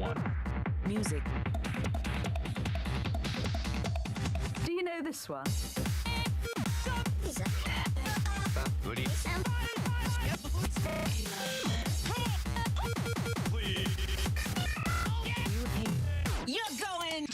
1. Music. Do you know this one? You're going.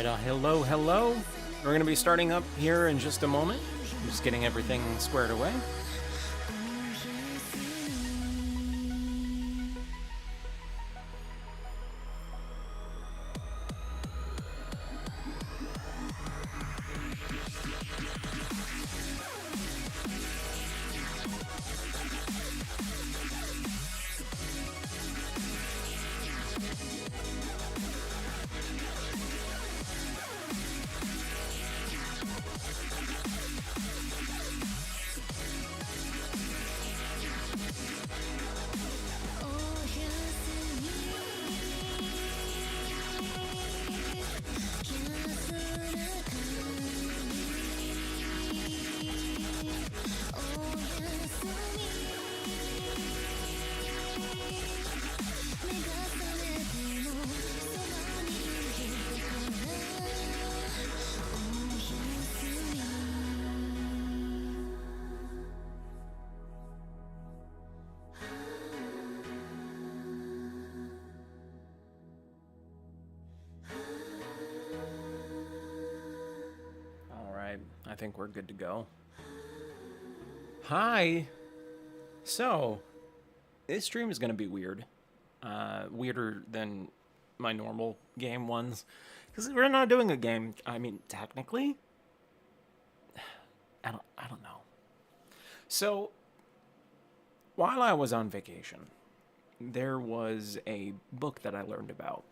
Alright, hello. We're going to be starting up here in just a moment. I'm just getting everything squared away. I think we're good to go. Hi! So, this stream is going to be weird. Weirder than my normal game ones. Because we're not doing a game. I mean, technically? I don't know. So, while I was on vacation, there was a book that I learned about.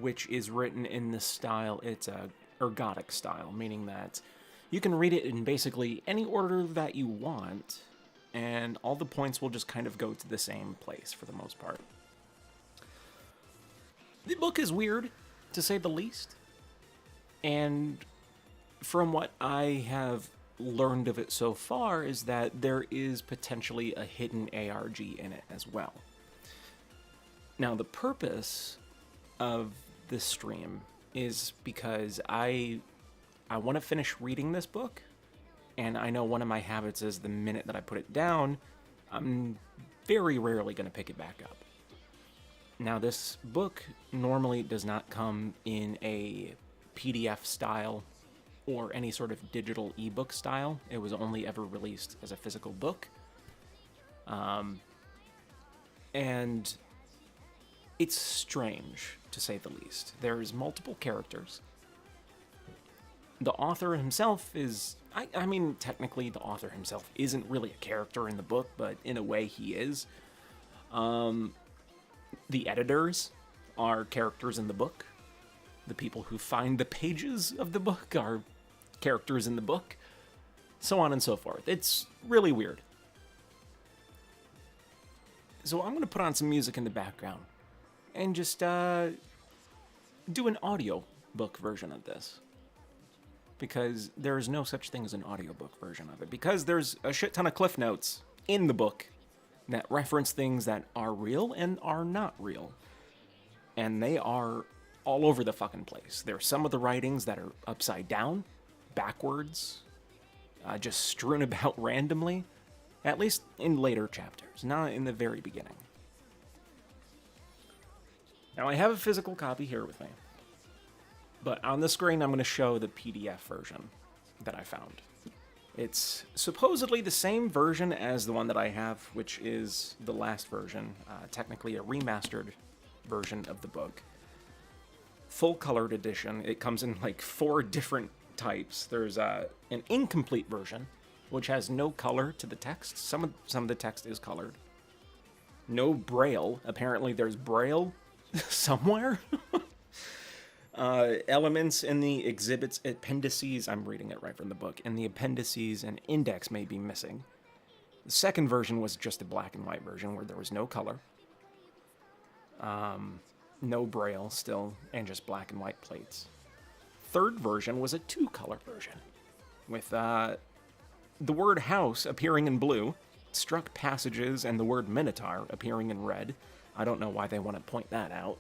Which is written in the style, it's a ergodic style, meaning that you can read it in basically any order that you want, and all the points will just kind of go to the same place for the most part. The book is weird, to say the least, and from what I have learned of it so far is that there is potentially a hidden ARG in it as well. Now, the purpose of this stream is because I want to finish reading this book, and I know one of my habits is the minute that I put it down, I'm very rarely going to pick it back up. Now, this book normally does not come in a PDF style or any sort of digital ebook style. It was only ever released as a physical book. And it's strange, to say the least. There's multiple characters. The author himself is... I mean, technically, the author himself isn't really a character in the book, but in a way he is. The editors are characters in the book. The people who find the pages of the book are characters in the book. So on and so forth. It's really weird. So I'm going to put on some music in the background and just do an audiobook version of this. Because there is no such thing as an audiobook version of it. Because there's a shit ton of cliff notes in the book that reference things that are real and are not real. And they are all over the fucking place. There's some of the writings that are upside down, backwards, just strewn about randomly. At least in later chapters, not in the very beginning. Now, I have a physical copy here with me. But on the screen, I'm going to show the PDF version that I found. It's supposedly the same version as the one that I have, which is the last version. Technically a remastered version of the book. Full-colored edition. It comes in like 4 different types. There's an incomplete version, which has no color to the text. Some of the text is colored. No Braille. Apparently there's Braille somewhere. Elements in the exhibits, appendices, I'm reading it right from the book, and the appendices and index may be missing. The second version was just a black and white version where there was no color. No Braille still, and just black and white plates. Third version was a 2-color version, with the word house appearing in blue, struck passages, and the word minotaur appearing in red. I don't know why they want to point that out.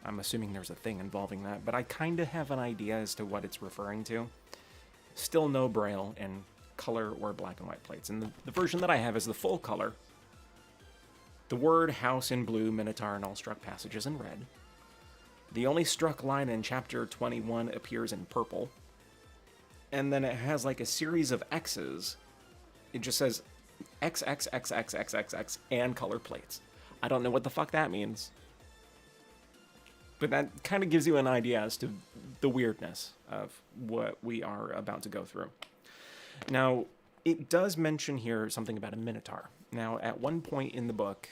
I'm assuming there's a thing involving that, but I kind of have an idea as to what it's referring to. Still no Braille and color or black and white plates. And the version that I have is the full color. The word house in blue, minotaur, and all struck passages in red. The only struck line in chapter 21 appears in purple. And then it has like a series of X's. It just says XXXXXXX and color plates. I don't know what the fuck that means. But that kind of gives you an idea as to the weirdness of what we are about to go through. Now, it does mention here something about a minotaur. Now, at one point in the book,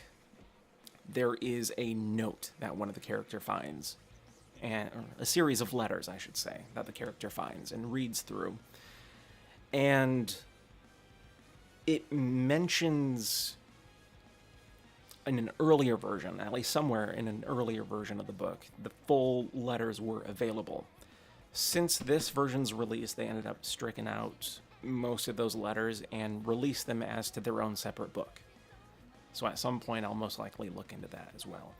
there is a note that one of the character finds, and or a series of letters, I should say, that the character finds and reads through. And it mentions in an earlier version, at least somewhere in an earlier version of the book, the full letters were available. Since this version's release, they ended up striking out most of those letters and released them as to their own separate book. So at some point, I'll most likely look into that as well.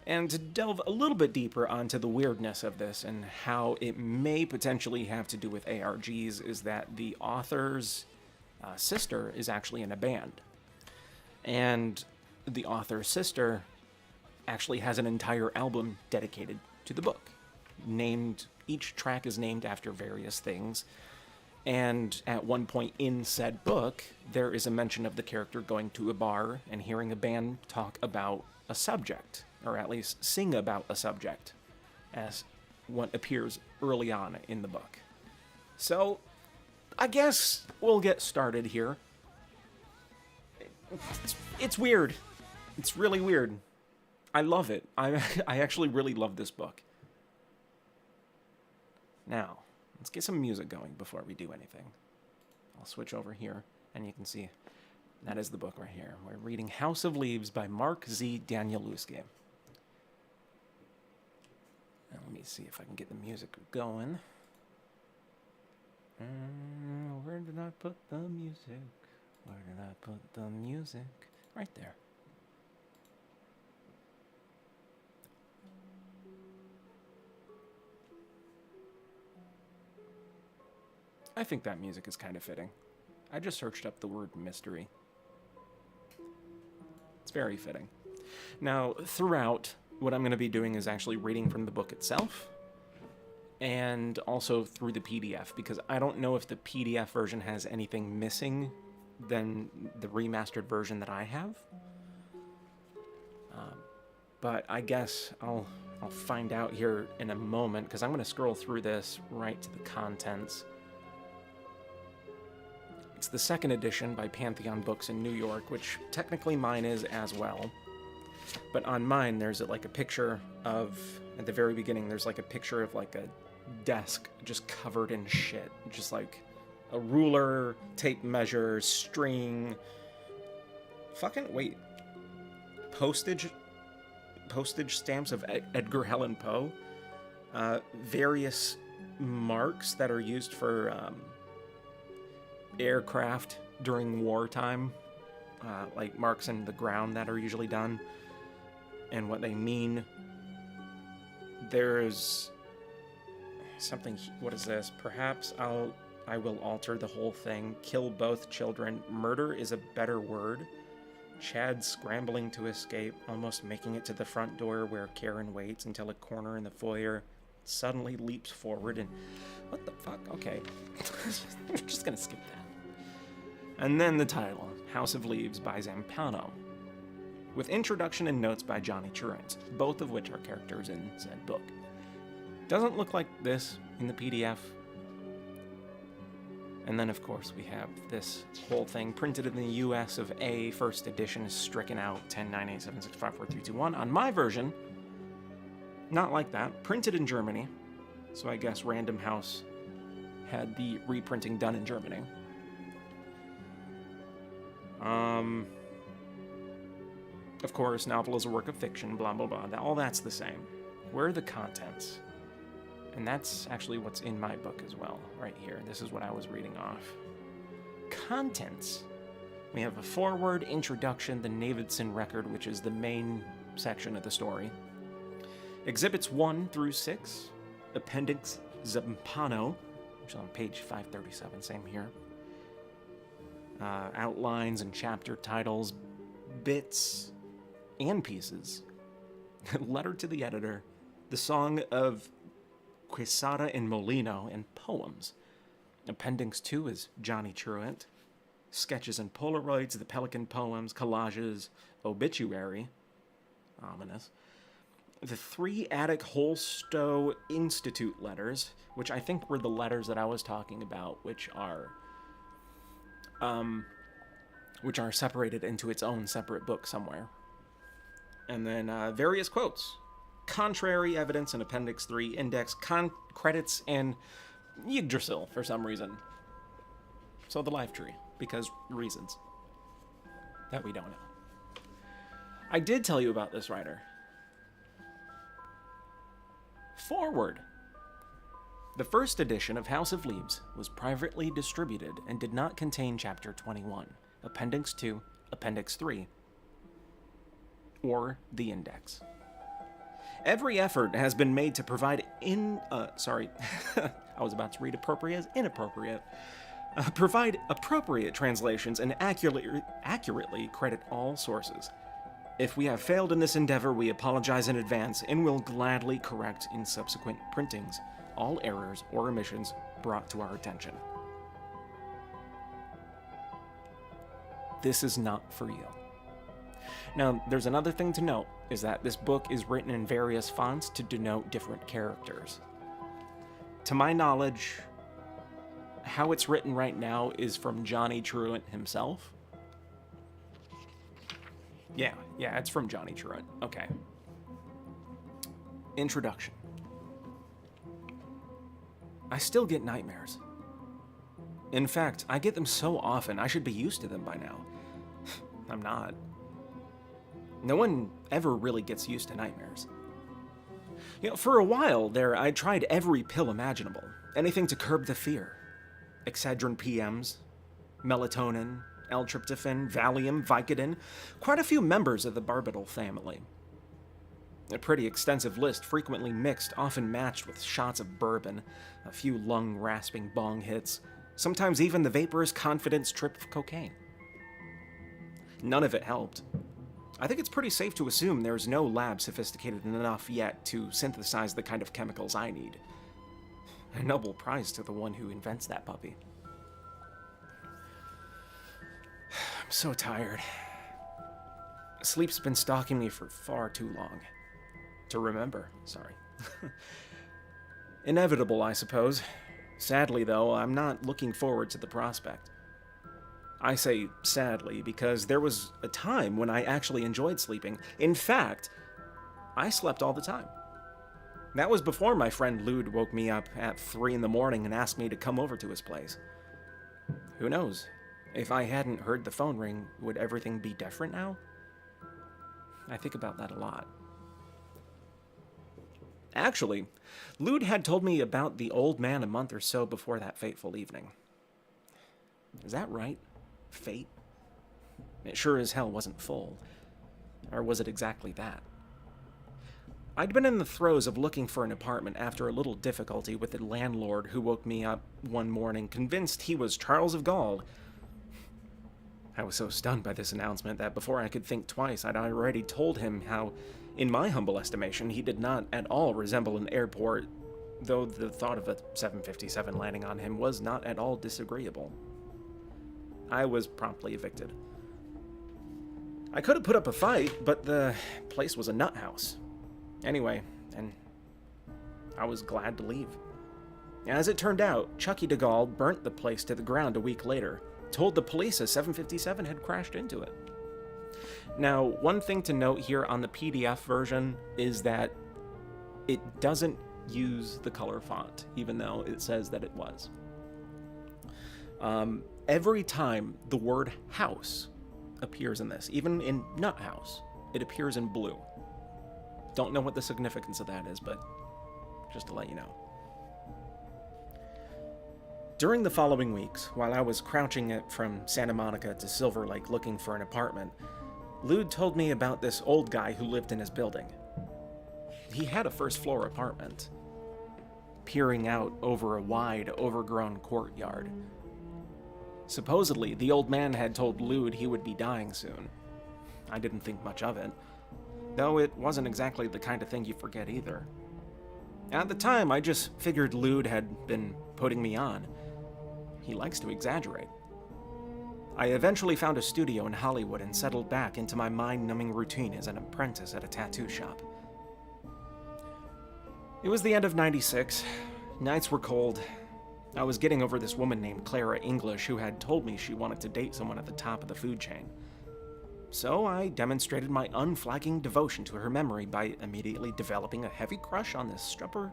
And to delve a little bit deeper onto the weirdness of this and how it may potentially have to do with ARGs is that the author's sister is actually in a band. And the author's sister actually has an entire album dedicated to the book. Each track is named after various things. And at one point in said book, there is a mention of the character going to a bar and hearing a band talk about a subject, or at least sing about a subject, as what appears early on in the book. So, I guess we'll get started here. It's weird. It's really weird. I love it. I actually really love this book. Now, let's get some music going before we do anything. I'll switch over here, and you can see that is the book right here. We're reading House of Leaves by Mark Z. Danielewski. Now, let me see if I can get the music going. Where did I put the music? Where did I put the music? Right there. I think that music is kind of fitting. I just searched up the word mystery. It's very fitting. Now, throughout, what I'm going to be doing is actually reading from the book itself, and also through the PDF, because I don't know if the PDF version has anything missing than the remastered version that I have. But I guess I'll find out here in a moment, because I'm going to scroll through this right to the contents. It's the second edition by Pantheon Books in New York, which technically mine is as well. But on mine, there's like a picture of, at the very beginning, there's like a picture of like a desk just covered in shit. Just like a ruler, tape measure, string. Postage stamps of Edgar Allan Poe. Various marks that are used for aircraft during wartime, like marks in the ground that are usually done, and what they mean. There's something, what is this? Perhaps I will alter the whole thing. Kill both children. Murder is a better word. Chad scrambling to escape, almost making it to the front door where Karen waits until a corner in the foyer suddenly leaps forward and... What the fuck? Okay. We're just gonna skip that. And then the title, House of Leaves by Zampano, with introduction and notes by Johnny Turrent, both of which are characters in said book. Doesn't look like this in the PDF. And then, of course, we have this whole thing printed in the US of A, first edition, is stricken out 10-987654321. On my version, not like that, printed in Germany. So I guess Random House had the reprinting done in Germany. Of course, novel is a work of fiction, blah, blah, blah. All that's the same. Where are the contents? And that's actually what's in my book as well, right here. This is what I was reading off. Contents. We have a foreword, introduction, the Navidson record, which is the main section of the story. Exhibits 1 through 6. Appendix Zampano, which is on page 537, same here. Outlines and chapter titles, bits and pieces. Letter to the editor, The Song of Quesada and Molino, and Poems. Appendix 2 is Johnny Truant. Sketches and Polaroids, The Pelican Poems, Collages, Obituary. Ominous. The 3 Attic Holstow Institute letters, which I think were the letters that I was talking about, which are separated into its own separate book somewhere. And then various quotes. Contrary evidence in Appendix 3, Index, credits, and Yggdrasil for some reason. So the life tree, because reasons that we don't know. I did tell you about this writer. Forward. The first edition of House of Leaves was privately distributed and did not contain Chapter 21, Appendix 2, Appendix 3, or the Index. Every effort has been made to provide I was about to read appropriate as inappropriate. Provide appropriate translations and accurately credit all sources. If we have failed in this endeavor, we apologize in advance and will gladly correct in subsequent printings all errors or omissions brought to our attention. This is not for you. Now, there's another thing to note, is that this book is written in various fonts to denote different characters. To my knowledge, how it's written right now is from Johnny Truant himself. Yeah, it's from Johnny Truant. Okay. Introduction. I still get nightmares. In fact, I get them so often, I should be used to them by now. I'm not. No one ever really gets used to nightmares. For a while there, I tried every pill imaginable. Anything to curb the fear. Excedrin PMs, melatonin, L-tryptophan, Valium, Vicodin, quite a few members of the barbital family. A pretty extensive list, frequently mixed, often matched with shots of bourbon, a few lung-rasping bong hits, sometimes even the vaporous confidence trip of cocaine. None of it helped. I think it's pretty safe to assume there's no lab sophisticated enough yet to synthesize the kind of chemicals I need. A Nobel Prize to the one who invents that puppy. I'm so tired. Sleep's been stalking me for far too long. To remember, sorry. Inevitable, I suppose. Sadly, though, I'm not looking forward to the prospect. I say sadly because there was a time when I actually enjoyed sleeping. In fact, I slept all the time. That was before my friend Lude woke me up at 3 in the morning and asked me to come over to his place. Who knows? If I hadn't heard the phone ring, would everything be different now? I think about that a lot. Actually, Lude had told me about the old man a month or so before that fateful evening. Is that right? Fate? It sure as hell wasn't full. Or was it exactly that? I'd been in the throes of looking for an apartment after a little difficulty with the landlord who woke me up one morning convinced he was Charles of Gaul. I was so stunned by this announcement that before I could think twice, I'd already told him how, in my humble estimation, he did not at all resemble an airport, though the thought of a 757 landing on him was not at all disagreeable. I was promptly evicted. I could have put up a fight, but the place was a nut house. Anyway, and I was glad to leave. As it turned out, Chucky DeGaulle burnt the place to the ground a week later, told the police a 757 had crashed into it. Now, one thing to note here on the PDF version is that it doesn't use the color font, even though it says that it was. Every time the word house appears in this, even in nut house, it appears in blue. Don't know what the significance of that is, but just to let you know. During the following weeks, while I was crouching it from Santa Monica to Silver Lake looking for an apartment, Lude told me about this old guy who lived in his building. He had a first-floor apartment, peering out over a wide, overgrown courtyard. Supposedly, the old man had told Lude he would be dying soon. I didn't think much of it, though it wasn't exactly the kind of thing you forget either. At the time, I just figured Lude had been putting me on. He likes to exaggerate. I eventually found a studio in Hollywood and settled back into my mind-numbing routine as an apprentice at a tattoo shop. It was the end of '96. Nights were cold. I was getting over this woman named Clara English who had told me she wanted to date someone at the top of the food chain. So I demonstrated my unflagging devotion to her memory by immediately developing a heavy crush on this stripper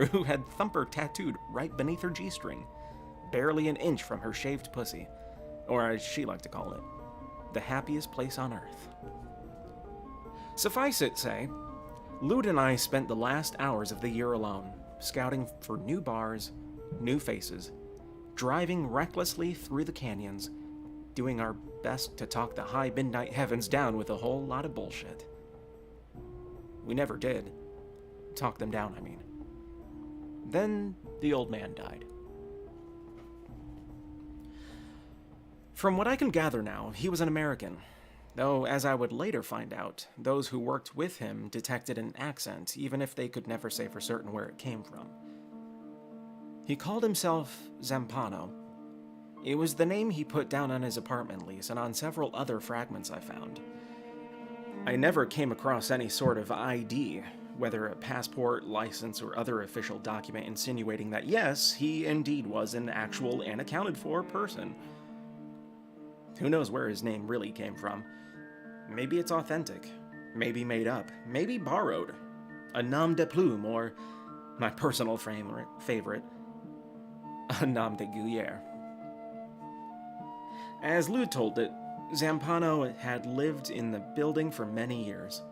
who had Thumper tattooed right beneath her G-string, barely an inch from her shaved pussy, or as she liked to call it, the happiest place on earth. Suffice it say, Lude and I spent the last hours of the year alone, scouting for new bars, new faces, driving recklessly through the canyons, doing our best to talk the high midnight heavens down with a whole lot of bullshit. We never did. Talk them down, I mean. Then the old man died. From what I can gather now, he was an American, though as I would later find out, those who worked with him detected an accent, even if they could never say for certain where it came from. He called himself Zampano. It was the name he put down on his apartment lease and on several other fragments I found. I never came across any sort of ID, whether a passport, license, or other official document insinuating that yes, he indeed was an actual and accounted for person. Who knows where his name really came from? Maybe it's authentic, maybe made up, maybe borrowed. A nom de plume, or my personal favorite, a nom de guerre. As Lude told it, Zampano had lived in the building for many years,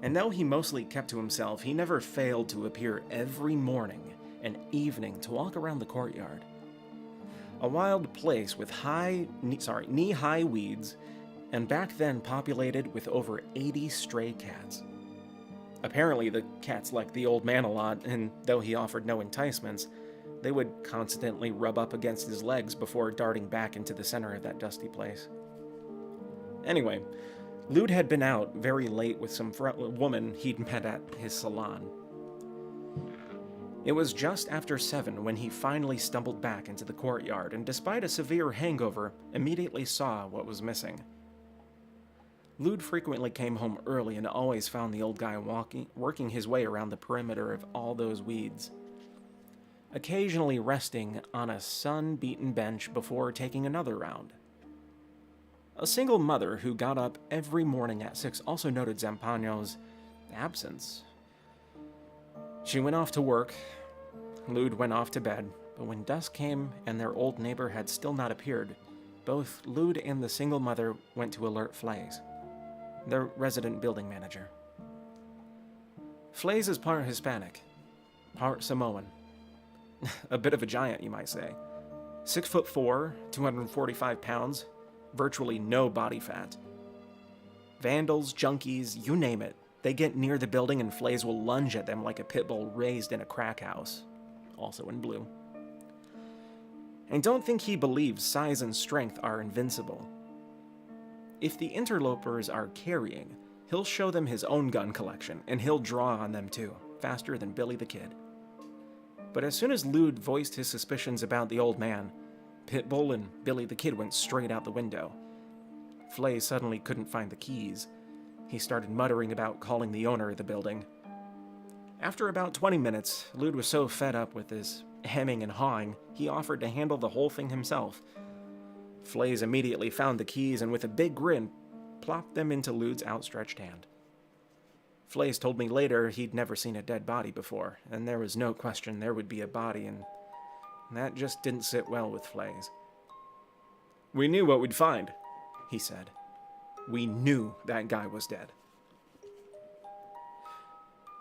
and though he mostly kept to himself, he never failed to appear every morning and evening to walk around the courtyard. A wild place with knee-high weeds, and back then populated with over 80 stray cats. Apparently the cats liked the old man a lot, and though he offered no enticements, they would constantly rub up against his legs before darting back into the center of that dusty place. Anyway, Lude had been out very late with some woman he'd met at his salon. It was just after 7 when he finally stumbled back into the courtyard and, despite a severe hangover, immediately saw what was missing. Lude frequently came home early and always found the old guy working his way around the perimeter of all those weeds, occasionally resting on a sun-beaten bench before taking another round. A single mother who got up every morning at 6 also noted Zampano's absence. She went off to work, Lude went off to bed, but when dusk came and their old neighbor had still not appeared, both Lude and the single mother went to alert Flays, their resident building manager. Flays is part Hispanic, part Samoan. A bit of a giant, you might say. 6'4", 245 pounds, virtually no body fat. Vandals, junkies, you name it. They get near the building and Flays will lunge at them like a pit bull raised in a crack house, also in blue. And don't think he believes size and strength are invincible. If the interlopers are carrying, he'll show them his own gun collection, and he'll draw on them too, faster than Billy the Kid. But as soon as Lude voiced his suspicions about the old man, Pitbull and Billy the Kid went straight out the window. Flay suddenly couldn't find the keys. He started muttering about calling the owner of the building. After about 20 minutes, Lude was so fed up with his hemming and hawing, he offered to handle the whole thing himself. Flays immediately found the keys and with a big grin, plopped them into Lude's outstretched hand. Flays told me later he'd never seen a dead body before, and there was no question there would be a body, and that just didn't sit well with Flays. "We knew what we'd find," he said. "We knew that guy was dead."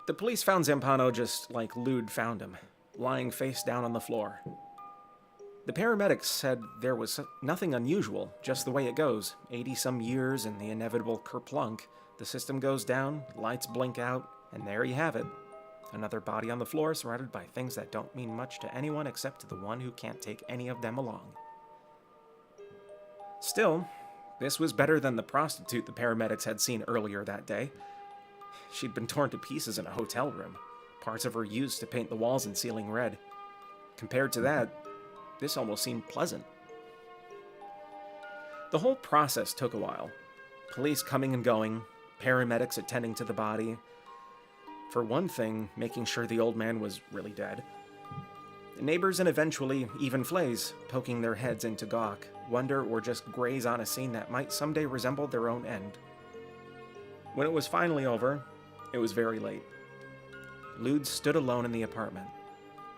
The police found Zampano just like Lude found him, lying face down on the floor. The paramedics said there was nothing unusual, just the way it goes. 80-some years and the inevitable kerplunk. The system goes down, lights blink out, and there you have it. Another body on the floor surrounded by things that don't mean much to anyone except to the one who can't take any of them along. Still, this was better than the prostitute the paramedics had seen earlier that day. She'd been torn to pieces in a hotel room. Parts of her used to paint the walls and ceiling red. Compared to that, this almost seemed pleasant. The whole process took a while. Police coming and going, paramedics attending to the body. For one thing, making sure the old man was really dead. Neighbors and eventually even flays poking their heads in to gawk, wonder, or just graze on a scene that might someday resemble their own end. When it was finally over, it was very late. Lude stood alone in the apartment.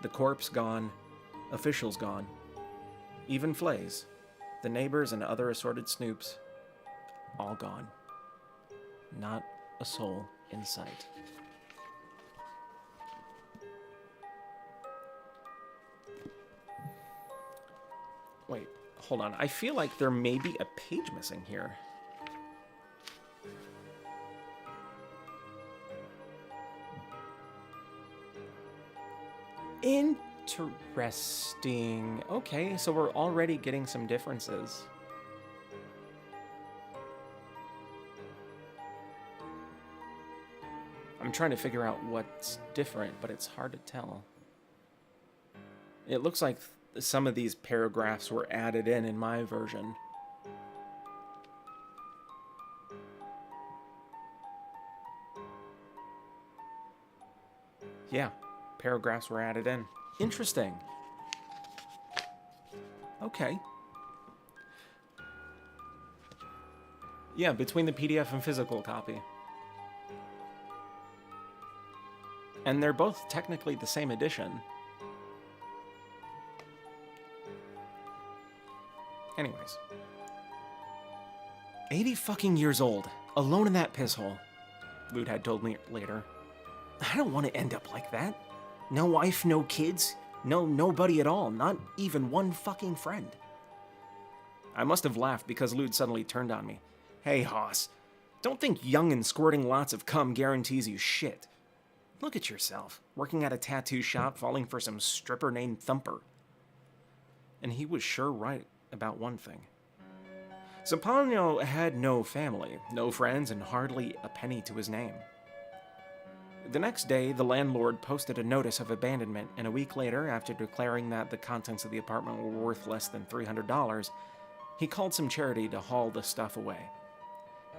The corpse gone, officials gone. Even flays, the neighbors and other assorted snoops, all gone. Not a soul in sight. Wait, hold on. I feel like there may be a page missing here. Interesting. Okay, so we're already getting some differences. I'm trying to figure out what's different, but it's hard to tell. It looks like some of these paragraphs were added in my version. Yeah, paragraphs were added in. Interesting. Okay. Yeah, between the PDF and physical copy. And they're both technically the same edition. Anyways. 80 fucking years old, alone in that piss hole, Lude had told me later. I don't want to end up like that. No wife, no kids, nobody at all, not even one fucking friend. I must have laughed because Lude suddenly turned on me. Hey, Hoss, don't think young and squirting lots of cum guarantees you shit. Look at yourself, working at a tattoo shop, falling for some stripper named Thumper. And he was sure right about one thing. Zampano had no family, no friends, and hardly a penny to his name. The next day, the landlord posted a notice of abandonment, and a week later, after declaring that the contents of the apartment were worth less than $300, he called some charity to haul the stuff away.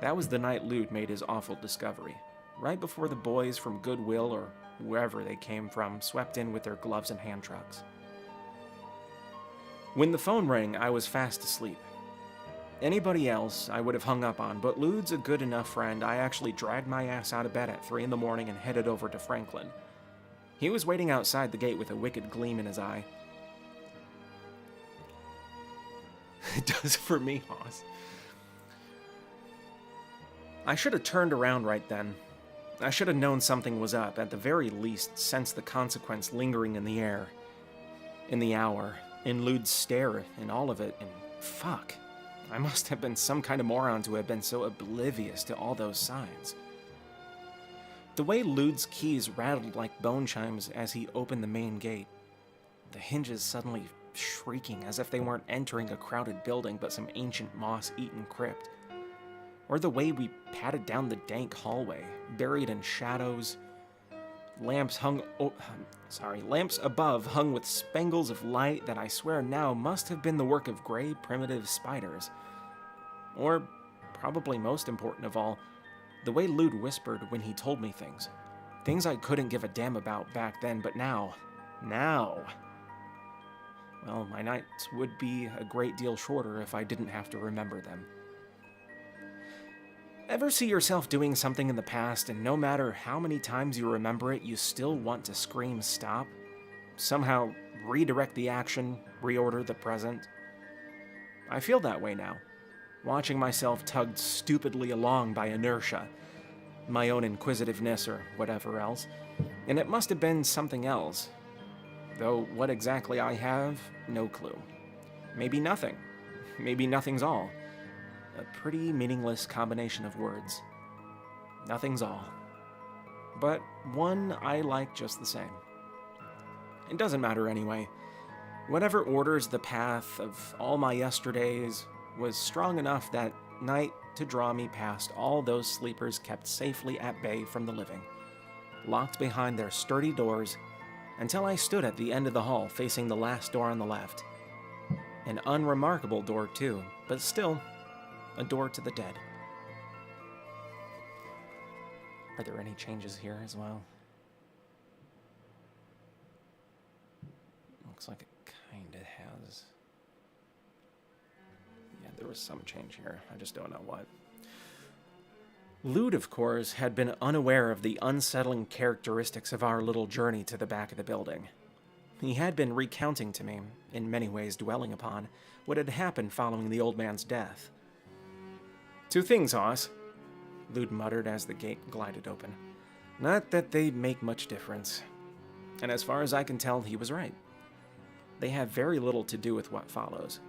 That was the night Lude made his awful discovery, right before the boys from Goodwill or wherever they came from swept in with their gloves and hand trucks. When the phone rang, I was fast asleep. Anybody else I would have hung up on, but Lude's a good enough friend I actually dragged my ass out of bed at 3 in the morning and headed over to Franklin. He was waiting outside the gate with a wicked gleam in his eye. It does for me, Hoss. I should have turned around right then. I should have known something was up, at the very least sensed the consequence lingering in the air, in the hour, in Lude's stare, in all of it, and fuck. I must have been some kind of moron to have been so oblivious to all those signs. The way Lude's keys rattled like bone chimes as he opened the main gate, the hinges suddenly shrieking as if they weren't entering a crowded building but some ancient moss-eaten crypt, or the way we padded down the dank hallway, buried in shadows, lamps above hung with spangles of light that I swear now must have been the work of gray primitive spiders. Or, probably most important of all, the way Lude whispered when he told me things. Things I couldn't give a damn about back then, but now, well, my nights would be a great deal shorter if I didn't have to remember them. Ever see yourself doing something in the past, and no matter how many times you remember it, you still want to scream stop? Somehow redirect the action, reorder the present? I feel that way now, watching myself tugged stupidly along by inertia, my own inquisitiveness or whatever else, and it must have been something else. Though what exactly I have, no clue. Maybe nothing. Maybe nothing's all. A pretty meaningless combination of words. Nothing's all. But one I like just the same. It doesn't matter anyway. Whatever orders the path of all my yesterdays was strong enough that night to draw me past all those sleepers kept safely at bay from the living. locked behind their sturdy doors, until I stood at the end of the hall facing the last door on the left. An unremarkable door, too, but still a door to the dead. Are there any changes here as well? Looks like it kind of has. Yeah, there was some change here. I just don't know what. Lude, of course, had been unaware of the unsettling characteristics of our little journey to the back of the building. He had been recounting to me, in many ways dwelling upon, what had happened following the old man's death. "Two things, Hoss," Lude muttered as the gate glided open. "Not that they make much difference. And as far as I can tell, he was right. They have very little to do with what follows.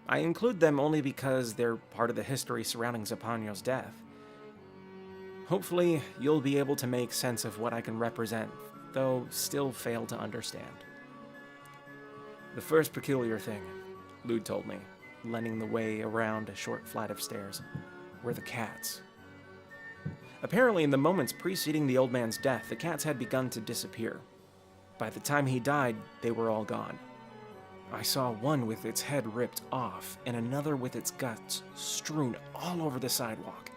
I include them only because they're part of the history surrounding Zapanyo's death. Hopefully, you'll be able to make sense of what I can represent, though still fail to understand." "The first peculiar thing," Lude told me, leading the way around a short flight of stairs, "were the cats. Apparently, in the moments preceding the old man's death, the cats had begun to disappear. By the time he died, they were all gone. I saw one with its head ripped off, and another with its guts strewn all over the sidewalk.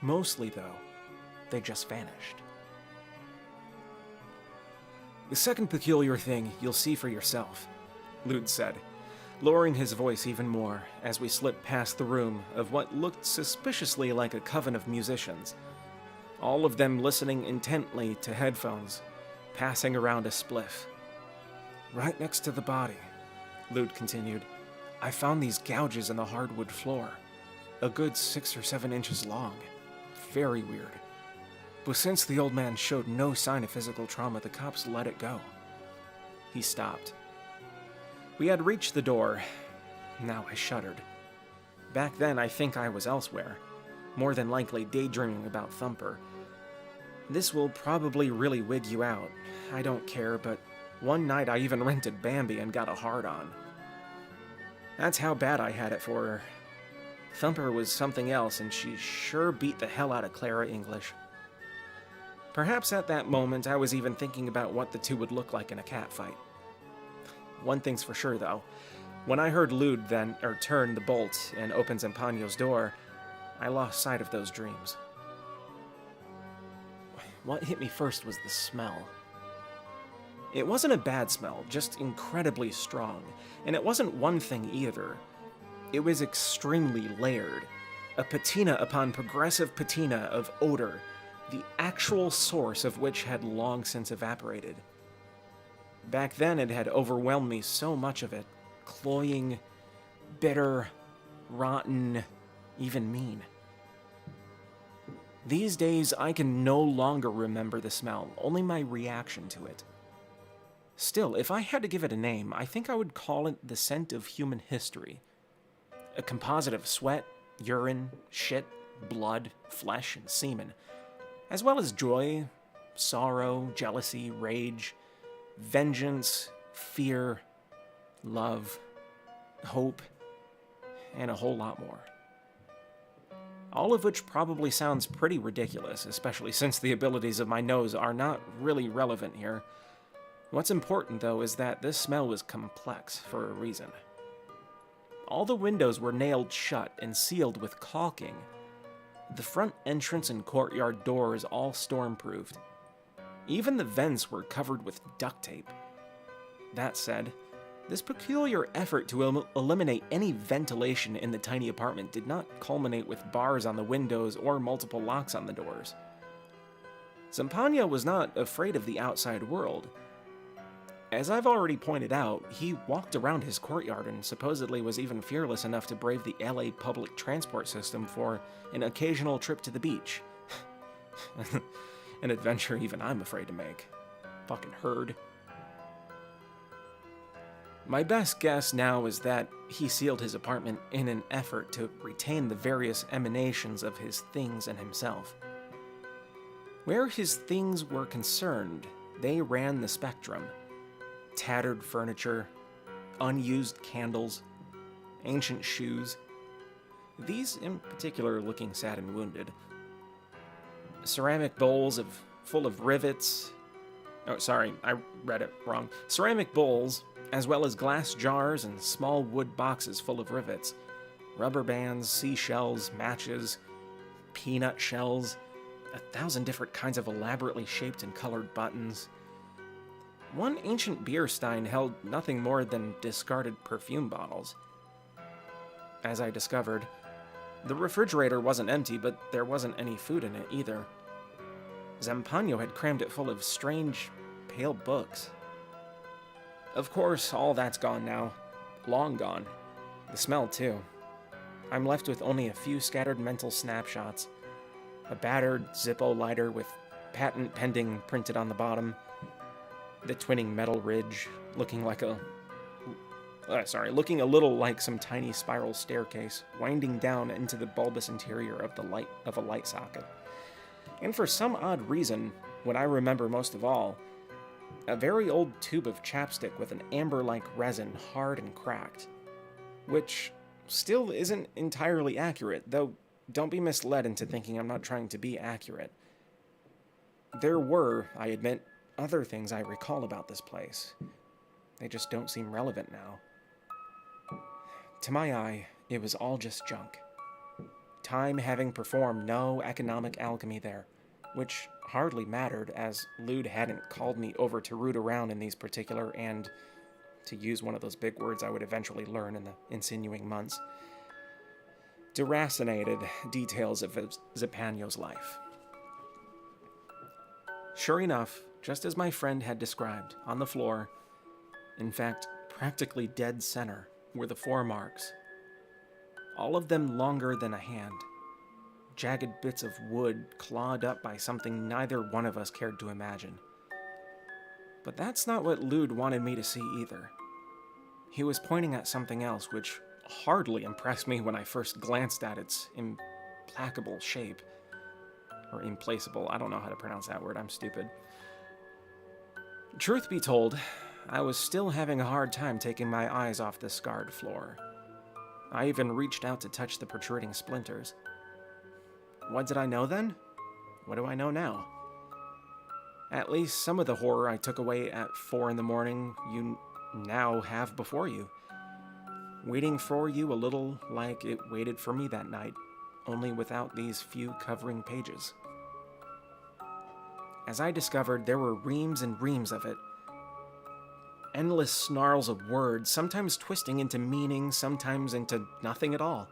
Mostly, though, they just vanished. The second peculiar thing you'll see for yourself," Lude said, lowering his voice even more as we slipped past the room of what looked suspiciously like a coven of musicians, all of them listening intently to headphones, passing around a spliff. "Right next to the body," Lude continued, "I found these gouges in the hardwood floor, a good 6 or 7 inches long. Very weird. But since the old man showed no sign of physical trauma, the cops let it go." He stopped. We had reached the door. Now I shuddered. Back then, I think I was elsewhere, more than likely daydreaming about Thumper. This will probably really wig you out. I don't care, but one night I even rented Bambi and got a hard-on. That's how bad I had it for her. Thumper was something else, and she sure beat the hell out of Clara English. Perhaps at that moment I was even thinking about what the two would look like in a cat fight. One thing's for sure, though. When I heard Lude turn the bolt and open Zampano's door, I lost sight of those dreams. What hit me first was the smell. It wasn't a bad smell, just incredibly strong, and it wasn't one thing either. It was extremely layered, a patina upon progressive patina of odor, the actual source of which had long since evaporated. Back then it had overwhelmed me so much of it, cloying, bitter, rotten, even mean. These days I can no longer remember the smell, only my reaction to it. Still, if I had to give it a name, I think I would call it the scent of human history. A composite of sweat, urine, shit, blood, flesh, and semen, as well as joy, sorrow, jealousy, rage, vengeance, fear, love, hope, and a whole lot more. All of which probably sounds pretty ridiculous, especially since the abilities of my nose are not really relevant here. What's important, though, is that this smell was complex for a reason. All the windows were nailed shut and sealed with caulking. The front entrance and courtyard doors all storm-proofed. Even the vents were covered with duct tape. That said, this peculiar effort to eliminate any ventilation in the tiny apartment did not culminate with bars on the windows or multiple locks on the doors. Zampano was not afraid of the outside world. As I've already pointed out, he walked around his courtyard and supposedly was even fearless enough to brave the LA public transport system for an occasional trip to the beach. An adventure even I'm afraid to make. Fucking herd. My best guess now is that he sealed his apartment in an effort to retain the various emanations of his things and himself. Where his things were concerned, they ran the spectrum. Tattered furniture, unused candles, ancient shoes, these in particular looking sad and wounded, ceramic bowls of full of rivets. Oh, sorry, I read it wrong. Ceramic bowls, as well as glass jars and small wood boxes full of rivets. Rubber bands, seashells, matches, peanut shells, 1,000 different kinds of elaborately shaped and colored buttons. One ancient beer stein held nothing more than discarded perfume bottles. As I discovered, the refrigerator wasn't empty, but there wasn't any food in it either. Zampano had crammed it full of strange, pale books. Of course, all that's gone now. Long gone. The smell, too. I'm left with only a few scattered mental snapshots. A battered Zippo lighter with patent pending printed on the bottom. The twinning metal ridge, looking a little like some tiny spiral staircase, winding down into the bulbous interior of a light socket. And for some odd reason, what I remember most of all, a very old tube of chapstick with an amber-like resin, hard and cracked. Which still isn't entirely accurate, though don't be misled into thinking I'm not trying to be accurate. There were, I admit, other things I recall about this place. They just don't seem relevant now. To my eye, it was all just junk. Time having performed no economic alchemy there, which hardly mattered as Lude hadn't called me over to root around in these particular and, to use one of those big words I would eventually learn in the ensuing months, deracinated details of Zampano's life. Sure enough, just as my friend had described, on the floor, in fact, practically dead center, were the 4 marks. All of them longer than a hand. Jagged bits of wood clawed up by something neither one of us cared to imagine. But that's not what Lude wanted me to see either. He was pointing at something else which hardly impressed me when I first glanced at its implacable shape. Or implaceable, I don't know how to pronounce that word, I'm stupid. Truth be told, I was still having a hard time taking my eyes off the scarred floor. I even reached out to touch the protruding splinters. What did I know then? What do I know now? At least some of the horror I took away at 4 in the morning, you now have before you. Waiting for you a little like it waited for me that night, only without these few covering pages. As I discovered, there were reams and reams of it. Endless snarls of words, sometimes twisting into meaning, sometimes into nothing at all.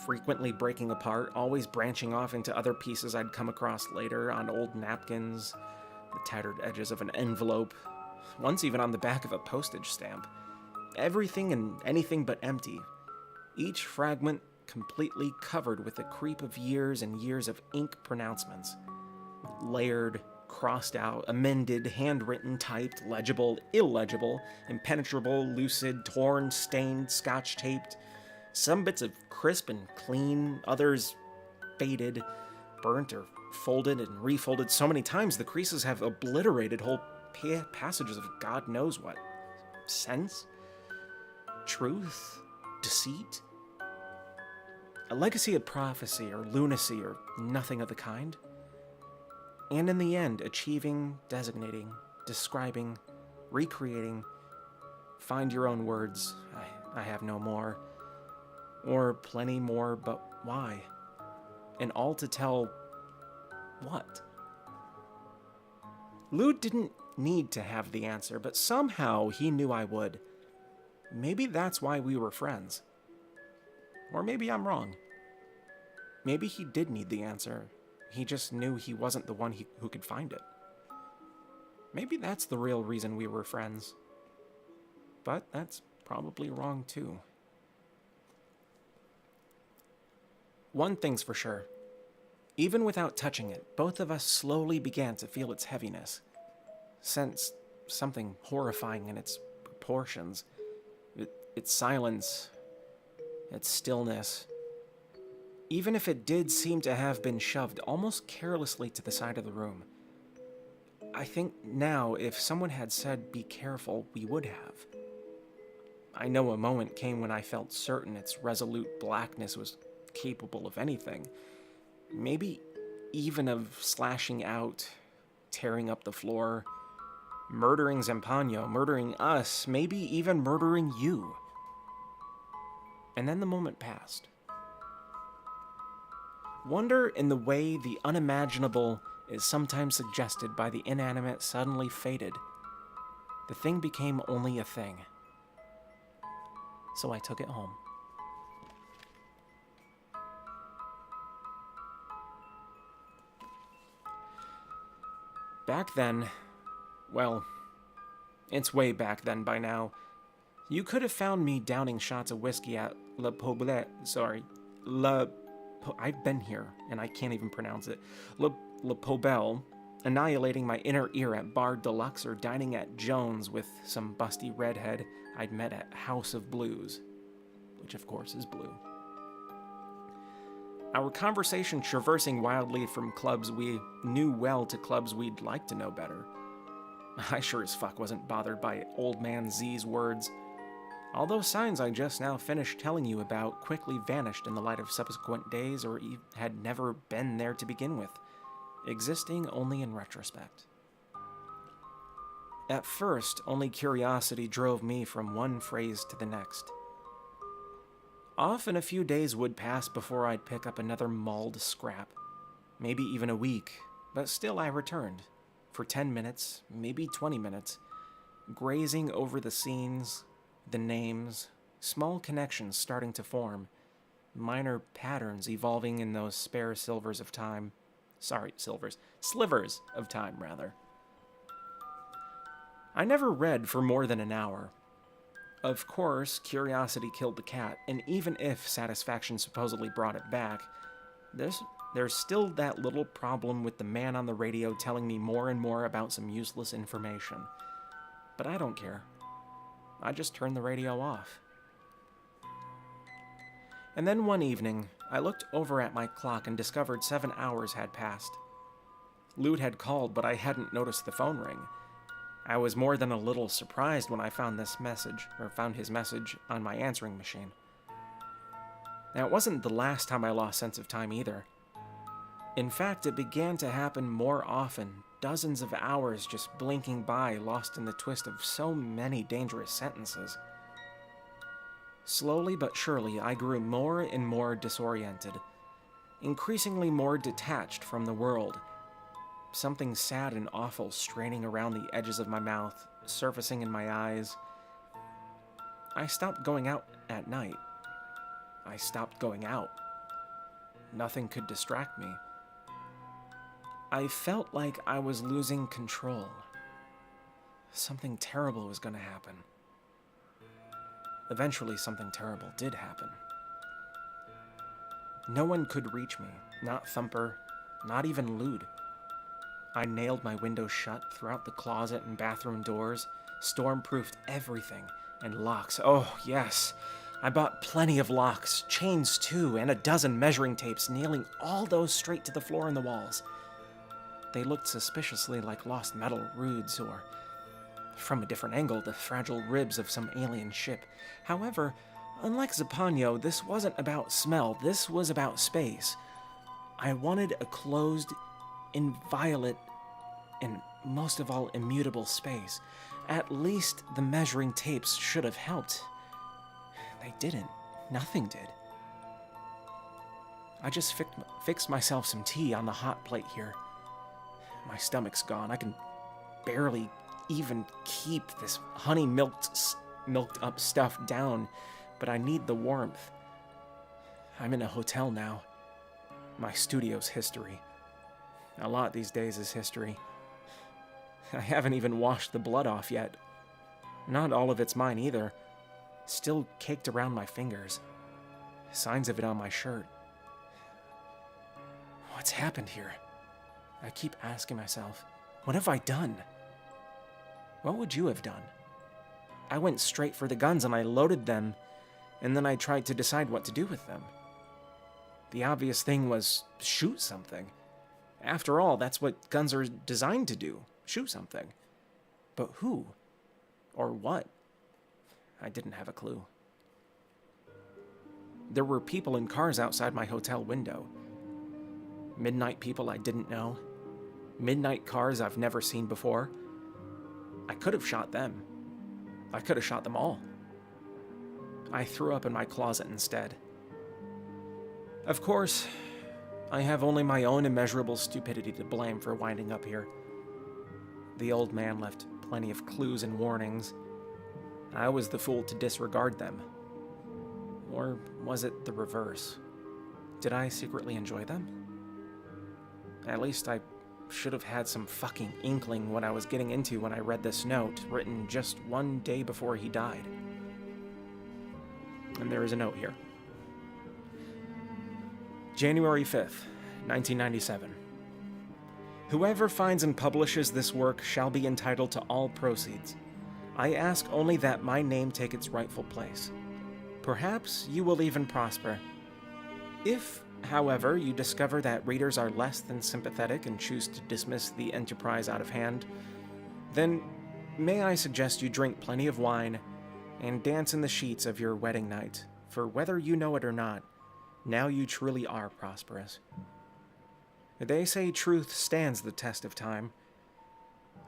Frequently breaking apart, always branching off into other pieces I'd come across later on old napkins, the tattered edges of an envelope, once even on the back of a postage stamp. Everything and anything but empty. Each fragment completely covered with the creep of years and years of ink pronouncements. Layered, crossed out, amended, handwritten, typed, legible, illegible, impenetrable, lucid, torn, stained, scotch-taped. Some bits of crisp and clean, others faded, burnt or folded and refolded so many times the creases have obliterated whole passages of God knows what. Sense? Truth? Deceit? A legacy of prophecy or lunacy or nothing of the kind. And in the end, achieving, designating, describing, recreating, find your own words, I have no more. Or plenty more, but why? And all to tell what? Lude didn't need to have the answer, but somehow he knew I would. Maybe that's why we were friends. Or maybe I'm wrong. Maybe he did need the answer. He just knew he wasn't the one who could find it. Maybe that's the real reason we were friends. But that's probably wrong too. One thing's for sure. Even without touching it, both of us slowly began to feel its heaviness. Sensed something horrifying in its proportions. Its silence. Its stillness. Even if it did seem to have been shoved almost carelessly to the side of the room. I think now, if someone had said, "Be careful," we would have. I know a moment came when I felt certain its resolute blackness was capable of anything. Maybe even of slashing out tearing up the floor, murdering Zampano, murdering us, maybe even murdering you. And then the moment passed. Wonder in the way the unimaginable is sometimes suggested by the inanimate suddenly faded. The thing became only a thing. So I took it home. Back then, well, it's way back then by now, you could have found me downing shots of whiskey at I've been here, and I can't even pronounce it. Le Pobel, annihilating my inner ear at Bar Deluxe, or dining at Jones with some busty redhead I'd met at House of Blues, which of course is blue. Our conversation traversing wildly from clubs we knew well to clubs we'd like to know better. I sure as fuck wasn't bothered by Old Man Z's words. All those signs I just now finished telling you about quickly vanished in the light of subsequent days, or had never been there to begin with, existing only in retrospect. At first, only curiosity drove me from one phrase to the next. Often a few days would pass before I'd pick up another mauled scrap, maybe even a week, but still I returned, for 10 minutes, maybe 20 minutes, grazing over the scenes, the names, small connections starting to form, minor patterns evolving in those spare slivers of time, rather. I never read for more than an hour. Of course, curiosity killed the cat, and even if satisfaction supposedly brought it back, there's still that little problem with the man on the radio telling me more and more about some useless information. But I don't care. I just turned the radio off. And then one evening, I looked over at my clock and discovered 7 hours had passed. Lude had called, but I hadn't noticed the phone ring. I was more than a little surprised when I found his message on my answering machine. Now, it wasn't the last time I lost sense of time either. In fact, it began to happen more often, dozens of hours just blinking by, lost in the twist of so many dangerous sentences. Slowly but surely, I grew more and more disoriented, increasingly more detached from the world. Something sad and awful straining around the edges of my mouth, surfacing in my eyes. I stopped going out at night. I stopped going out. Nothing could distract me. I felt like I was losing control. Something terrible was going to happen. Eventually, something terrible did happen. No one could reach me, not Thumper, not even Lude. I nailed my windows shut throughout the closet and bathroom doors, storm-proofed everything, and locks. Oh, yes. I bought plenty of locks, chains too, and a dozen measuring tapes, nailing all those straight to the floor and the walls. They looked suspiciously like lost metal roods, or, from a different angle, the fragile ribs of some alien ship. However, unlike Zampano, this wasn't about smell, this was about space. I wanted a closed, inviolate, and most of all, immutable space. At least the measuring tapes should have helped. They didn't. Nothing did. I just fixed myself some tea on the hot plate here. My stomach's gone. I can barely even keep this milked up stuff down, but I need the warmth. I'm in a hotel now. My studio's history. A lot these days is history. I haven't even washed the blood off yet. Not all of it's mine either. Still caked around my fingers. Signs of it on my shirt. What's happened here? I keep asking myself, what have I done? What would you have done? I went straight for the guns and I loaded them, and then I tried to decide what to do with them. The obvious thing was shoot something. After all, that's what guns are designed to do, shoot something. But who? Or what? I didn't have a clue. There were people in cars outside my hotel window. Midnight people I didn't know. midnight cars I've never seen before. I could have shot them. I could have shot them all. I threw up in my closet instead. Of course, I have only my own immeasurable stupidity to blame for winding up here. The old man left plenty of clues and warnings. I was the fool to disregard them. Or was it the reverse? Did I secretly enjoy them? At least I should have had some fucking inkling what I was getting into when I read this note, written just one day before he died. And there is a note here. January 5th, 1997. Whoever finds and publishes this work shall be entitled to all proceeds. I ask only that my name take its rightful place. Perhaps you will even prosper. If, however, you discover that readers are less than sympathetic and choose to dismiss the enterprise out of hand, then may I suggest you drink plenty of wine and dance in the sheets of your wedding night, for whether you know it or not, now you truly are prosperous. They say truth stands the test of time.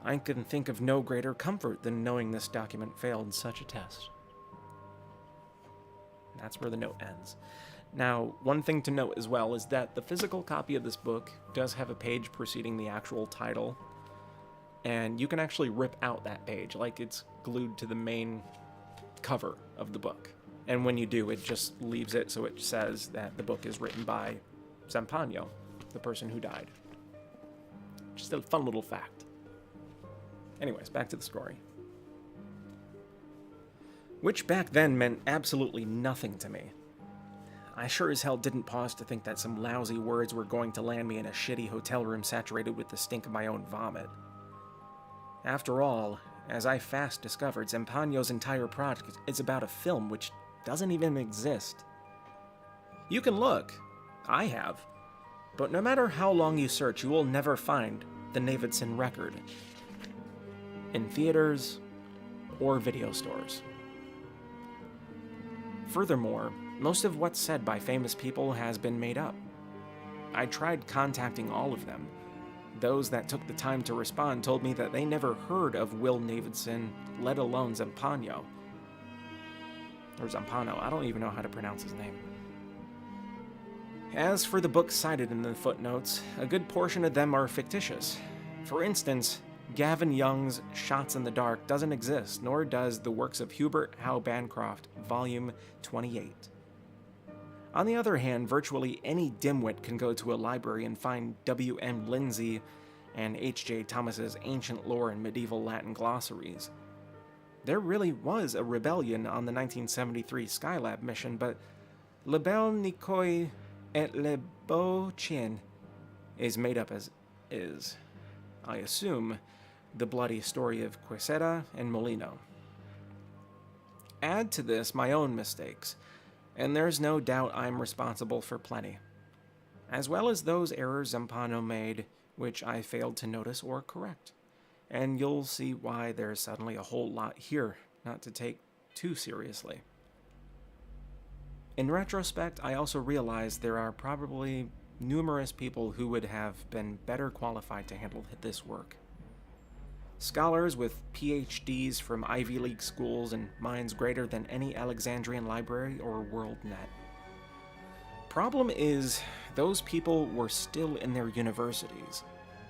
I can think of no greater comfort than knowing this document failed such a test. That's where the note ends. Now, one thing to note as well is that the physical copy of this book does have a page preceding the actual title, and you can actually rip out that page, like it's glued to the main cover of the book. And when you do, it just leaves it so it says that the book is written by Zampano, the person who died. Just a fun little fact. Anyways, back to the story. Which back then meant absolutely nothing to me. I sure as hell didn't pause to think that some lousy words were going to land me in a shitty hotel room saturated with the stink of my own vomit. After all, as I fast discovered, Zampano's entire project is about a film which doesn't even exist. You can look. I have. But no matter how long you search, you will never find the Navidson record. In theaters or video stores. Furthermore, most of what's said by famous people has been made up. I tried contacting all of them. Those that took the time to respond told me that they never heard of Will Navidson, let alone Zampano. Or Zampano, I don't even know how to pronounce his name. As for the books cited in the footnotes, a good portion of them are fictitious. For instance, Gavin Young's Shots in the Dark doesn't exist, nor does the works of Hubert Howe Bancroft, Volume 28. On the other hand, virtually any dimwit can go to a library and find W.M. Lindsay and H.J. Thomas's Ancient Lore and Medieval Latin glossaries. There really was a rebellion on the 1973 Skylab mission, but Le Bel Nikoi et Le Beau Chien is made up as is. I assume the bloody story of Quesada and Molino. Add to this my own mistakes, and there's no doubt I'm responsible for plenty, as well as those errors Zampano made, which I failed to notice or correct. And you'll see why there's suddenly a whole lot here not to take too seriously. In retrospect, I also realized there are probably numerous people who would have been better qualified to handle this work. Scholars with PhDs from Ivy League schools and minds greater than any Alexandrian library or WorldNet. Problem is, those people were still in their universities,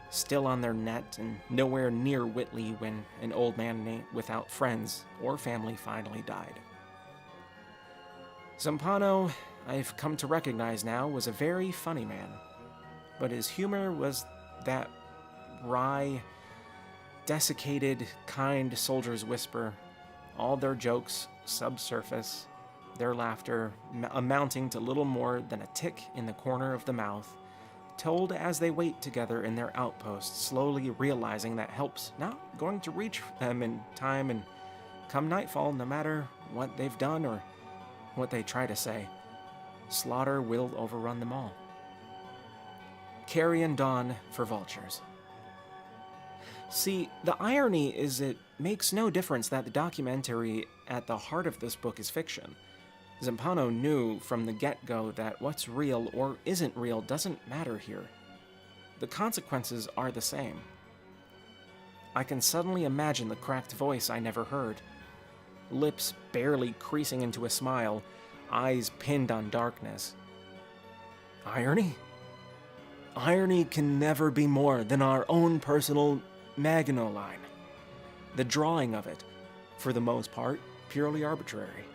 still on their net and nowhere near Whitley when an old man without friends or family finally died. Zampano, I've come to recognize now, was a very funny man, but his humor was that wry, desiccated, kind soldier's whisper, all their jokes subsurface, their laughter amounting to little more than a tick in the corner of the mouth, told as they wait together in their outpost, slowly realizing that help's not going to reach them in time, and come nightfall, no matter what they've done or what they try to say, slaughter will overrun them all. Carrion dawn for vultures. See, the irony is it makes no difference that the documentary at the heart of this book is fiction. Zampano knew from the get-go that what's real or isn't real doesn't matter here. the consequences are the same. I can suddenly imagine the cracked voice I never heard, lips barely creasing into a smile, eyes pinned on darkness. Irony? Irony can never be more than our own personal Maginot Line. The drawing of it, for the most part, purely arbitrary.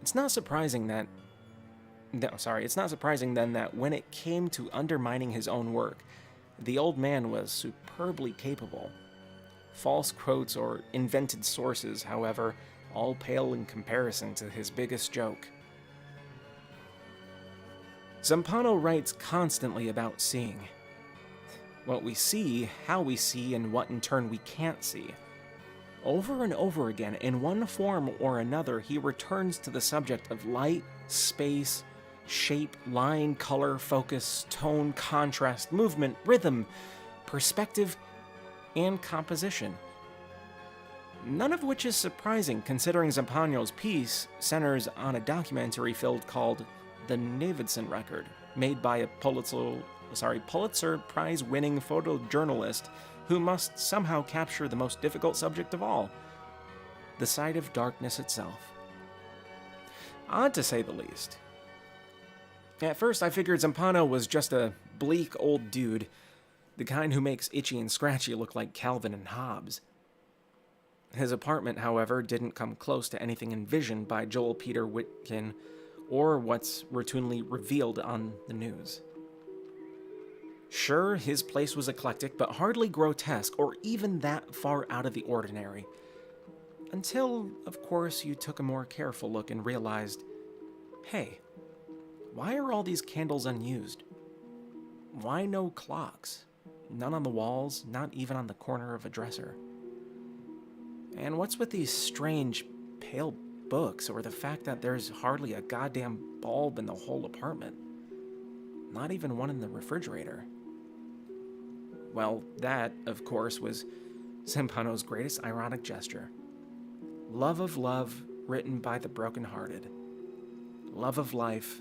It's not surprising then that when it came to undermining his own work, the old man was superbly capable. False quotes or invented sources, however, all pale in comparison to his biggest joke. Zampano writes constantly about seeing. What we see, how we see, and what in turn we can't see. Over and over again, in one form or another, he returns to the subject of light, space, shape, line, color, focus, tone, contrast, movement, rhythm, perspective, and composition. None of which is surprising considering Zampano's piece centers on a documentary film called The Davidson Record, made by a Pulitzer Prize-winning photojournalist who must somehow capture the most difficult subject of all, the sight of darkness itself. Odd to say the least. At first, I figured Zampano was just a bleak old dude, the kind who makes Itchy and Scratchy look like Calvin and Hobbes. His apartment, however, didn't come close to anything envisioned by Joel Peter Witkin or what's routinely revealed on the news. Sure, his place was eclectic, but hardly grotesque or even that far out of the ordinary. Until, of course, you took a more careful look and realized, hey, why are all these candles unused? Why no clocks? None on the walls, not even on the corner of a dresser. And what's with these strange, pale books, or the fact that there's hardly a goddamn bulb in the whole apartment? Not even one in the refrigerator. Well, that, of course, was Zampano's greatest ironic gesture. Love of love, written by the brokenhearted. Love of life,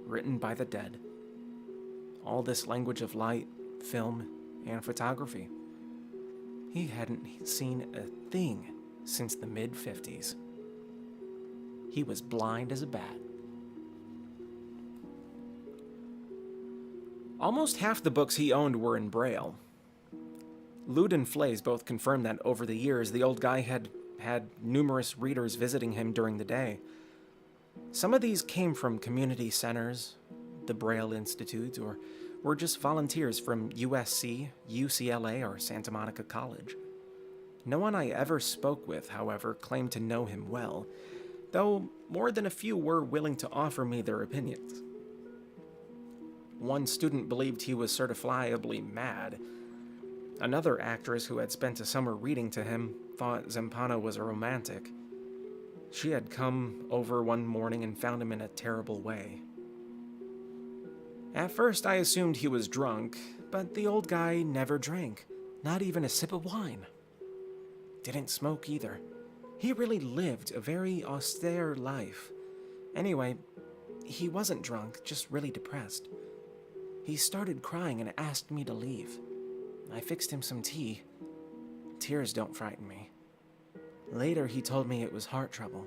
written by the dead. All this language of light, film, and photography. He hadn't seen a thing since the mid-50s. He was blind as a bat. Almost half the books he owned were in Braille. Lud and Flays both confirmed that over the years, the old guy had numerous readers visiting him during the day. Some of these came from community centers, the Braille Institute, or were just volunteers from USC, UCLA, or Santa Monica College. No one I ever spoke with, however, claimed to know him well, though more than a few were willing to offer me their opinions. One student believed he was certifiably mad. Another actress who had spent a summer reading to him thought Zampano was a romantic. She had come over one morning and found him in a terrible way. At first, I assumed he was drunk, but the old guy never drank, not even a sip of wine. Didn't smoke either. He really lived a very austere life. Anyway, he wasn't drunk, just really depressed. He started crying and asked me to leave. I fixed him some tea. Tears don't frighten me. Later, he told me it was heart trouble.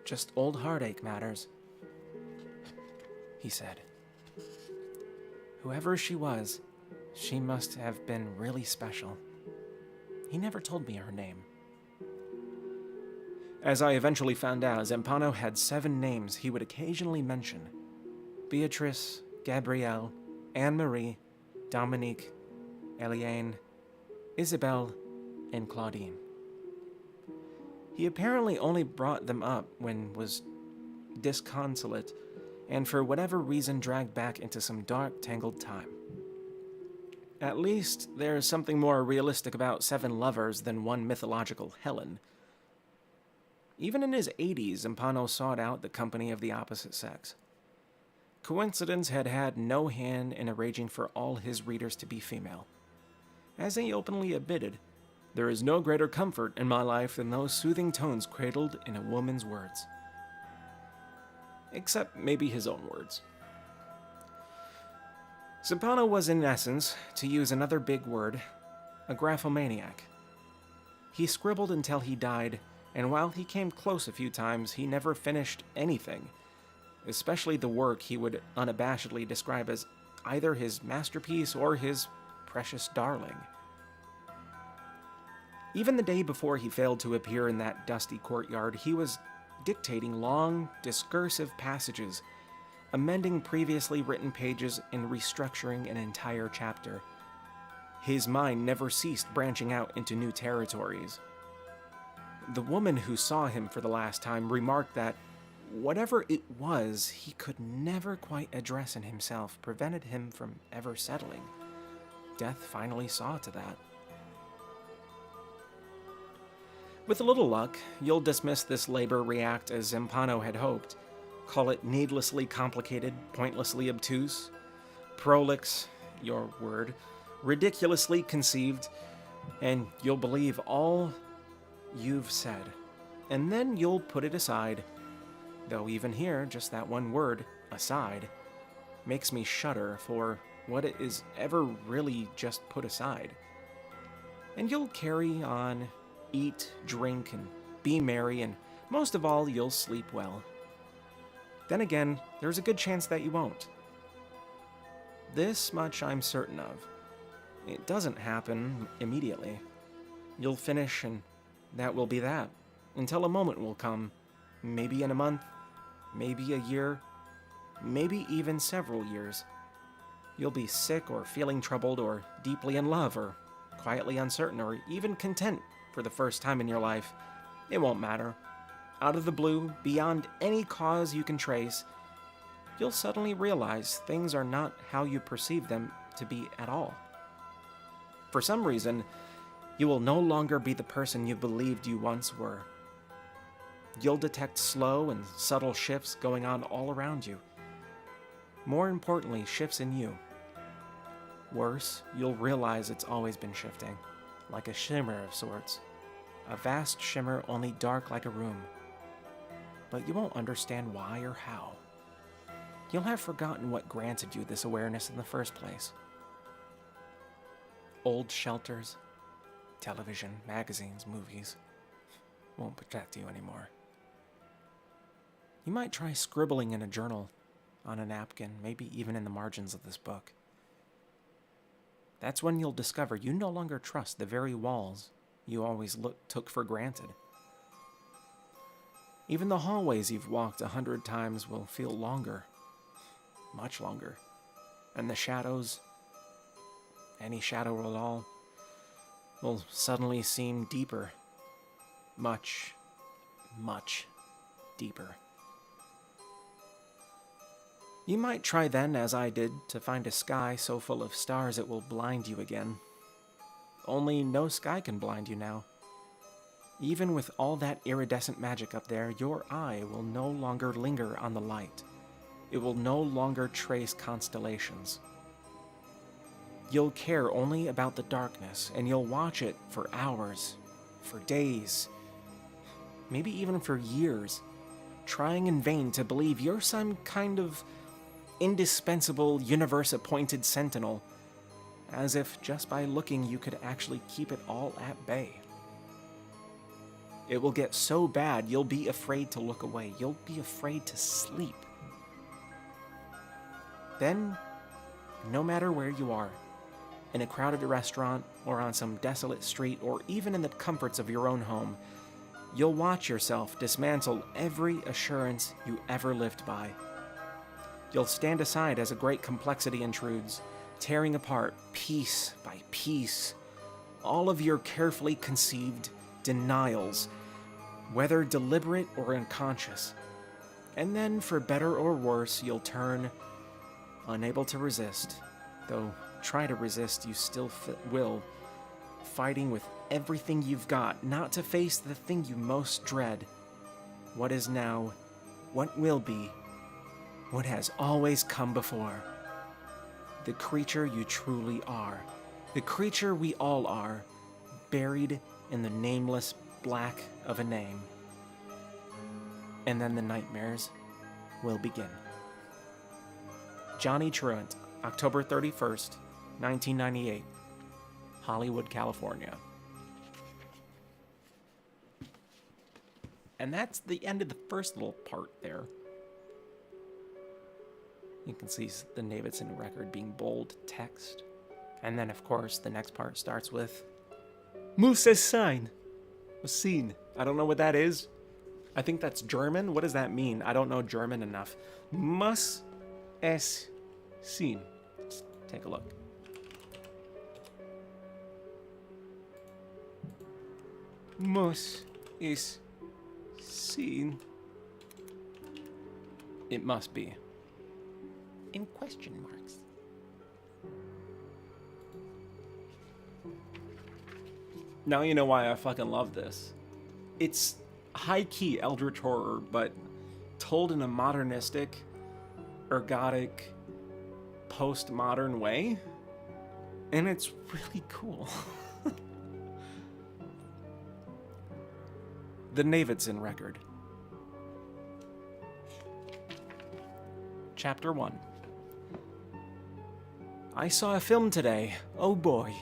Just old heartache matters, he said. Whoever she was, she must have been really special. He never told me her name. As I eventually found out, Zampano had 7 names he would occasionally mention. Beatrice, Gabrielle, Anne-Marie, Dominique, Eliane, Isabelle, and Claudine. He apparently only brought them up when was disconsolate, and for whatever reason dragged back into some dark, tangled time. At least, there's something more realistic about 7 lovers than one mythological Helen. Even in his 80s, Zampano sought out the company of the opposite sex. Coincidence had had no hand in arranging for all his readers to be female. As he openly admitted, there is no greater comfort in my life than those soothing tones cradled in a woman's words. Except maybe his own words. Zampano was, in essence, to use another big word, a graphomaniac. He scribbled until he died, and while he came close a few times, he never finished anything, especially the work he would unabashedly describe as either his masterpiece or his precious darling. Even the day before he failed to appear in that dusty courtyard, he was dictating long, discursive passages, amending previously written pages, and restructuring an entire chapter. His mind never ceased branching out into new territories. The woman who saw him for the last time remarked that whatever it was he could never quite address in himself prevented him from ever settling. Death finally saw to that. With a little luck, you'll dismiss this labor react as Zampano had hoped. Call it needlessly complicated, pointlessly obtuse, prolix, your word, ridiculously conceived, and you'll believe all you've said. And then you'll put it aside. Though even here, just that one word, aside, makes me shudder for what it is ever really just put aside. And you'll carry on, eat, drink, and be merry, and most of all, you'll sleep well. Then again, there's a good chance that you won't. This much I'm certain of. It doesn't happen immediately. You'll finish, and that will be that, until a moment will come, maybe in a month, maybe a year, maybe even several years. You'll be sick or feeling troubled or deeply in love or quietly uncertain or even content for the first time in your life. It won't matter. Out of the blue, beyond any cause you can trace, you'll suddenly realize things are not how you perceive them to be at all. For some reason, you will no longer be the person you believed you once were. You'll detect slow and subtle shifts going on all around you. More importantly, shifts in you. Worse, you'll realize it's always been shifting, like a shimmer of sorts. A vast shimmer only dark like a room. But you won't understand why or how. You'll have forgotten what granted you this awareness in the first place. Old shelters, television, magazines, movies won't protect you anymore. You might try scribbling in a journal, on a napkin, maybe even in the margins of this book. That's when you'll discover you no longer trust the very walls you always took for granted. Even the hallways you've walked 100 times will feel longer, much longer. And the shadows, any shadow at all, will suddenly seem deeper. Much, much deeper. You might try then, as I did, to find a sky so full of stars it will blind you again. Only no sky can blind you now. Even with all that iridescent magic up there, your eye will no longer linger on the light. It will no longer trace constellations. You'll care only about the darkness, and you'll watch it for hours, for days, maybe even for years, trying in vain to believe you're some kind of indispensable, universe-appointed sentinel, as if just by looking you could actually keep it all at bay. It will get so bad you'll be afraid to look away. You'll be afraid to sleep. Then, no matter where you are, in a crowded restaurant, or on some desolate street, or even in the comforts of your own home, you'll watch yourself dismantle every assurance you ever lived by. You'll stand aside as a great complexity intrudes, tearing apart, piece by piece, all of your carefully conceived denials, whether deliberate or unconscious. And then, for better or worse, you'll turn, unable to resist, though try to resist you still will, fighting with everything you've got, not to face the thing you most dread, what is now, what will be, what has always come before. The creature you truly are, the creature we all are, buried in the nameless black of a name. And then the nightmares will begin. Johnny Truant, October 31st, 1998, Hollywood, California. And that's the end of the first little part there. You can see the Davidson record being bold text. And then, of course, the next part starts with Muses sign. A scene. I don't know what that is. I think that's German. What does that mean? I don't know German enough. Muss es sein. Let's take a look. Muss es sein. It must be. In question marks. Now you know why I fucking love this. It's high-key eldritch horror, but told in a modernistic, ergodic, postmodern way. And it's really cool. The Davidson record. Chapter 1. I saw a film today. Oh boy.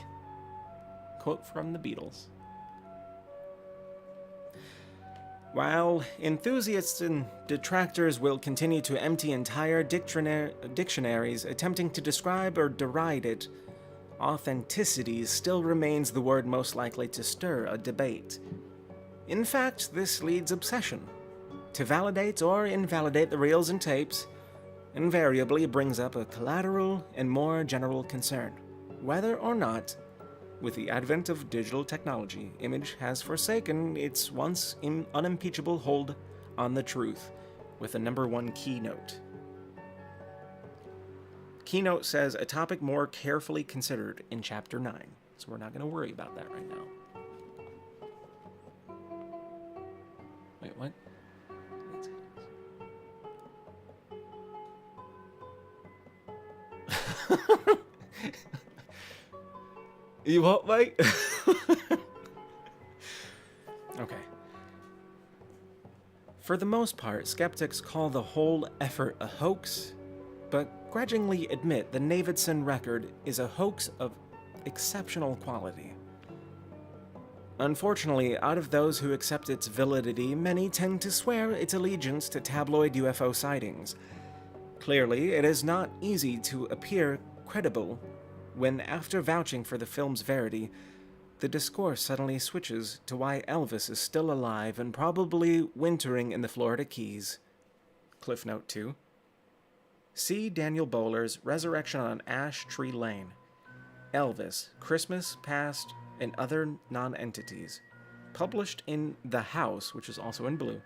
Quote from the Beatles. While enthusiasts and detractors will continue to empty entire dictionaries attempting to describe or deride it, authenticity still remains the word most likely to stir a debate. In fact, this leads obsession. To validate or invalidate the reels and tapes invariably brings up a collateral and more general concern, whether or not, with the advent of digital technology, image has forsaken its once unimpeachable hold on the truth, with a number one keynote. Keynote says a topic more carefully considered in Chapter 9, so we're not going to worry about that right now. Wait, what? You what, mate? Okay. For the most part, skeptics call the whole effort a hoax, but grudgingly admit the Davidson record is a hoax of exceptional quality. Unfortunately, out of those who accept its validity, many tend to swear its allegiance to tabloid UFO sightings. Clearly, it is not easy to appear credible when, after vouching for the film's verity, the discourse suddenly switches to why Elvis is still alive and probably wintering in the Florida Keys. Cliff Note 2. See Daniel Bowler's Resurrection on Ash Tree Lane. Elvis, Christmas Past, and Other Non-Entities. Published in The House, which is also in blue.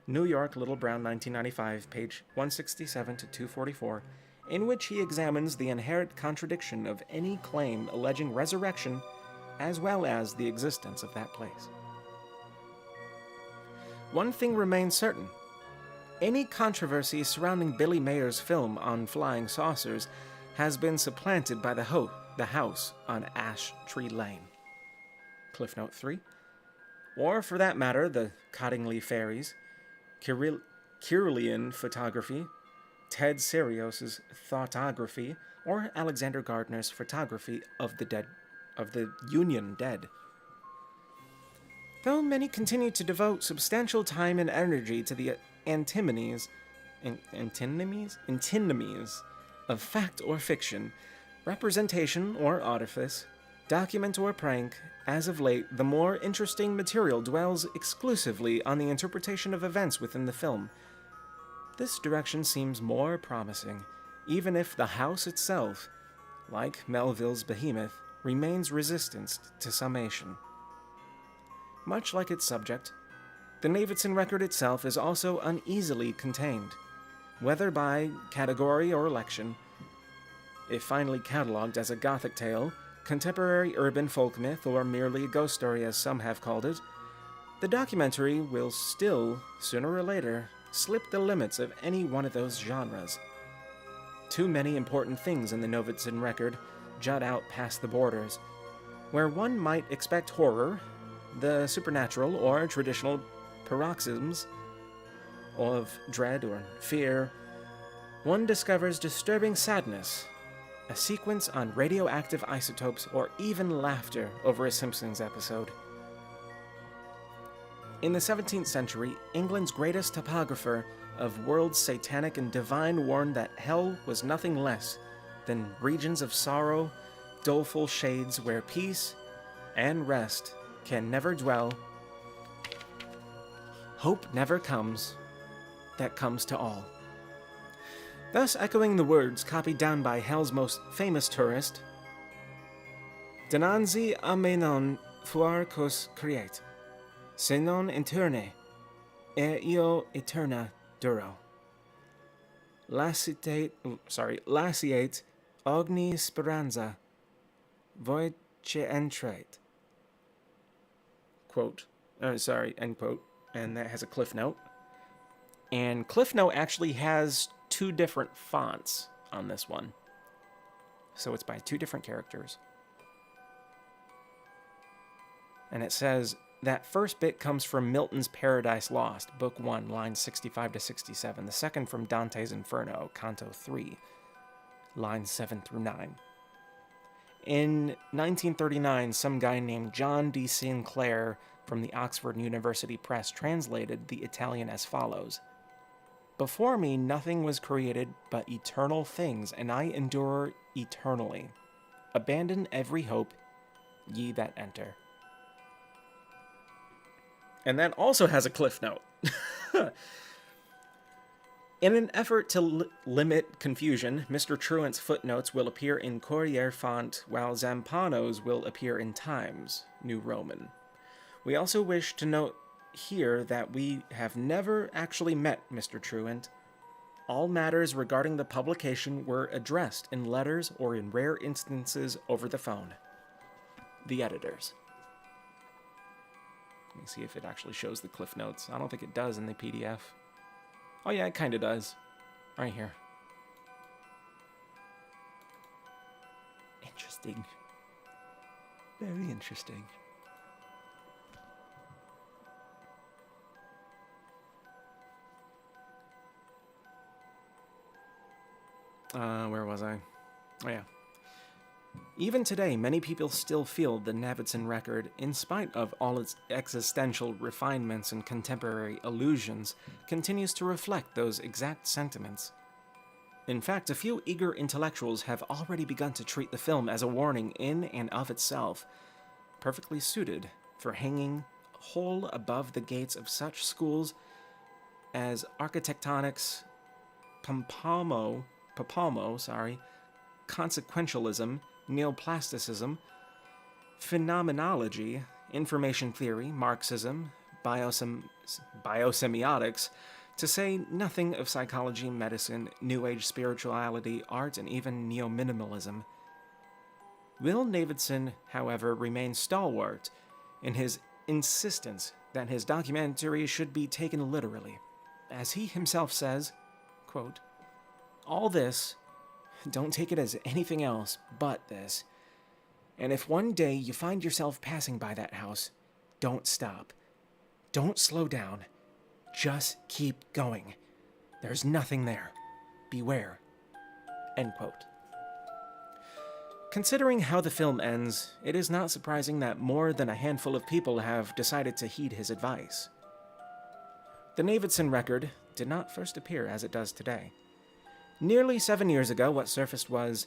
New York, Little Brown, 1995, page 167 to 244, in which he examines the inherent contradiction of any claim alleging resurrection as well as the existence of that place. One thing remains certain. Any controversy surrounding Billy Mayer's film on flying saucers has been supplanted by the house on Ash Tree Lane. Cliff Note 3. Or, for that matter, the Cottingley Fairies, Kirlian photography, Ted Serios's thoughtography, or Alexander Gardner's photography of the Union Dead. Though many continue to devote substantial time and energy to the antinomies of fact or fiction, representation or artifice, document or prank, as of late, the more interesting material dwells exclusively on the interpretation of events within the film. This direction seems more promising, even if the house itself, like Melville's behemoth, remains resistant to summation. Much like its subject, the Davidson record itself is also uneasily contained, whether by category or election. If finally catalogued as a Gothic tale, contemporary urban folk myth, or merely a ghost story as some have called it, the documentary will still, sooner or later, slip the limits of any one of those genres. Too many important things in the Davidson record jut out past the borders. Where one might expect horror, the supernatural, or traditional paroxysms of dread or fear, one discovers disturbing sadness, a sequence on radioactive isotopes, or even laughter over a Simpsons episode. In the 17th century, England's greatest topographer of worlds satanic and divine warned that hell was nothing less than regions of sorrow, doleful shades where peace and rest can never dwell. Hope never comes, that comes to all. Thus echoing the words copied down by hell's most famous tourist, Dinanzi a me non fuar cos create, se non interne, io eterna duro. Laciate ogni speranza, voce entrate. End quote. And that has a cliff note. And cliff note actually has two different fonts on this one. So it's by two different characters. And it says, that first bit comes from Milton's Paradise Lost, Book 1, lines 65 to 67. The second from Dante's Inferno, Canto 3, lines 7 through 9. In 1939, some guy named John D. Sinclair from the Oxford University Press translated the Italian as follows. Before me nothing was created but eternal things, and I endure eternally. Abandon every hope, ye that enter. And that also has a cliff note. In an effort to limit confusion, Mr. Truant's footnotes will appear in Corriere font, while Zampano's will appear in Times, New Roman. We also wish to note here that we have never actually met Mr. Truant. All matters regarding the publication were addressed in letters or in rare instances over the phone. The editors. Let me see if it actually shows the cliff notes. I don't think it does in the PDF. Oh yeah, it kind of does. Right here. Interesting. Very interesting. Where was I? Oh yeah. Even today, many people still feel the Navidson record, in spite of all its existential refinements and contemporary allusions, continues to reflect those exact sentiments. In fact, a few eager intellectuals have already begun to treat the film as a warning in and of itself, perfectly suited for hanging whole above the gates of such schools as architectonics, Papalmo, consequentialism, neoplasticism, phenomenology, information theory, Marxism, biosemiotics, to say nothing of psychology, medicine, New Age spirituality, art, and even neo-minimalism. Will Davidson, however, remain stalwart in his insistence that his documentary should be taken literally. As he himself says, quote, all this, don't take it as anything else but this. And if one day you find yourself passing by that house, don't stop. Don't slow down. Just keep going. There's nothing there. Beware. End quote. Considering how the film ends, it is not surprising that more than a handful of people have decided to heed his advice. The Davidson record did not first appear as it does today. Nearly 7 years ago, what surfaced was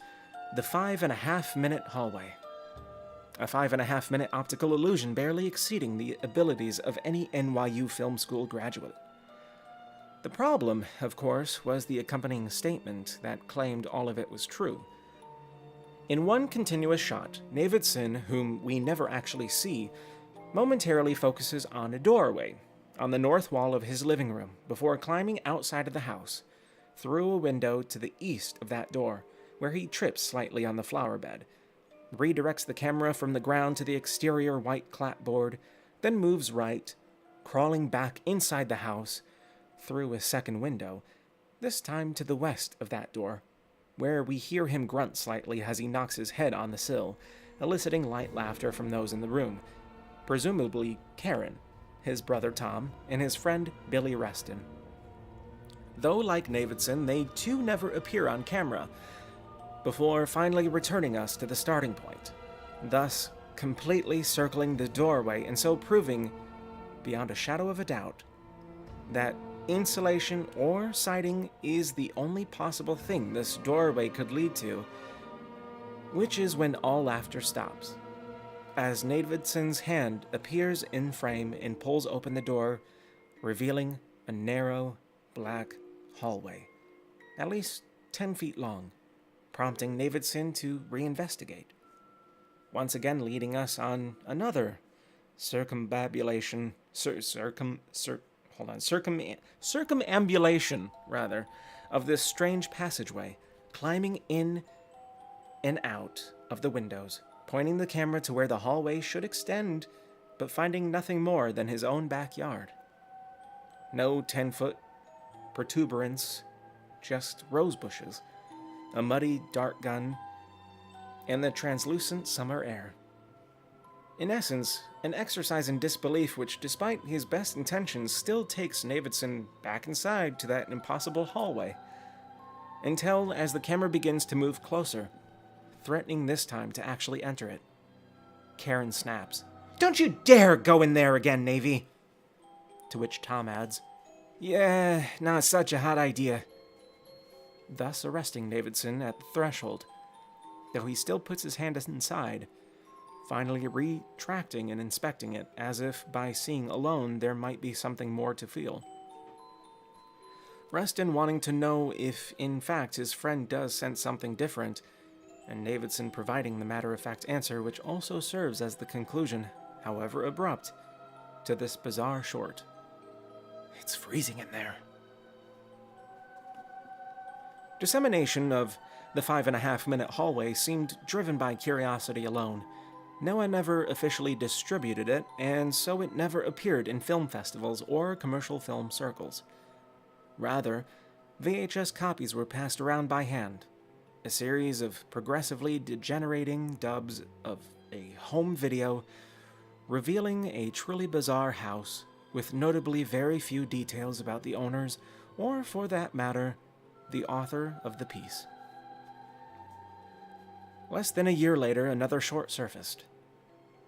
the 5.5-minute hallway. A 5.5-minute optical illusion barely exceeding the abilities of any NYU film school graduate. The problem, of course, was the accompanying statement that claimed all of it was true. In one continuous shot, Davidson, whom we never actually see, momentarily focuses on a doorway on the north wall of his living room before climbing outside of the house, through a window to the east of that door, where he trips slightly on the flower bed, redirects the camera from the ground to the exterior white clapboard, then moves right, crawling back inside the house, through a second window, this time to the west of that door, where we hear him grunt slightly as he knocks his head on the sill, eliciting light laughter from those in the room, presumably Karen, his brother Tom, and his friend Billy Reston. Though, like Davidson, they too never appear on camera. before finally returning us to the starting point, thus completely circling the doorway and so proving, beyond a shadow of a doubt, that insulation or siding is the only possible thing this doorway could lead to, which is when all laughter stops, as Davidson's hand appears in frame and pulls open the door, revealing a narrow, black hallway, at least 10 feet long, prompting Davidson to reinvestigate, once again leading us on another circumambulation of this strange passageway, climbing in and out of the windows, pointing the camera to where the hallway should extend, but finding nothing more than his own backyard. No 10-foot protuberance, just rose bushes, a muddy dart gun, and the translucent summer air. In essence, an exercise in disbelief which, despite his best intentions, still takes Davidson back inside to that impossible hallway, until, as the camera begins to move closer, threatening this time to actually enter it, Karen snaps, "Don't you dare go in there again, Navy!" To which Tom adds, "Yeah, not such a hot idea," thus arresting Davidson at the threshold, though he still puts his hand inside, finally retracting and inspecting it, as if by seeing alone there might be something more to feel. Reston wanting to know if, in fact, his friend does sense something different, and Davidson providing the matter-of-fact answer, which also serves as the conclusion, however abrupt, to this bizarre short. "It's freezing in there." Dissemination of the 5.5-minute hallway seemed driven by curiosity alone. No one ever officially distributed it, and so it never appeared in film festivals or commercial film circles. Rather, VHS copies were passed around by hand, a series of progressively degenerating dubs of a home video revealing a truly bizarre house with notably very few details about the owners, or for that matter, the author of the piece. Less than a year later, another short surfaced.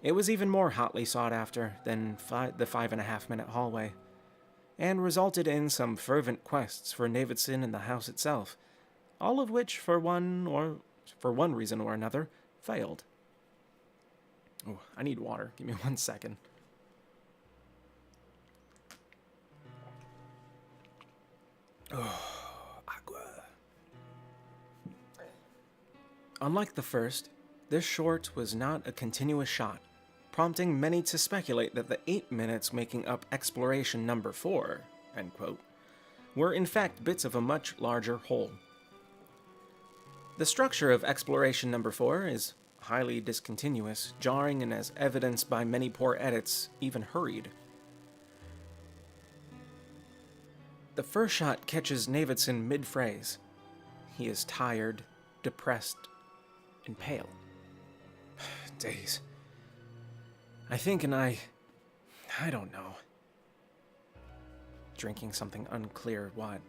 It was even more hotly sought after than the 5.5-minute hallway, and resulted in some fervent quests for Davidson and the house itself, all of which, for one reason or another, failed. Oh, I need water. Give me 1 second. Oh, agua. Unlike the first, this short was not a continuous shot, prompting many to speculate that the 8 minutes making up exploration number 4, end quote, were in fact bits of a much larger whole. The structure of exploration number 4 is highly discontinuous, jarring, and as evidenced by many poor edits, even hurried. The first shot catches Davidson mid-phrase. He is tired, depressed, and pale. Days. I think, and I don't know. Drinking something unclear what.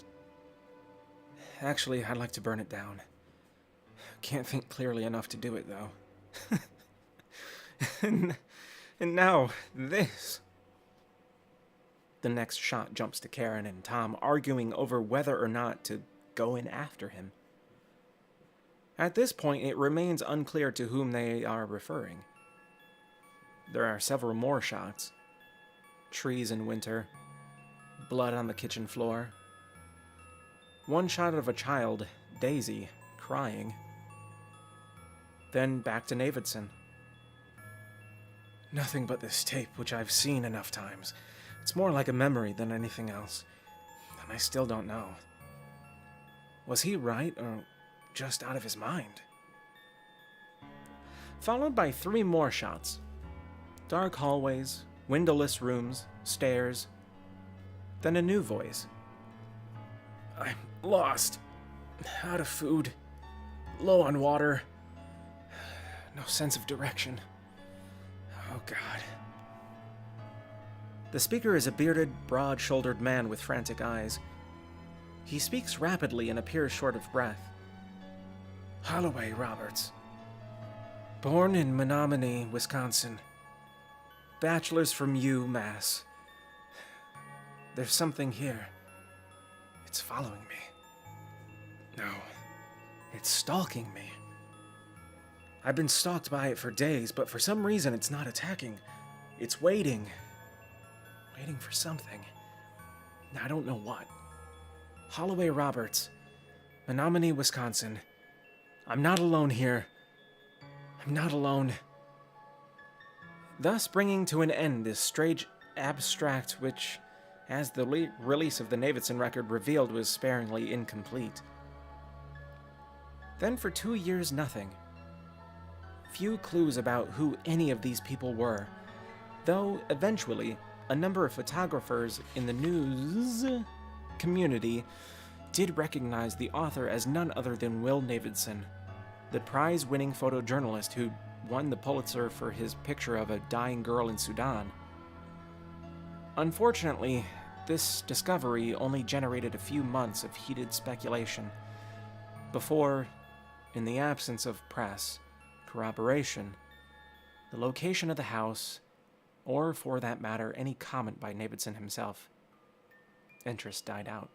Actually, I'd like to burn it down. Can't think clearly enough to do it, though. and now, this. The next shot jumps to Karen and Tom arguing over whether or not to go in after him. At this point, it remains unclear to whom they are referring. There are several more shots. Trees in winter, blood on the kitchen floor. One shot of a child, Daisy, crying. Then back to Davidson. Nothing but this tape, which I've seen enough times. It's more like a memory than anything else, and I still don't know. Was he right, or just out of his mind? Followed by 3 more shots. Dark hallways, windowless rooms, stairs. Then a new voice. I'm lost. Out of food. Low on water. No sense of direction. Oh, God. The speaker is a bearded, broad-shouldered man with frantic eyes. He speaks rapidly and appears short of breath. Holloway Roberts. Born in Menominee, Wisconsin. Bachelor's from UMass. There's something here. It's following me. No, it's stalking me. I've been stalked by it for days, but for some reason it's not attacking. It's waiting. Waiting for something. I don't know what. Holloway Roberts. Menominee, Wisconsin. I'm not alone here. I'm not alone. Thus bringing to an end this strange abstract which, as the release of the Davidson record revealed, was sparingly incomplete. Then for 2 years, nothing. Few clues about who any of these people were, though eventually a number of photographers in the news community did recognize the author as none other than Will Davidson, the prize-winning photojournalist who won the Pulitzer for his picture of a dying girl in Sudan. Unfortunately, this discovery only generated a few months of heated speculation before, in the absence of press corroboration, the location of the house, or for that matter, any comment by Davidson himself, interest died out.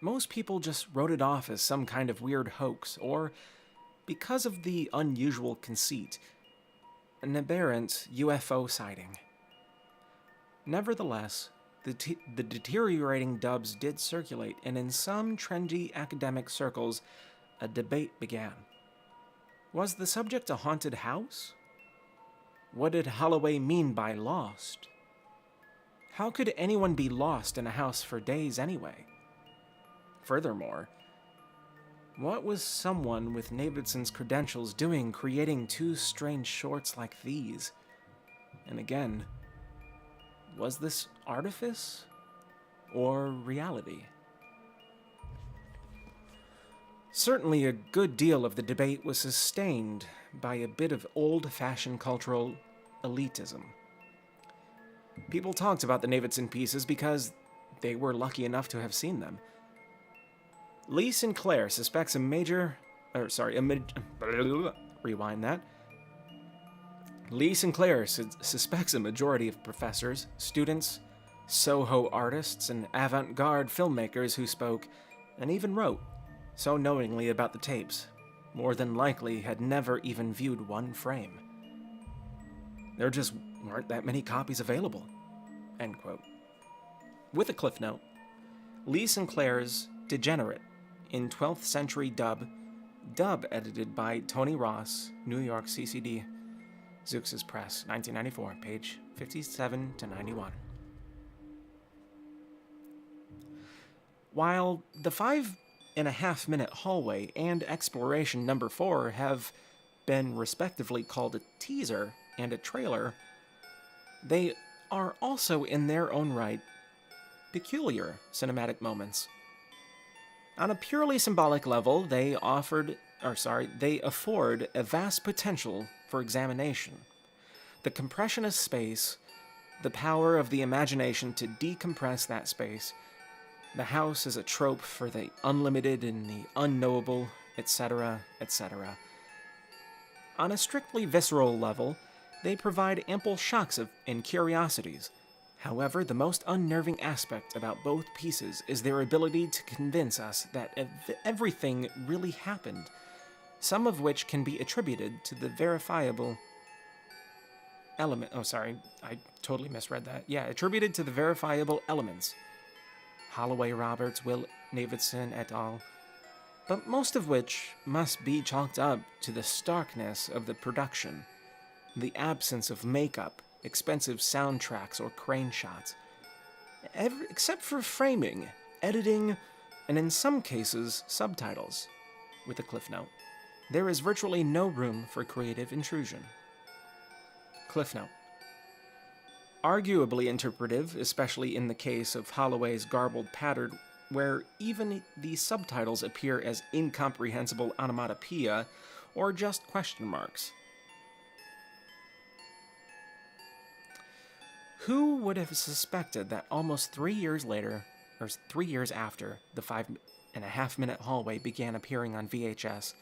Most people just wrote it off as some kind of weird hoax, or, because of the unusual conceit, an aberrant UFO sighting. Nevertheless, the deteriorating dubs did circulate, and in some trendy academic circles, a debate began. Was the subject a haunted house? What did Holloway mean by lost? How could anyone be lost in a house for days anyway? Furthermore, what was someone with Davidson's credentials doing creating 2 strange shorts like these? And again, was this artifice or reality? Certainly a good deal of the debate was sustained by a bit of old-fashioned cultural elitism. People talked about the Davidson pieces because they were lucky enough to have seen them. Lee Sinclair suspects Lee Sinclair suspects a majority of professors, students, Soho artists, and avant-garde filmmakers who spoke, and even wrote, so knowingly about the tapes, more than likely had never even viewed one frame. There just weren't that many copies available. End quote. With a cliff note, Lee Sinclair's Degenerate in 12th Century Dub edited by Tony Ross, New York CCD, Zeux's Press, 1994, page 57 to 91. While the 5.5-minute hallway and exploration number 4 have been respectively called a teaser and a trailer, they are also in their own right peculiar cinematic moments. On a purely symbolic level, they afford a vast potential for examination. The compression of space, the power of the imagination to decompress that space, the house is a trope for the unlimited and the unknowable, etc., etc. On a strictly visceral level, they provide ample shocks and curiosities. However, the most unnerving aspect about both pieces is their ability to convince us that everything really happened, some of which can be attributed to the verifiable element. Oh, sorry, I totally misread that. Yeah, attributed to the verifiable elements. Holloway Roberts, Will Davidson et al., but most of which must be chalked up to the starkness of the production, the absence of makeup, expensive soundtracks or crane shots, except for framing, editing, and in some cases, subtitles. With a cliff note, there is virtually no room for creative intrusion. Cliff note. Arguably interpretive, especially in the case of Holloway's garbled pattern, where even the subtitles appear as incomprehensible onomatopoeia or just question marks. Who would have suspected that almost 3 years later, or 3 years after, the and a half-minute hallway began appearing on VHS,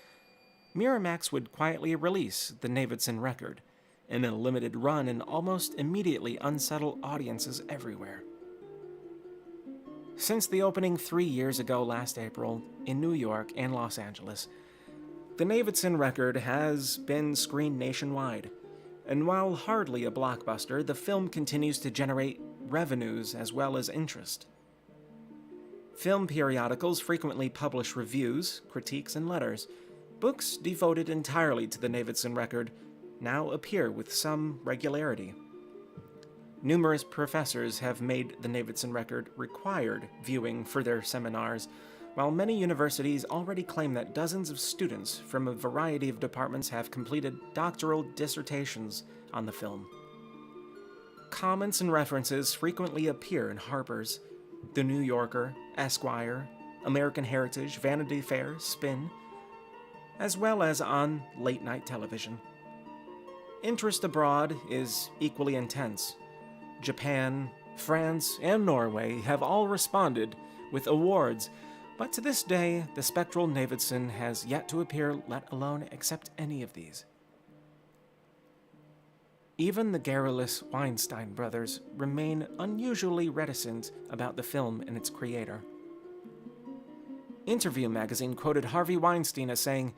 Miramax would quietly release the Davidson record in a limited run and almost immediately unsettle audiences everywhere. Since the opening 3 years ago last April in New York and Los Angeles, the Davidson record has been screened nationwide, and while hardly a blockbuster, the film continues to generate revenues as well as interest. Film periodicals frequently publish reviews, critiques, and letters. Books devoted entirely to the Davidson record now appear with some regularity. Numerous professors have made the Davidson record required viewing for their seminars, while many universities already claim that dozens of students from a variety of departments have completed doctoral dissertations on the film. Comments and references frequently appear in Harper's, The New Yorker, Esquire, American Heritage, Vanity Fair, Spin, as well as on late-night television. Interest abroad is equally intense. Japan, France, and Norway have all responded with awards, but to this day, the spectral Davidson has yet to appear, let alone accept any of these. Even the garrulous Weinstein brothers remain unusually reticent about the film and its creator. Interview magazine quoted Harvey Weinstein as saying,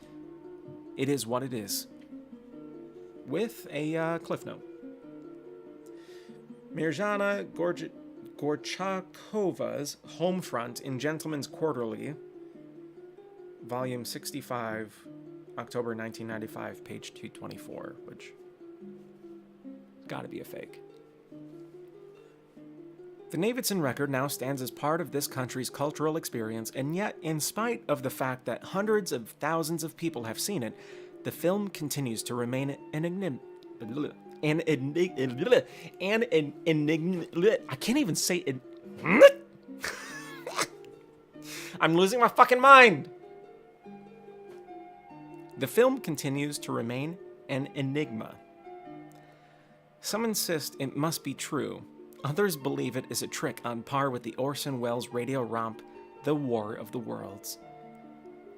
"It is what it is," with a cliff note. Mirjana Gorchakova's Homefront in Gentleman's Quarterly, volume 65, October 1995, page 224, which gotta be a fake. The Davidson record now stands as part of this country's cultural experience, and yet, in spite of the fact that hundreds of thousands of people have seen it, the film continues to remain an enigma. I can't even say it. I'm losing my fucking mind. The film continues to remain an enigma. Some insist it must be true. Others believe it is a trick on par with the Orson Welles radio romp, The War of the Worlds.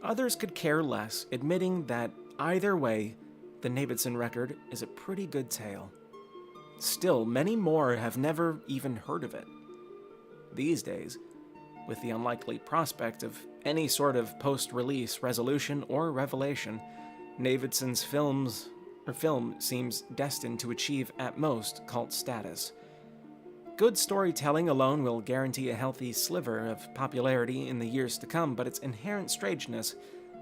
Others could care less, admitting that either way, the Davidson record is a pretty good tale. Still, many more have never even heard of it. These days, with the unlikely prospect of any sort of post-release resolution or revelation, Davidson's film seems destined to achieve, at most, cult status. Good storytelling alone will guarantee a healthy sliver of popularity in the years to come, but its inherent strangeness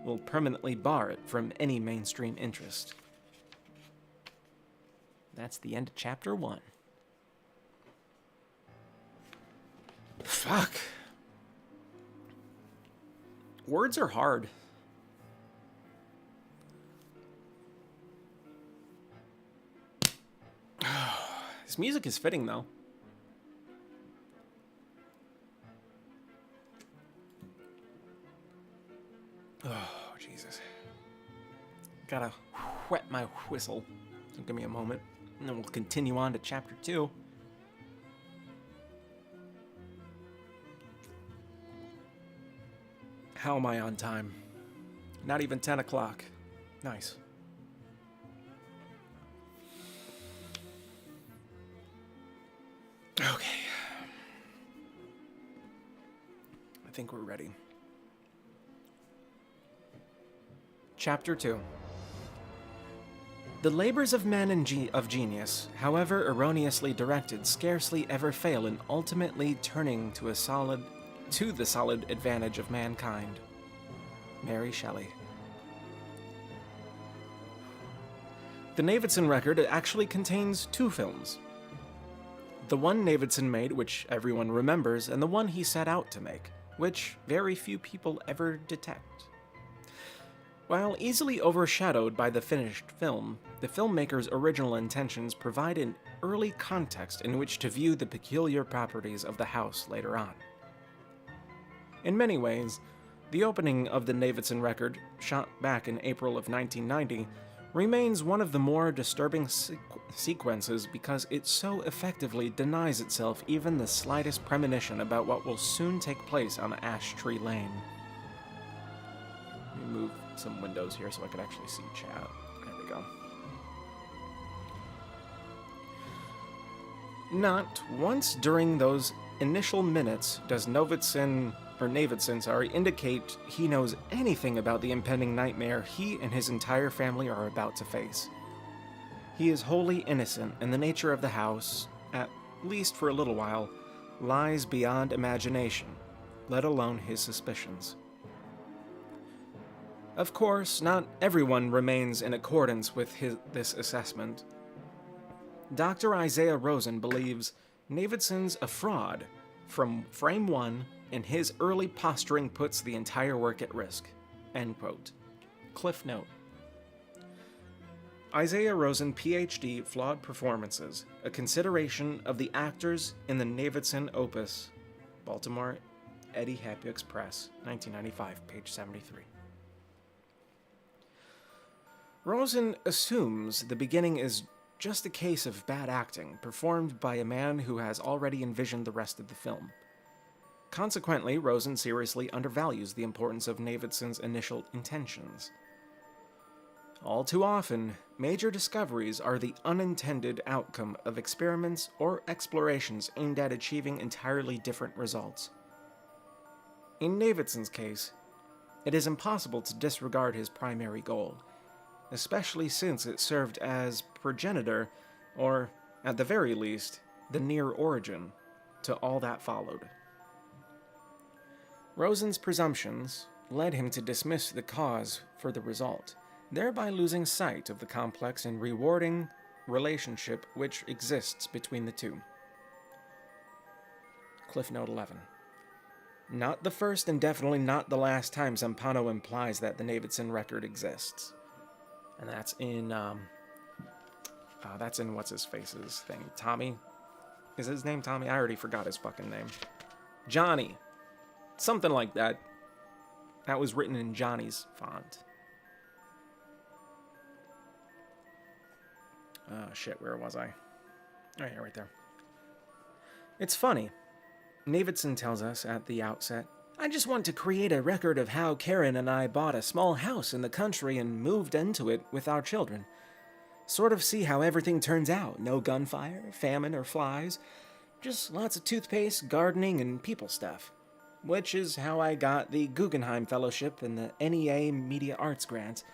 will permanently bar it from any mainstream interest. That's the end of chapter 1. Fuck. Words are hard. This music is fitting, though. Oh, Jesus. Gotta wet my whistle. So give me a moment, and then we'll continue on to chapter 2. How am I on time? Not even 10 o'clock. Nice. Okay. I think we're ready. Chapter 2. The labors of men and of genius, however erroneously directed, scarcely ever fail in ultimately turning to the solid advantage of mankind. Mary Shelley. The Davidson record actually contains 2 films. The one Davidson made, which everyone remembers, and the one he set out to make, which very few people ever detect. While easily overshadowed by the finished film, the filmmaker's original intentions provide an early context in which to view the peculiar properties of the house later on. In many ways, the opening of the Davidson record, shot back in April of 1990, remains one of the more disturbing sequences because it so effectively denies itself even the slightest premonition about what will soon take place on Ash Tree Lane. move some windows here so I could actually see chat. There we go. Not once during those initial minutes does Navidson indicate he knows anything about the impending nightmare he and his entire family are about to face. He is wholly innocent, and the nature of the house, at least for a little while, lies beyond imagination, let alone his suspicions. Of course, not everyone remains in accordance with this assessment. Dr. Isaiah Rosen believes Navidson's a fraud from frame one, and his early posturing puts the entire work at risk. End quote. Cliff note. Isaiah Rosen, Ph.D., Flawed Performances, a consideration of the actors in the Navidson opus. Baltimore, Eddie Happyux Press, 1995, page 73. Rosen assumes the beginning is just a case of bad acting, performed by a man who has already envisioned the rest of the film. Consequently, Rosen seriously undervalues the importance of Navidson's initial intentions. All too often, major discoveries are the unintended outcome of experiments or explorations aimed at achieving entirely different results. In Navidson's case, it is impossible to disregard his primary goal, especially since it served as progenitor, or, at the very least, the near origin, to all that followed. Rosen's presumptions led him to dismiss the cause for the result, thereby losing sight of the complex and rewarding relationship which exists between the two. Cliff Note 11. Not the first and definitely not the last time Zampano implies that the Navidson record exists. And that's in what's-his-face's thing. Tommy? Is his name Tommy? I already forgot his fucking name. Johnny. Something like that. That was written in Johnny's font. Oh, shit, where was I? Oh, yeah, right there. It's funny. Navidson tells us at the outset, I just want to create a record of how Karen and I bought a small house in the country and moved into it with our children. Sort of see how everything turns out. No gunfire, famine, or flies. Just lots of toothpaste, gardening, and people stuff. Which is how I got the Guggenheim Fellowship and the NEA Media Arts Grant.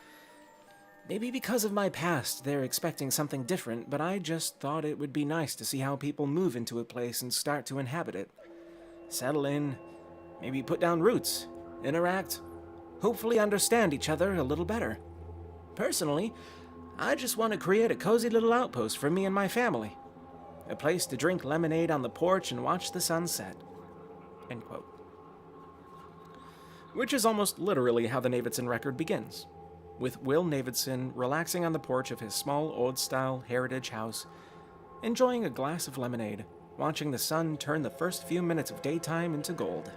Maybe because of my past, they're expecting something different, but I just thought it would be nice to see how people move into a place and start to inhabit it. Settle in, maybe put down roots, interact, hopefully understand each other a little better. Personally, I just want to create a cozy little outpost for me and my family. A place to drink lemonade on the porch and watch the sun set. End quote. Which is almost literally how the Navidson record begins, with Will Navidson relaxing on the porch of his small old-style heritage house, enjoying a glass of lemonade, watching the sun turn the first few minutes of daytime into gold.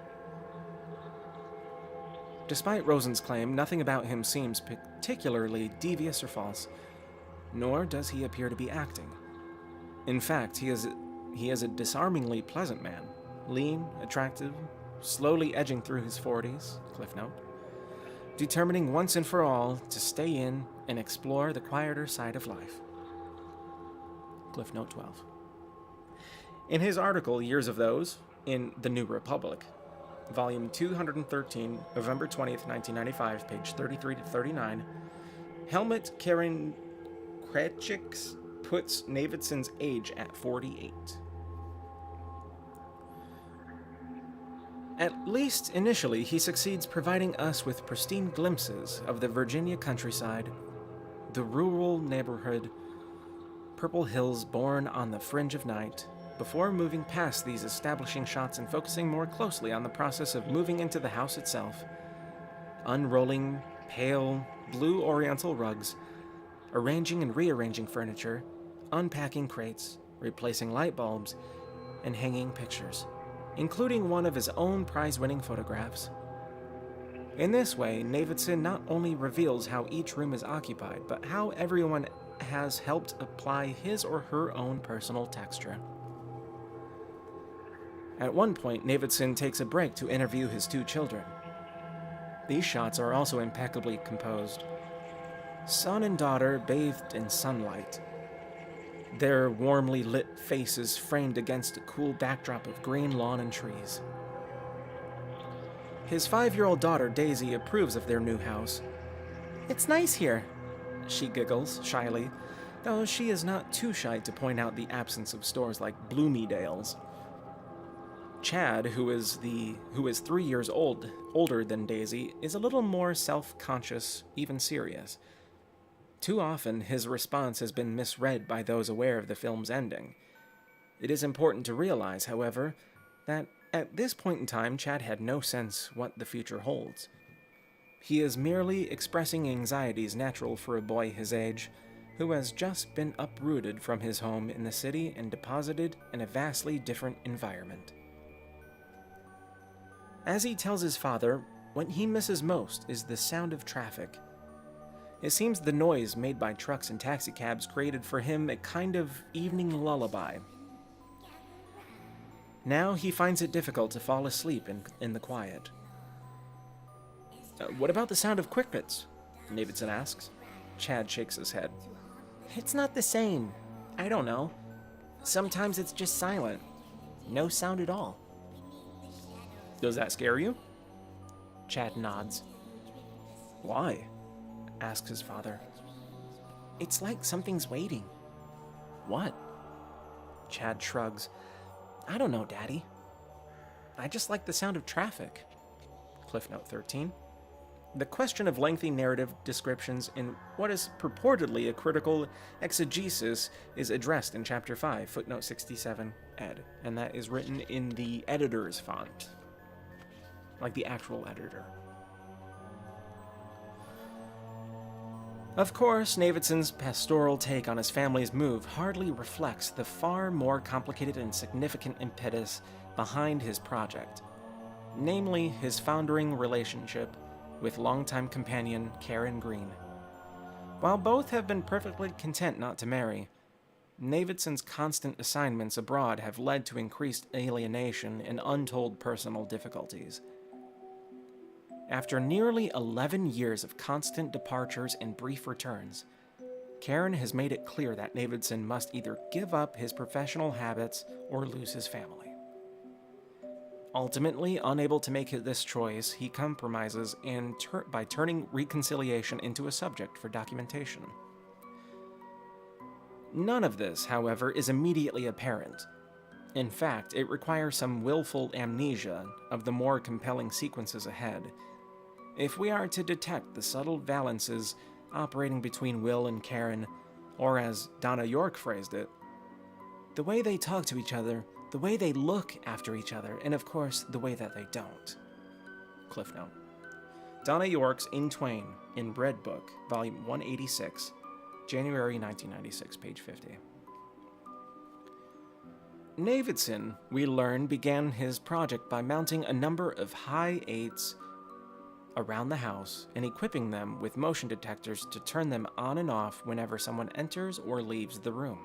Despite Rosen's claim, nothing about him seems particularly devious or false, nor does he appear to be acting. In fact, he is a disarmingly pleasant man, lean, attractive, slowly edging through his 40s, Cliff Note, determining once and for all to stay in and explore the quieter side of life. Cliff Note 12. In his article, Years of Those, in The New Republic, Volume 213, November 20th, 1995, page 33 to 39, Helmut Karen Kretschik puts Navidson's age at 48. At least initially, he succeeds providing us with pristine glimpses of the Virginia countryside, the rural neighborhood, purple hills born on the fringe of night, before moving past these establishing shots and focusing more closely on the process of moving into the house itself, unrolling pale blue oriental rugs, arranging and rearranging furniture, unpacking crates, replacing light bulbs, and hanging pictures, including one of his own prize-winning photographs. In this way, Navidson not only reveals how each room is occupied, but how everyone has helped apply his or her own personal texture. At one point, Navidson takes a break to interview his two children. These shots are also impeccably composed. Son and daughter bathed in sunlight, their warmly lit faces framed against a cool backdrop of green lawn and trees. His 5-year-old daughter, Daisy, approves of their new house. "It's nice here," she giggles shyly, though she is not too shy to point out the absence of stores like Bloomingdale's. Chad, who is 3 years older than Daisy, is a little more self-conscious, even serious. Too often, his response has been misread by those aware of the film's ending. It is important to realize, however, that at this point in time, Chad had no sense what the future holds. He is merely expressing anxieties natural for a boy his age, who has just been uprooted from his home in the city and deposited in a vastly different environment. As he tells his father, what he misses most is the sound of traffic. It seems the noise made by trucks and taxicabs created for him a kind of evening lullaby. Now he finds it difficult to fall asleep in the quiet. What about the sound of crickets?" Davidson asks. Chad shakes his head. "It's not the same. I don't know. Sometimes it's just silent. No sound at all." "Does that scare you?" Chad nods. "Why?" asks his father. "It's like something's waiting." "What?" Chad shrugs. "I don't know, Daddy. I just like the sound of traffic." Cliff Note 13. The question of lengthy narrative descriptions in what is purportedly a critical exegesis is addressed in Chapter 5, footnote 67, ed., and that is written in the editor's font, like the actual editor. Of course, Navidson's pastoral take on his family's move hardly reflects the far more complicated and significant impetus behind his project, namely his foundering relationship with longtime companion Karen Green. While both have been perfectly content not to marry, Navidson's constant assignments abroad have led to increased alienation and untold personal difficulties. After nearly 11 years of constant departures and brief returns, Karen has made it clear that Navidson must either give up his professional habits or lose his family. Ultimately, unable to make this choice, he compromises by turning reconciliation into a subject for documentation. None of this, however, is immediately apparent. In fact, it requires some willful amnesia of the more compelling sequences ahead, if we are to detect the subtle valences operating between Will and Karen, or as Donna York phrased it, the way they talk to each other, the way they look after each other, and of course, the way that they don't. Cliff Note. Donna York's In Twain in Red Book, Volume 186, January 1996, page 50. Navidson, we learn, began his project by mounting a number of high 8s around the house and equipping them with motion detectors to turn them on and off whenever someone enters or leaves the room.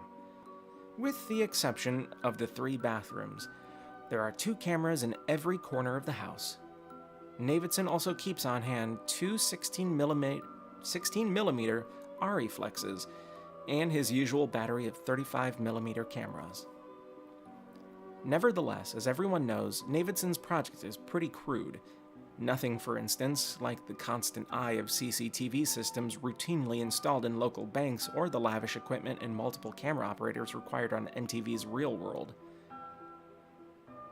With the exception of the 3 bathrooms, there are 2 cameras in every corner of the house. Navidson also keeps on hand 2 16mm Ariflexes and his usual battery of 35mm cameras. Nevertheless, as everyone knows, Navidson's project is pretty crude. Nothing, for instance, like the constant eye of CCTV systems routinely installed in local banks or the lavish equipment and multiple camera operators required on NTV's Real World.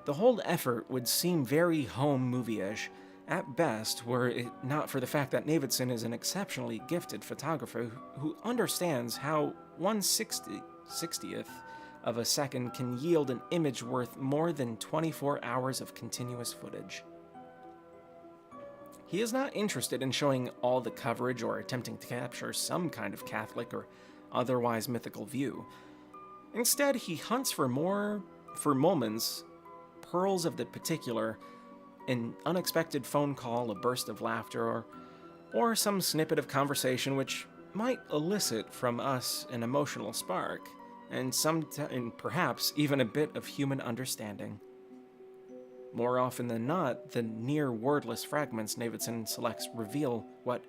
The whole effort would seem very home movie-ish, at best, were it not for the fact that Navidson is an exceptionally gifted photographer who understands how 1/60th of a second can yield an image worth more than 24 hours of continuous footage. He is not interested in showing all the coverage or attempting to capture some kind of Catholic or otherwise mythical view. Instead, he hunts for moments, pearls of the particular, an unexpected phone call, a burst of laughter, or some snippet of conversation which might elicit from us an emotional spark, and perhaps even a bit of human understanding. More often than not, the near wordless fragments Davidson selects reveal what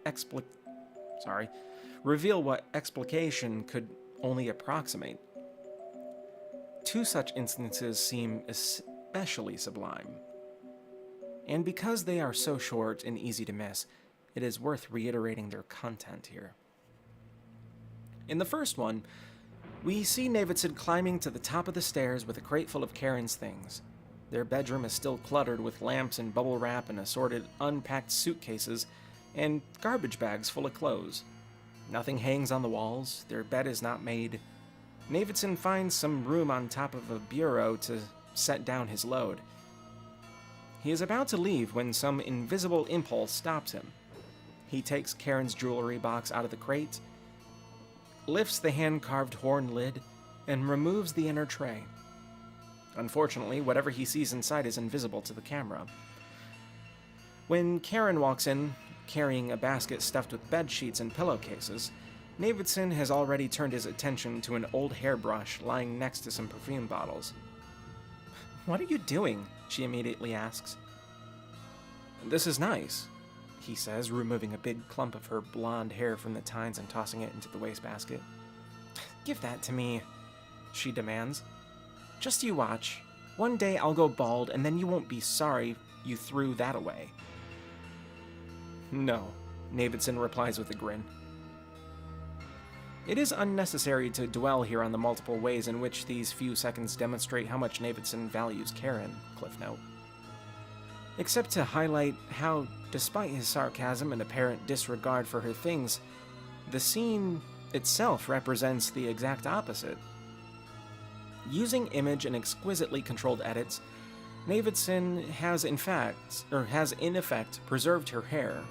explication could only approximate. Two such instances seem especially sublime. And because they are so short and easy to miss, it is worth reiterating their content here. In the first one, we see Davidson climbing to the top of the stairs with a crate full of Karen's things. Their bedroom is still cluttered with lamps and bubble wrap and assorted unpacked suitcases and garbage bags full of clothes. Nothing hangs on the walls, their bed is not made. Davidson finds some room on top of a bureau to set down his load. He is about to leave when some invisible impulse stops him. He takes Karen's jewelry box out of the crate, lifts the hand-carved horn lid, and removes the inner tray. Unfortunately, whatever he sees inside is invisible to the camera. When Karen walks in, carrying a basket stuffed with bed sheets and pillowcases, Davidson has already turned his attention to an old hairbrush lying next to some perfume bottles. "What are you doing?" she immediately asks. "This is nice," he says, removing a big clump of her blonde hair from the tines and tossing it into the wastebasket. "Give that to me," she demands. "Just you watch. One day I'll go bald, and then you won't be sorry you threw that away." "No," Davidson replies with a grin. It is unnecessary to dwell here on the multiple ways in which these few seconds demonstrate how much Davidson values Karen, Cliff Note. Except to highlight how, despite his sarcasm and apparent disregard for her things, the scene itself represents the exact opposite. Using image and exquisitely controlled edits, Davidson has in effect preserved her hair,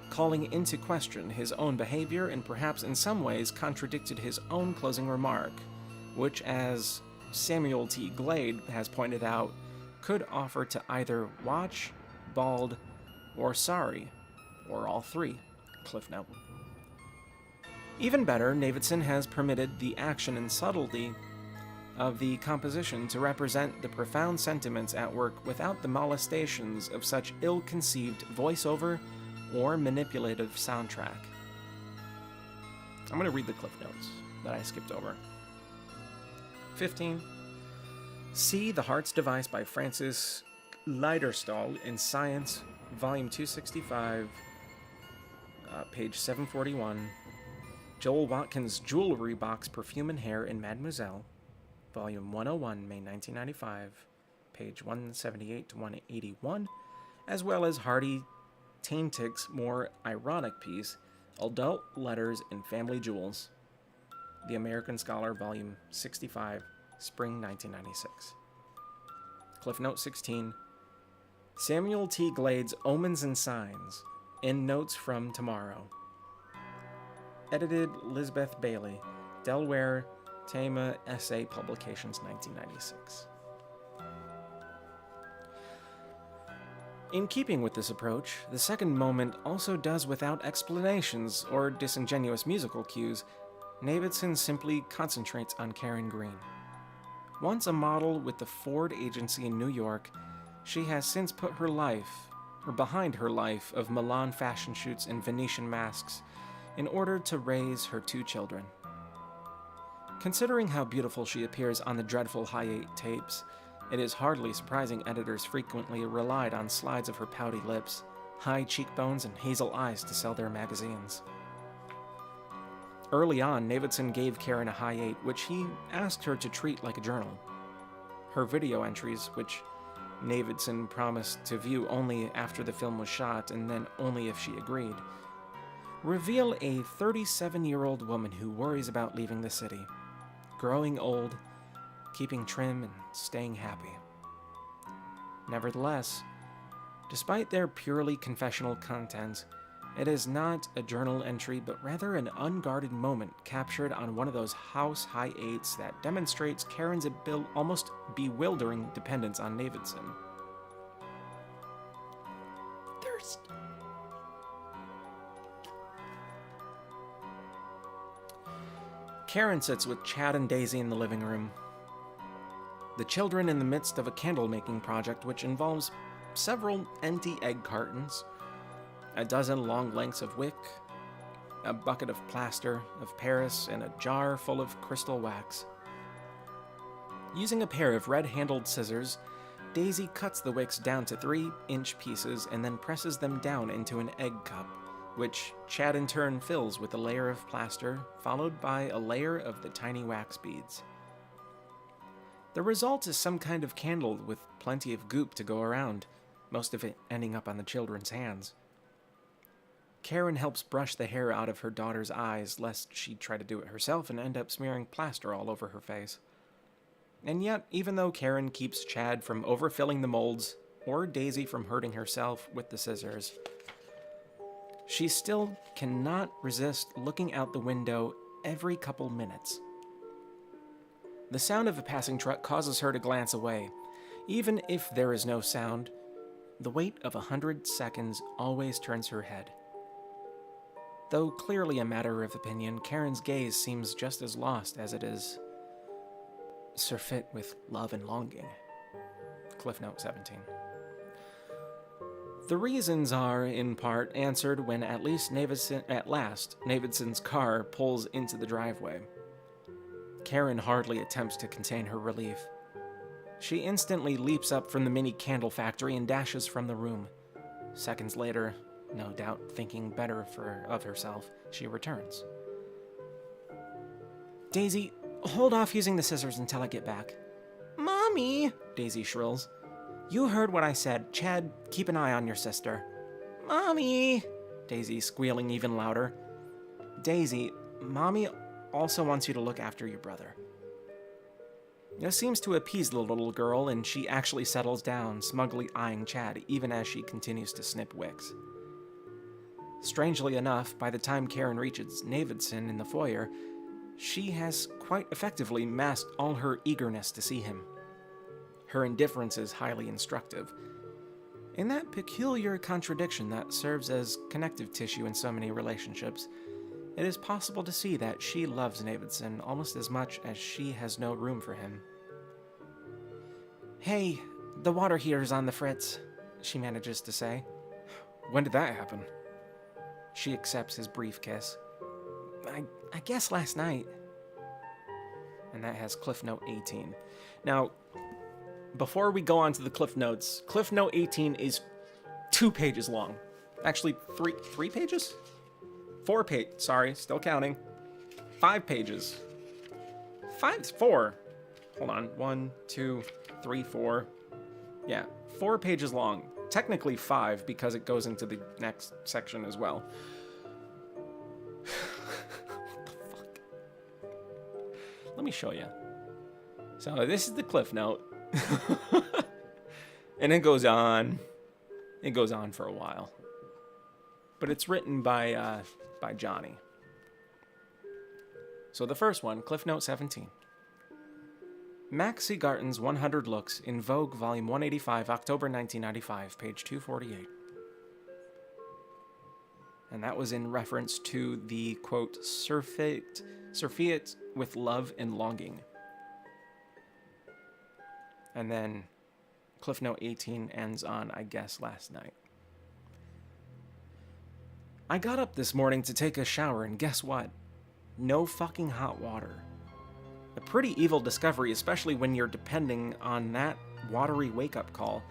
calling into question his own behavior and perhaps in some ways contradicted his own closing remark, which, as Samuel T. Glade has pointed out, could offer to either watch, bald, or sorry, or all three. Cliff Note. Even better, Davidson has permitted the action and subtlety of the composition to represent the profound sentiments at work without the molestations of such ill-conceived voiceover or manipulative soundtrack. I'm going to read the cliff notes that I skipped over. 15. See The Heart's Device by Francis Leiderstall in Science, Volume 265, page 741. Joel Watkins' Jewelry Box, Perfume and Hair in Mademoiselle, Volume 101, May 1995, page 178 to 181, as well as Hardy Taintig's more ironic piece, Adult Letters and Family Jewels, The American Scholar, Volume 65, Spring 1996. Cliff Note 16. Samuel T. Glade's Omens and Signs, in Notes from Tomorrow. Edited Lisbeth Bailey, Delaware Tama Essay Publications, 1996. In keeping with this approach, the second moment also does without explanations or disingenuous musical cues. Davidson simply concentrates on Karen Green. Once a model with the Ford agency in New York, she has since put her life, or behind her life, of Milan fashion shoots and Venetian masks in order to raise her two children. Considering how beautiful she appears on the dreadful Hi-8 tapes, it is hardly surprising editors frequently relied on slides of her pouty lips, high cheekbones, and hazel eyes to sell their magazines. Early on, Davidson gave Karen a Hi-8, which he asked her to treat like a journal. Her video entries, which Davidson promised to view only after the film was shot and then only if she agreed, reveal a 37-year-old woman who worries about leaving the city, growing old, keeping trim, and staying happy. Nevertheless, despite their purely confessional content, it is not a journal entry but rather an unguarded moment captured on one of those house Hi-8s that demonstrates Karen's almost bewildering dependence on Davidson. Thirst. Karen sits with Chad and Daisy in the living room. The children in the midst of a candle-making project which involves several empty egg cartons, a dozen long lengths of wick, a bucket of plaster of Paris, and a jar full of crystal wax. Using a pair of red-handled scissors, Daisy cuts the wicks down to 3-inch pieces and then presses them down into an egg cup, which Chad in turn fills with a layer of plaster, followed by a layer of the tiny wax beads. The result is some kind of candle with plenty of goop to go around, most of it ending up on the children's hands. Karen helps brush the hair out of her daughter's eyes, lest she try to do it herself and end up smearing plaster all over her face. And yet, even though Karen keeps Chad from overfilling the molds, or Daisy from hurting herself with the scissors, she still cannot resist looking out the window every couple minutes. The sound of a passing truck causes her to glance away. Even if there is no sound, the weight of 100 seconds always turns her head. Though clearly a matter of opinion, Karen's gaze seems just as lost as it is surfeit with love and longing. Cliff Note 17. The reasons are, in part, answered when at last Navidson's car pulls into the driveway. Karen hardly attempts to contain her relief. She instantly leaps up from the mini candle factory and dashes from the room. Seconds later, no doubt thinking better of herself, she returns. Daisy, hold off using the scissors until I get back. Mommy, Daisy shrills. You heard what I said. Chad, keep an eye on your sister. Mommy, Daisy squealing even louder. Daisy, Mommy also wants you to look after your brother. This seems to appease the little girl, and she actually settles down, smugly eyeing Chad, even as she continues to snip wicks. Strangely enough, by the time Karen reaches Navidson in the foyer, she has quite effectively masked all her eagerness to see him. Her indifference is highly instructive. In that peculiar contradiction that serves as connective tissue in so many relationships, it is possible to see that she loves Navidson almost as much as she has no room for him. Hey, the water heater's on the fritz, she manages to say. When did that happen? She accepts his brief kiss. I guess last night. And that has Cliff Note 18. Now, before we go on to the Cliff Notes, Cliff Note 18 is 2 pages long. Actually, three pages? 4 pages. Sorry, still counting. 5 pages. 4. Hold on. 1, 2, 3, 4. Yeah, 4 pages long. Technically 5 because it goes into the next section as well. What the fuck? Let me show you. So this is the Cliff Note. And it goes on. It goes on for a while. But it's written by Johnny. So the first one, Cliff Note 17. Max Seagarten's 100 Looks in Vogue, Volume 185, October 1995, page 248. And that was in reference to the, quote, surfeit with love and longing. And then Cliff Note 18 ends on, I guess, last night. I got up this morning to take a shower, and guess what? No fucking hot water. A pretty evil discovery, especially when you're depending on that watery wake-up call.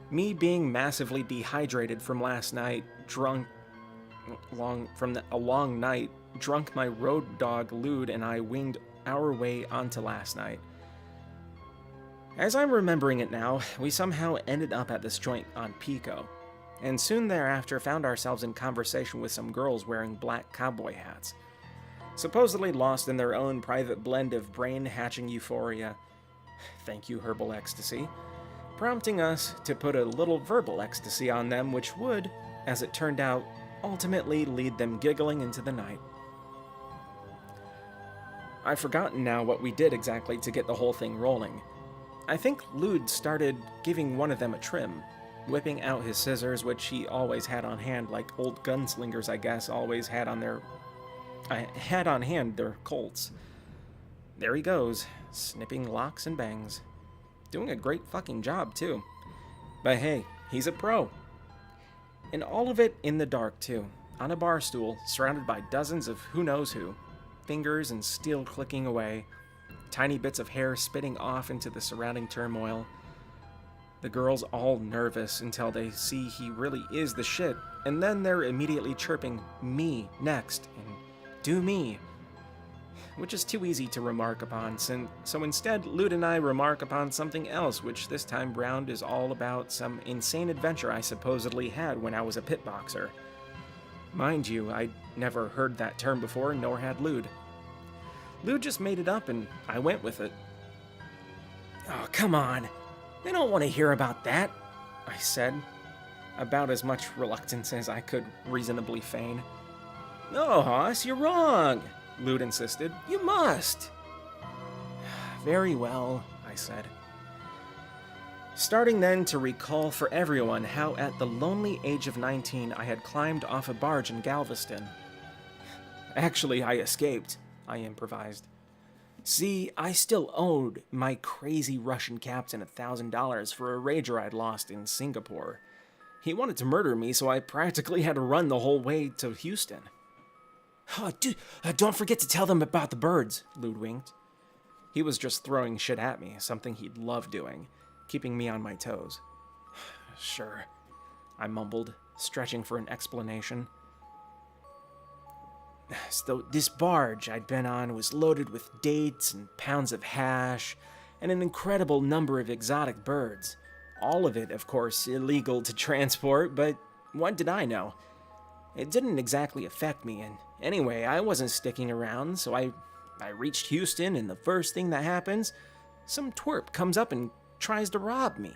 Me being massively dehydrated from last night, a long night, drunk my road dog lewd, and I winged our way onto last night. As I'm remembering it now, we somehow ended up at this joint on Pico, and soon thereafter found ourselves in conversation with some girls wearing black cowboy hats, supposedly lost in their own private blend of brain-hatching euphoria, thank you herbal ecstasy, prompting us to put a little verbal ecstasy on them, which would, as it turned out, ultimately lead them giggling into the night. I've forgotten now what we did exactly to get the whole thing rolling. I think Lude started giving one of them a trim, whipping out his scissors, which he always had on hand, like old gunslingers, I guess, always had on hand their Colts. there he goes, snipping locks and bangs. Doing a great fucking job, too. But hey, he's a pro. And all of it in the dark, too. On a bar stool, surrounded by dozens of who knows who. Fingers and steel clicking away. Tiny bits of hair spitting off into the surrounding turmoil. The girls all nervous until they see he really is the shit. And then they're immediately chirping, me, next, and do me. Which is too easy to remark upon, so instead, Lude and I remark upon something else, which this time round is all about some insane adventure I supposedly had when I was a pit boxer. Mind you, I'd never heard that term before, nor had Lude. Lude just made it up, and I went with it. Oh, come on. They don't want to hear about that, I said, about as much reluctance as I could reasonably feign. No, Hoss, you're wrong, Lude insisted. You must. Very well, I said. Starting then to recall for everyone how at the lonely age of 19 I had climbed off a barge in Galveston. Actually, I escaped, I improvised. See, I still owed my crazy Russian captain $1,000 for a rager I'd lost in Singapore. He wanted to murder me, so I practically had to run the whole way to Houston. Oh, dude, don't forget to tell them about the birds, Lude winked. He was just throwing shit at me, something he'd love doing, keeping me on my toes. Sure, I mumbled, stretching for an explanation. So this barge I'd been on was loaded with dates and pounds of hash and an incredible number of exotic birds. All of it, of course, illegal to transport, but what did I know? It didn't exactly affect me, and anyway, I wasn't sticking around, so I reached Houston, and the first thing that happens, some twerp comes up and tries to rob me.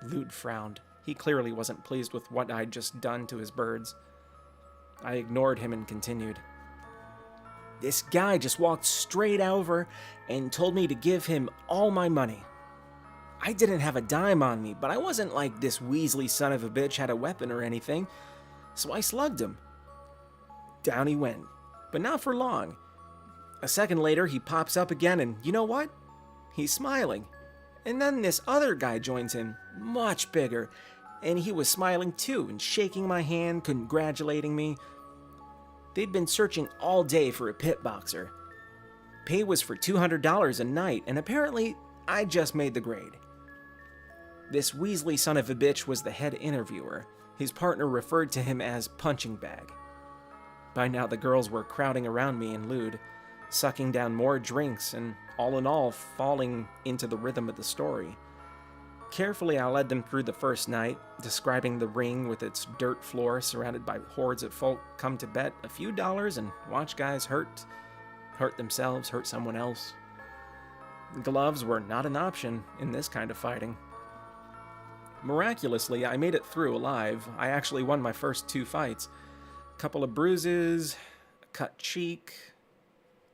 Lude frowned. He clearly wasn't pleased with what I'd just done to his birds. I ignored him and continued. This guy just walked straight over and told me to give him all my money. I didn't have a dime on me, but I wasn't like this Weasley son of a bitch had a weapon or anything, so I slugged him. Down he went, but not for long. A second later, he pops up again, and you know what? He's smiling. And then this other guy joins in, much bigger, and he was smiling too and shaking my hand, congratulating me. They'd been searching all day for a pit boxer. Pay was for $200 a night, and apparently I just made the grade. This Weasley son of a bitch was the head interviewer. His partner referred to him as Punching Bag. By now the girls were crowding around me and Lude, sucking down more drinks and all in all falling into the rhythm of the story. Carefully I led them through the first night, describing the ring with its dirt floor surrounded by hordes of folk come to bet a few dollars and watch guys hurt themselves, hurt someone else. Gloves were not an option in this kind of fighting. Miraculously, I made it through alive. I actually won my first 2 fights. A couple of bruises, a cut cheek,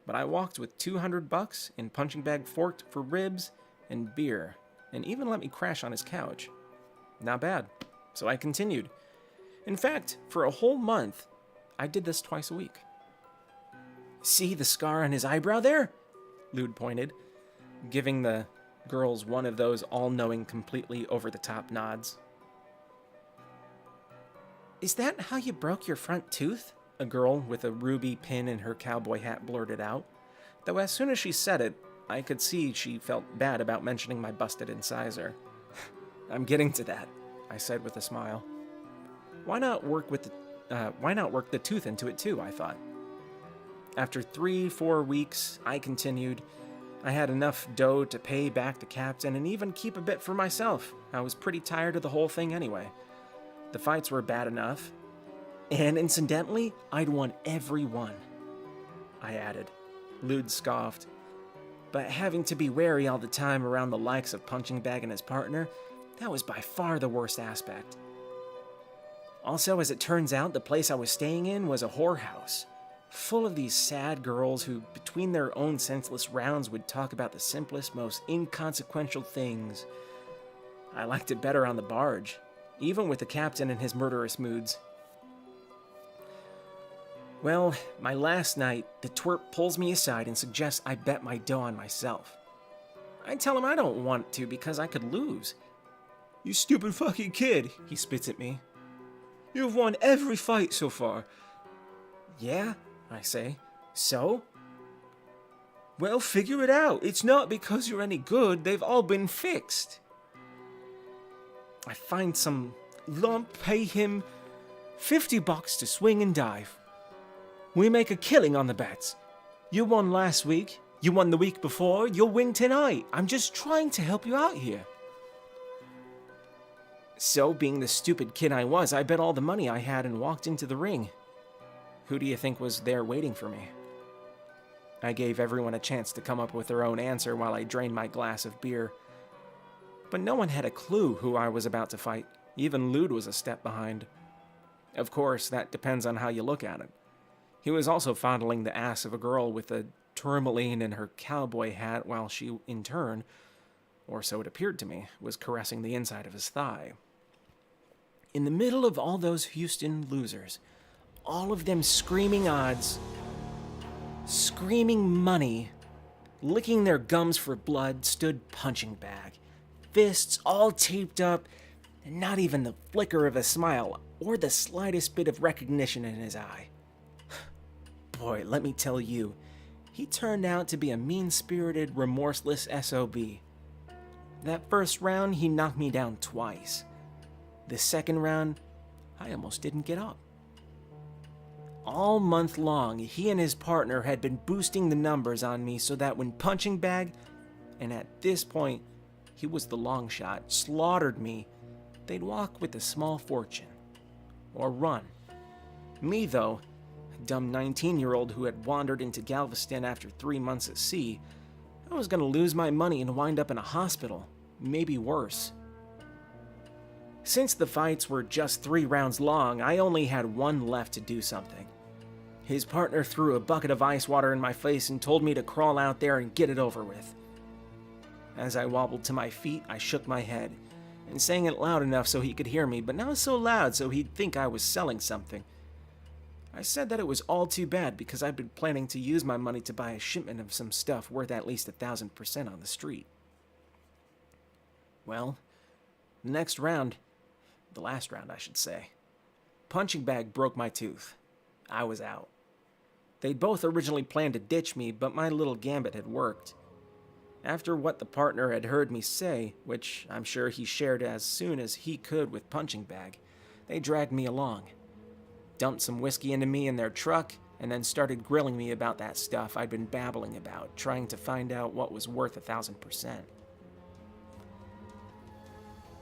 but I walked with $200 in Punching Bag forked for ribs and beer, and even let me crash on his couch. Not bad. So I continued. In fact, for a whole month, I did this twice a week. See the scar on his eyebrow there? Lude pointed, giving the girls one of those all-knowing, completely over-the-top nods. Is that how you broke your front tooth? A girl with a ruby pin in her cowboy hat blurted out, though as soon as she said it, I could see she felt bad about mentioning my busted incisor. I'm getting to that, I said with a smile. Why not work the tooth into it too, I thought. After 3-4 weeks, I continued. I had enough dough to pay back the captain and even keep a bit for myself. I was pretty tired of the whole thing anyway. The fights were bad enough. And incidentally, I'd won every one, I added. Lude scoffed. But having to be wary all the time around the likes of Punching Bag and his partner, that was by far the worst aspect. Also, as it turns out, the place I was staying in was a whorehouse, full of these sad girls who, between their own senseless rounds, would talk about the simplest, most inconsequential things. I liked it better on the barge, even with the captain and his murderous moods. Well, my last night, the twerp pulls me aside and suggests I bet my dough on myself. I tell him I don't want to because I could lose. "You stupid fucking kid," he spits at me. "You've won every fight so far." "Yeah," I say. "So?" "Well, figure it out. It's not because you're any good. They've all been fixed." I find some lump, pay him $50 to swing and dive. We make a killing on the bets. You won last week. You won the week before. You'll win tonight. I'm just trying to help you out here. So, being the stupid kid I was, I bet all the money I had and walked into the ring. Who do you think was there waiting for me? I gave everyone a chance to come up with their own answer while I drained my glass of beer. But no one had a clue who I was about to fight. Even Lude was a step behind. Of course, that depends on how you look at it. He was also fondling the ass of a girl with a tourmaline in her cowboy hat while she, in turn, or so it appeared to me, was caressing the inside of his thigh. In the middle of all those Houston losers, all of them screaming odds, screaming money, licking their gums for blood, stood Punching Bag, fists all taped up, and not even the flicker of a smile or the slightest bit of recognition in his eye. Boy, let me tell you, he turned out to be a mean-spirited, remorseless SOB. That first round, he knocked me down twice. The second round, I almost didn't get up. All month long, he and his partner had been boosting the numbers on me so that when Punching Bag, and at this point, he was the long shot, slaughtered me, they'd walk with a small fortune. Or run. Me, though, a dumb 19-year-old who had wandered into Galveston after 3 months at sea, I was going to lose my money and wind up in a hospital, maybe worse. Since the fights were just 3 rounds long, I only had one left to do something. His partner threw a bucket of ice water in my face and told me to crawl out there and get it over with. As I wobbled to my feet, I shook my head, and sang it loud enough so he could hear me, but not so loud so he'd think I was selling something. I said that it was all too bad because I'd been planning to use my money to buy a shipment of some stuff worth at least 1,000% on the street. Well, the next round, the last round I should say, Punching Bag broke my tooth. I was out. They'd both originally planned to ditch me, but my little gambit had worked. After what the partner had heard me say, which I'm sure he shared as soon as he could with Punching Bag, they dragged me along, dumped some whiskey into me in their truck, and then started grilling me about that stuff I'd been babbling about, trying to find out what was worth 1,000%.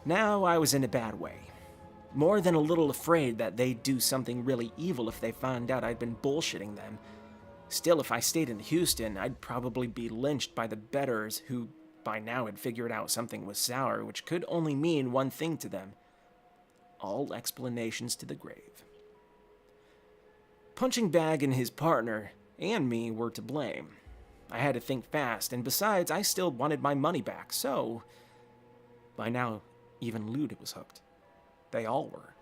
Now I was in a bad way. More than a little afraid that they'd do something really evil if they found out I'd been bullshitting them. Still, if I stayed in Houston, I'd probably be lynched by the bettors who by now had figured out something was sour, which could only mean one thing to them. All explanations to the grave. Punching Bag and his partner, and me, were to blame. I had to think fast, and besides, I still wanted my money back, so... By now, even Lude was hooked. They all were.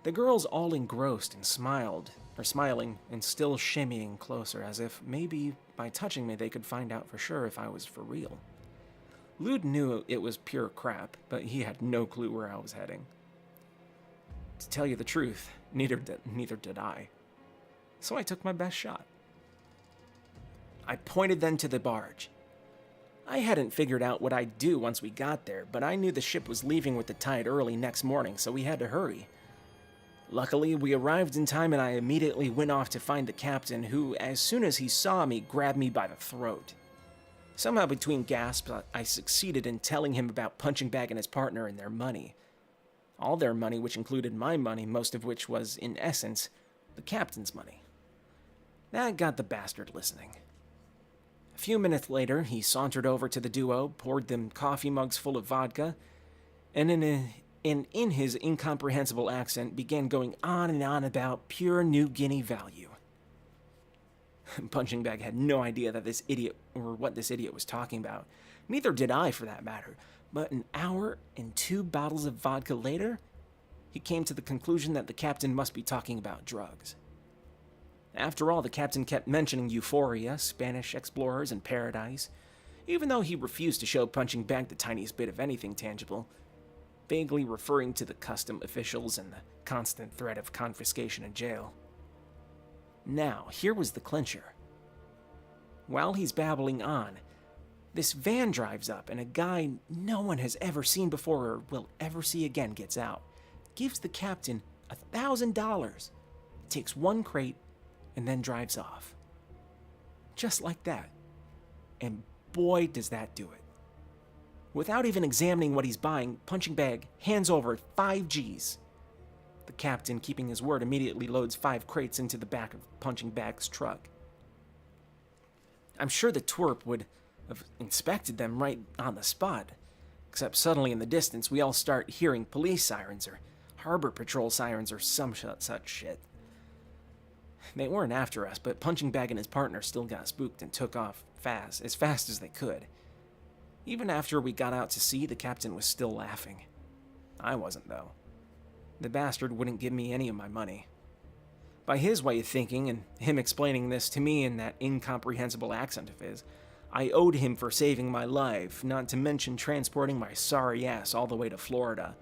The girls all engrossed and smiling and still shimmying closer as if maybe by touching me they could find out for sure if I was for real. Lude knew it was pure crap, but he had no clue where I was heading. To tell you the truth, neither did I. So I took my best shot. I pointed them to the barge. I hadn't figured out what I'd do once we got there, but I knew the ship was leaving with the tide early next morning, so we had to hurry. Luckily, we arrived in time and I immediately went off to find the captain who, as soon as he saw me, grabbed me by the throat. Somehow between gasps, I succeeded in telling him about Punching Bag and his partner and their money. All their money, which included my money, most of which was, in essence, the captain's money. That got the bastard listening. A few minutes later, he sauntered over to the duo, poured them coffee mugs full of vodka, and in his incomprehensible accent began going on and on about pure New Guinea value. Punching Bag had no idea that this idiot, or what this idiot was talking about. Neither did I, for that matter. But an hour and 2 bottles of vodka later, he came to the conclusion that the captain must be talking about drugs. After all, the captain kept mentioning euphoria, Spanish explorers, and paradise, even though he refused to show Punching Bag the tiniest bit of anything tangible, vaguely referring to the custom officials and the constant threat of confiscation and jail. Now, here was the clincher. While he's babbling on, this van drives up and a guy no one has ever seen before or will ever see again gets out, gives the captain $1,000, takes one crate, and then drives off. Just like that. And boy, does that do it. Without even examining what he's buying, Punching Bag hands over 5 Gs. The captain, keeping his word, immediately loads 5 crates into the back of Punching Bag's truck. I'm sure the twerp would have inspected them right on the spot, except suddenly in the distance we all start hearing police sirens or harbor patrol sirens or some such shit. They weren't after us, but Punching Bag and his partner still got spooked and took off as fast as they could. Even after we got out to sea, the captain was still laughing. I wasn't, though. The bastard wouldn't give me any of my money. By his way of thinking, and him explaining this to me in that incomprehensible accent of his, I owed him for saving my life, not to mention transporting my sorry ass all the way to Florida,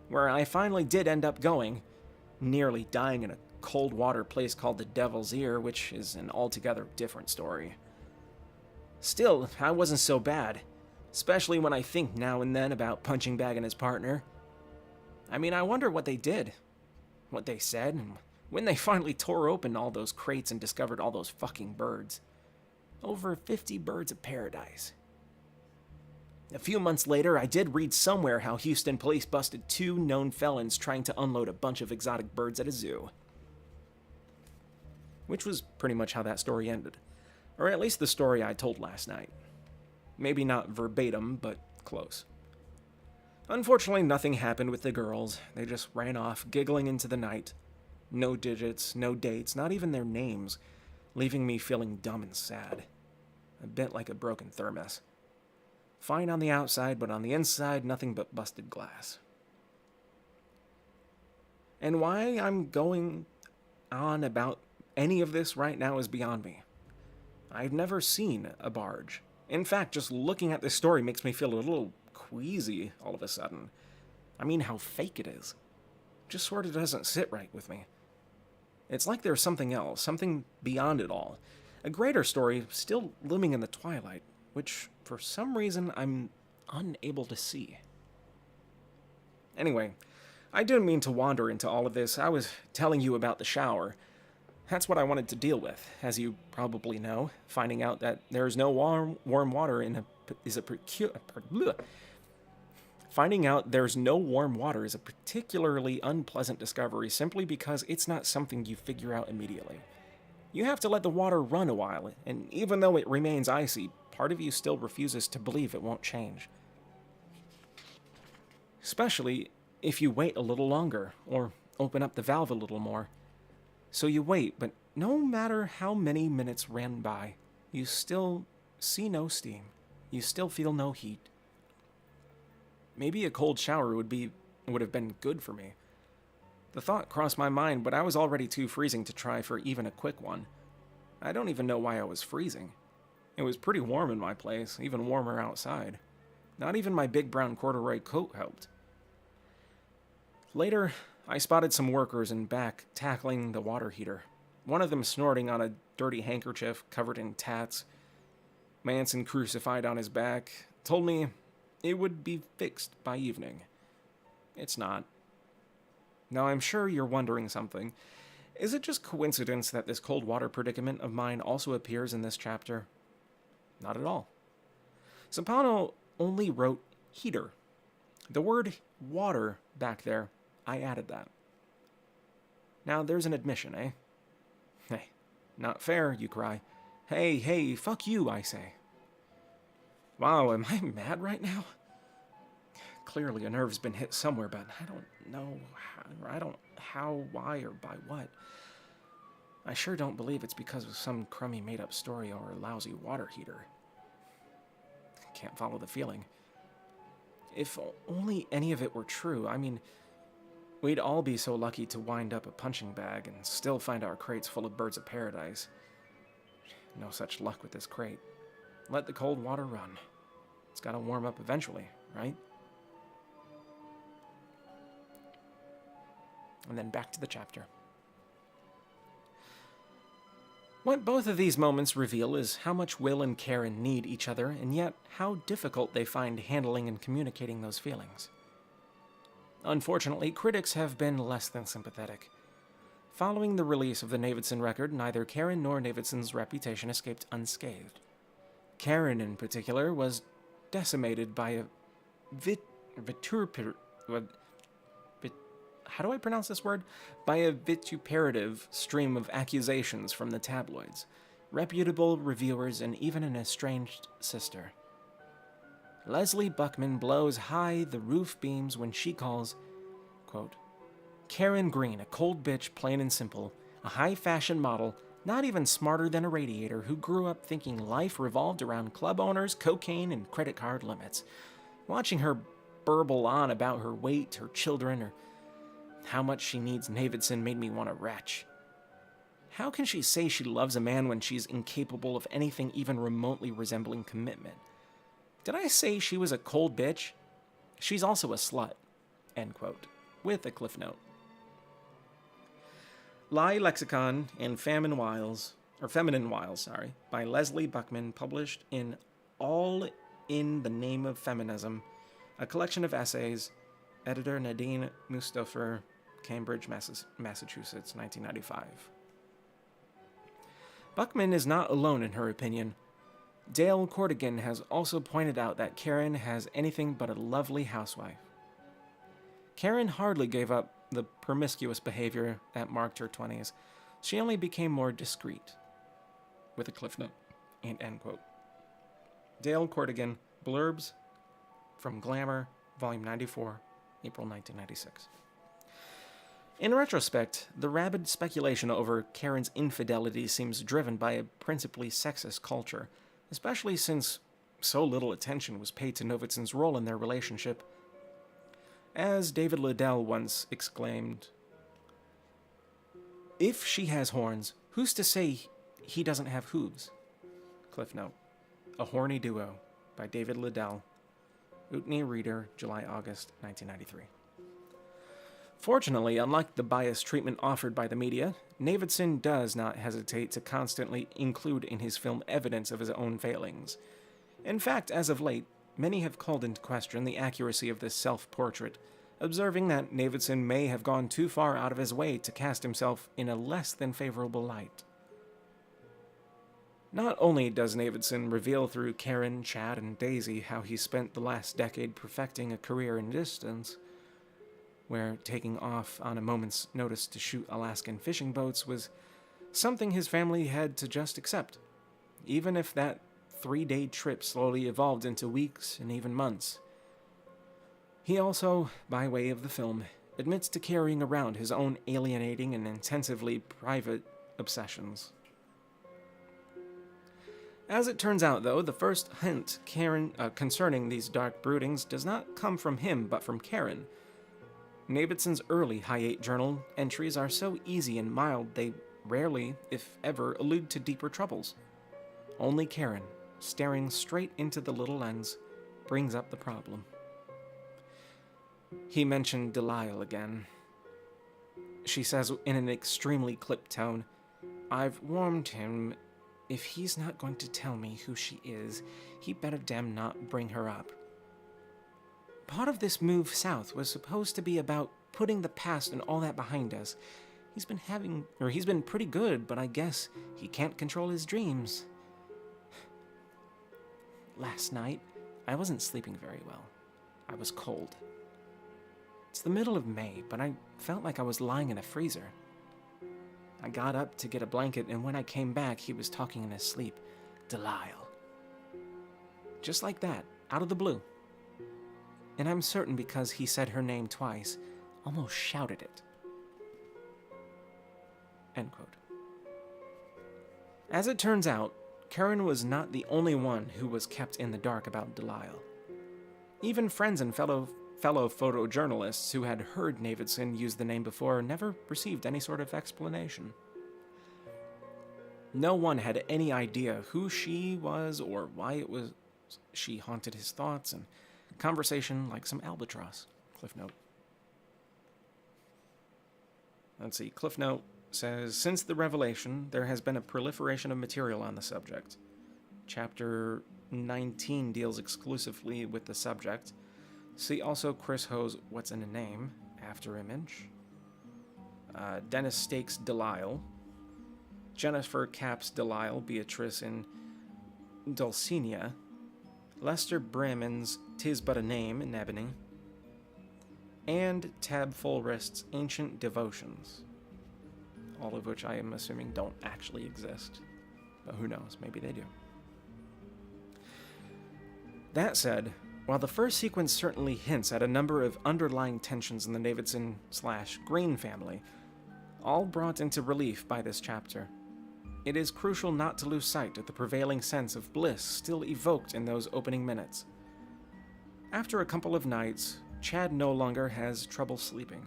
where I finally did end up going, nearly dying in a cold water place called the Devil's Ear, which is an altogether different story. Still, I wasn't so bad, especially when I think now and then about Punching Bag and his partner. I mean, I wonder what they did, what they said, and when they finally tore open all those crates and discovered all those fucking birds. Over 50 birds of paradise. A few months later, I did read somewhere how Houston police busted 2 known felons trying to unload a bunch of exotic birds at a zoo. Which was pretty much how that story ended. Or at least the story I told last night. Maybe not verbatim, but close. Unfortunately, nothing happened with the girls. They just ran off, giggling into the night. No digits, no dates, not even their names, leaving me feeling dumb and sad. A bit like a broken thermos. Fine on the outside, but on the inside, nothing but busted glass. And why I'm going on about any of this right now is beyond me. I've never seen a barge. In fact, just looking at this story makes me feel a little queasy all of a sudden. I mean, how fake it is. Just sort of doesn't sit right with me. It's like there's something else, something beyond it all. A greater story still looming in the twilight, which, for some reason, I'm unable to see. Anyway, I didn't mean to wander into all of this. I was telling you about the shower. That's what I wanted to deal with, as you probably know. Finding out that there's no warm water Finding out there's no warm water is a particularly unpleasant discovery simply because it's not something you figure out immediately. You have to let the water run a while, and even though it remains icy, part of you still refuses to believe it won't change. Especially if you wait a little longer, or open up the valve a little more. So you wait, but no matter how many minutes ran by, you still see no steam. You still feel no heat. Maybe a cold shower would have been good for me. The thought crossed my mind, but I was already too freezing to try for even a quick one. I don't even know why I was freezing. It was pretty warm in my place, even warmer outside. Not even my big brown corduroy coat helped. Later, I spotted some workers in back tackling the water heater. One of them snorting on a dirty handkerchief covered in tats. Manson, crucified on his back, told me it would be fixed by evening. It's not. Now, I'm sure you're wondering something. Is it just coincidence that this cold water predicament of mine also appears in this chapter? Not at all. Sapano only wrote heater. The word water back there, I added that. Now, there's an admission, eh? Hey, not fair, you cry. Hey, fuck you, I say. Wow, am I mad right now? Clearly a nerve's been hit somewhere, but I don't know how, why, or by what. I sure don't believe it's because of some crummy made-up story or a lousy water heater. Can't follow the feeling. If only any of it were true, I mean, We'd all be so lucky to wind up a punching bag and still find our crates full of birds of paradise. No such luck with this crate. Let the cold water run. It's gotta warm up eventually, right? And then back to the chapter. What both of these moments reveal is how much Will and Karen need each other, and yet how difficult they find handling and communicating those feelings. Unfortunately, critics have been less than sympathetic. Following the release of the Navidson record, neither Karen nor Navidson's reputation escaped unscathed. Karen, in particular, was decimated by a how do I pronounce this word? By a vituperative stream of accusations from the tabloids, reputable reviewers, and even an estranged sister. Leslie Buckman blows high the roof beams when she calls, quote, Karen Green a cold bitch, plain and simple, a high-fashion model, not even smarter than a radiator, who grew up thinking life revolved around club owners, cocaine, and credit card limits. Watching her burble on about her weight, her children, or how much she needs Navidson made me want to retch. How can she say she loves a man when she's incapable of anything even remotely resembling commitment? Did I say she was a cold bitch? She's also a slut. End quote. With a cliff note. Lie Lexicon and Feminine Wiles, by Leslie Buckman, published in All in the Name of Feminism, a collection of essays, editor Nadine Mustafer, Cambridge, Massachusetts, 1995. Buckman is not alone in her opinion. Dale Cordigan has also pointed out that Karen has anything but a lovely housewife. Karen hardly gave up the promiscuous behavior that marked her 20s. She only became more discreet. With a cliff note, and end quote. Dale Cordigan, Blurbs from Glamour, Volume 94, April 1996. In retrospect, the rabid speculation over Karen's infidelity seems driven by a principally sexist culture, especially since so little attention was paid to Novidson's role in their relationship. As David Liddell once exclaimed, "If she has horns, who's to say he doesn't have hooves?" Cliff note. A Horny Duo by David Liddell. Utne Reader, July-August 1993. Fortunately, unlike the biased treatment offered by the media, Navidson does not hesitate to constantly include in his film evidence of his own failings. In fact, as of late, many have called into question the accuracy of this self-portrait, observing that Navidson may have gone too far out of his way to cast himself in a less than favorable light. Not only does Navidson reveal through Karen, Chad, and Daisy how he spent the last decade perfecting a career in distance, where taking off on a moment's notice to shoot Alaskan fishing boats was something his family had to just accept, even if that 3-day trip slowly evolved into weeks and even months. He also, by way of the film, admits to carrying around his own alienating and intensively private obsessions. As it turns out, though, the first hint concerning these dark broodings does not come from him, but from Karen. Navidson's early High 8 journal entries are so easy and mild they rarely, if ever, allude to deeper troubles. Only Karen, staring straight into the little lens, brings up the problem. He mentioned Delisle again. She says in an extremely clipped tone, "I've warned him. If he's not going to tell me who she is, he better damn not bring her up." Part of this move south was supposed to be about putting the past and all that behind us. He's been pretty good, but I guess he can't control his dreams. Last night, I wasn't sleeping very well. I was cold. It's the middle of May, but I felt like I was lying in a freezer. I got up to get a blanket, and when I came back, he was talking in his sleep. Delisle. Just like that, out of the blue. And I'm certain because he said her name twice, almost shouted it. End quote. As it turns out, Karen was not the only one who was kept in the dark about Delisle. Even friends and fellow fellow photojournalists who had heard Navidson use the name before never received any sort of explanation. No one had any idea who she was or why it was she haunted his thoughts and conversation like some albatross. Cliff note. Let's see. Cliff note says, since the revelation, there has been a proliferation of material on the subject. Chapter 19 deals exclusively with the subject. See also Chris Ho's What's in a Name, after image. Dennis Stakes Delisle. Jennifer Capps Delisle, Beatrice in Dulcinea. Lester Bremen's 'Tis But a Name in Ebony. And Tab Fulrest's Ancient Devotions. All of which I am assuming don't actually exist. But who knows, maybe they do. That said, while the first sequence certainly hints at a number of underlying tensions in the Navidson/Green family, all brought into relief by this chapter, it is crucial not to lose sight of the prevailing sense of bliss still evoked in those opening minutes. After a couple of nights, Chad no longer has trouble sleeping.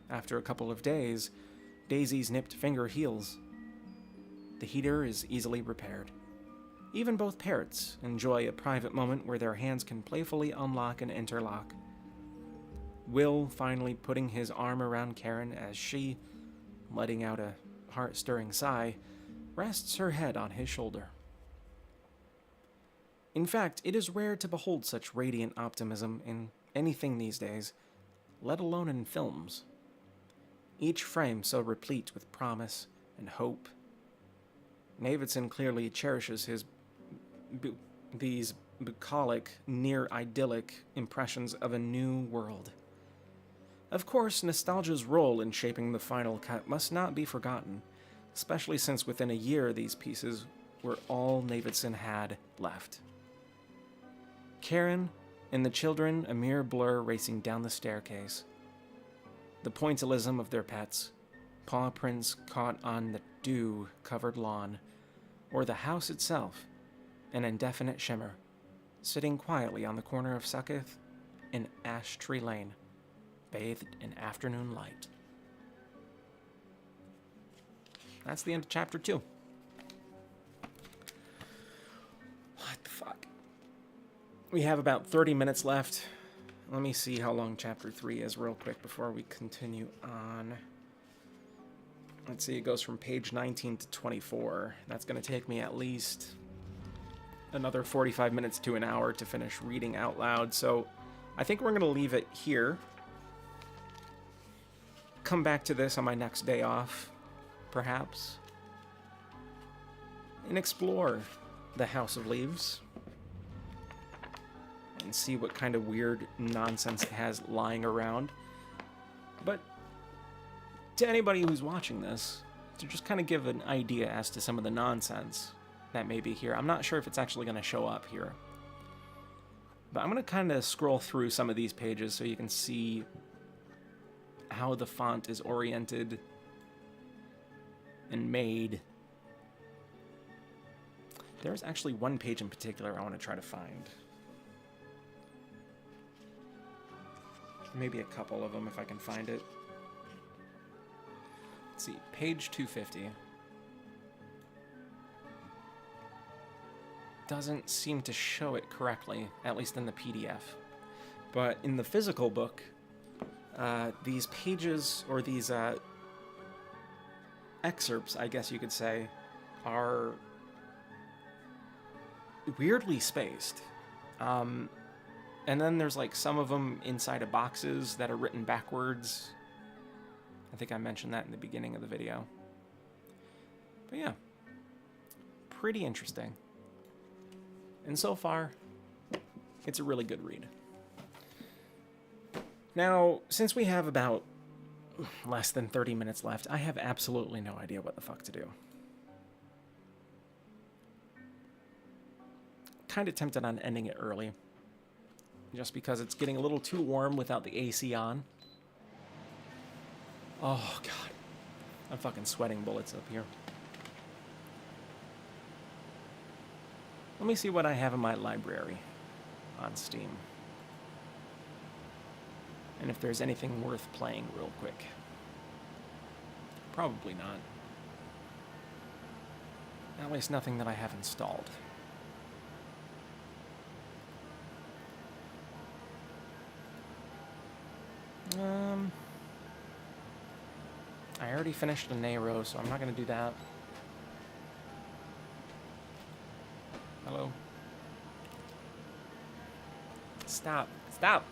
After a couple of days, Daisy's nipped finger heals. The heater is easily repaired. Even both parrots enjoy a private moment where their hands can playfully unlock and interlock. Will finally putting his arm around Karen as she, letting out a heart-stirring sigh, rests her head on his shoulder. In fact, it is rare to behold such radiant optimism in anything these days, let alone in films. Each frame so replete with promise and hope. Navidson clearly cherishes these bucolic, near-idyllic impressions of a new world. Of course, nostalgia's role in shaping the final cut must not be forgotten, especially since within a year these pieces were all Navidson had left. Karen and the children a mere blur racing down the staircase. The pointillism of their pets, paw prints caught on the dew-covered lawn, or the house itself, an indefinite shimmer, sitting quietly on the corner of Succoth and Ash Tree Lane, bathed in afternoon light. That's the end of chapter 2. What the fuck? We have about 30 minutes left. Let me see how long chapter 3 is real quick before we continue on. Let's see, it goes from page 19 to 24. That's going to take me at least another 45 minutes to an hour to finish reading out loud. So I think we're going to leave it here. Come back to this on my next day off, perhaps, and explore the House of Leaves and see what kind of weird nonsense it has lying around. But to anybody who's watching this, to just kind of give an idea as to some of the nonsense that may be here. I'm not sure if it's actually going to show up here. But I'm going to kind of scroll through some of these pages so you can see how the font is oriented and made. There's actually one page in particular I want to try to find. Maybe a couple of them if I can find it. Let's see, page 250. Doesn't seem to show it correctly, at least in the PDF. But in the physical book, these pages, or these excerpts, I guess you could say, are weirdly spaced. And then there's like some of them inside of boxes that are written backwards. I think I mentioned that in the beginning of the video. But yeah, pretty interesting. And so far, it's a really good read. Now, since we have about less than 30 minutes left, I have absolutely no idea what the fuck to do. Kind of tempted on ending it early, just because it's getting a little too warm without the AC on. Oh, God. I'm fucking sweating bullets up here. Let me see what I have in my library on Steam. And if there's anything worth playing real quick. Probably not. At least nothing that I have installed. I already finished a Nero, so I'm not going to do that. Hello? Stop. Stop!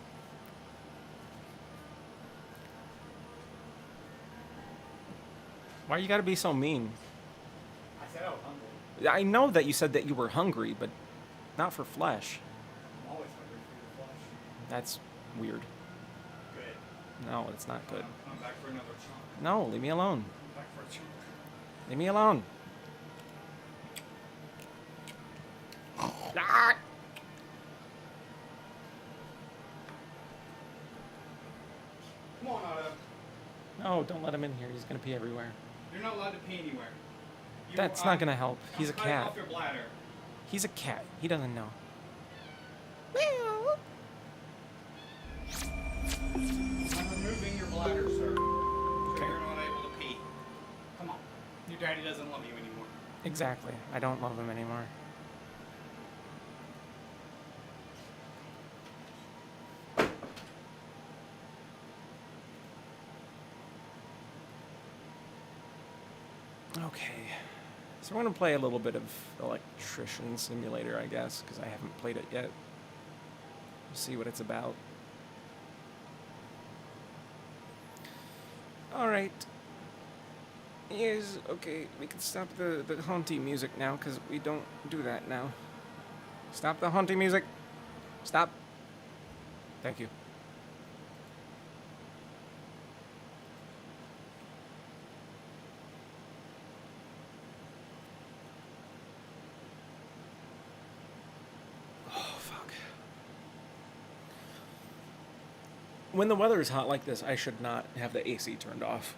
Why you gotta be so mean? I said I was hungry. I know that you said that you were hungry, but not for flesh. I'm always hungry for your flesh. That's weird. Good. No, it's not good. I'm back for another chunk. No, leave me alone. I'm back for a chunk. Leave me alone. Ah! Come on, Otto. No, don't let him in here. He's gonna pee everywhere. You're not allowed to pee anywhere. That's not gonna help. He's a I'm cutting cat. off your bladder. He's a cat. He doesn't know. I'm removing your bladder, sir. So Okay. you're not able to pee. Come on. Your daddy doesn't love you anymore. Exactly. I don't love him anymore. Okay. So we're going to play a little bit of Electrician Simulator, I guess, because I haven't played it yet. See what it's about. Alright. Yes, okay, we can stop the haunty music now, because we don't do that now. Stop the haunty music. Stop. Thank you. Oh, fuck. When the weather is hot like this, I should not have the AC turned off.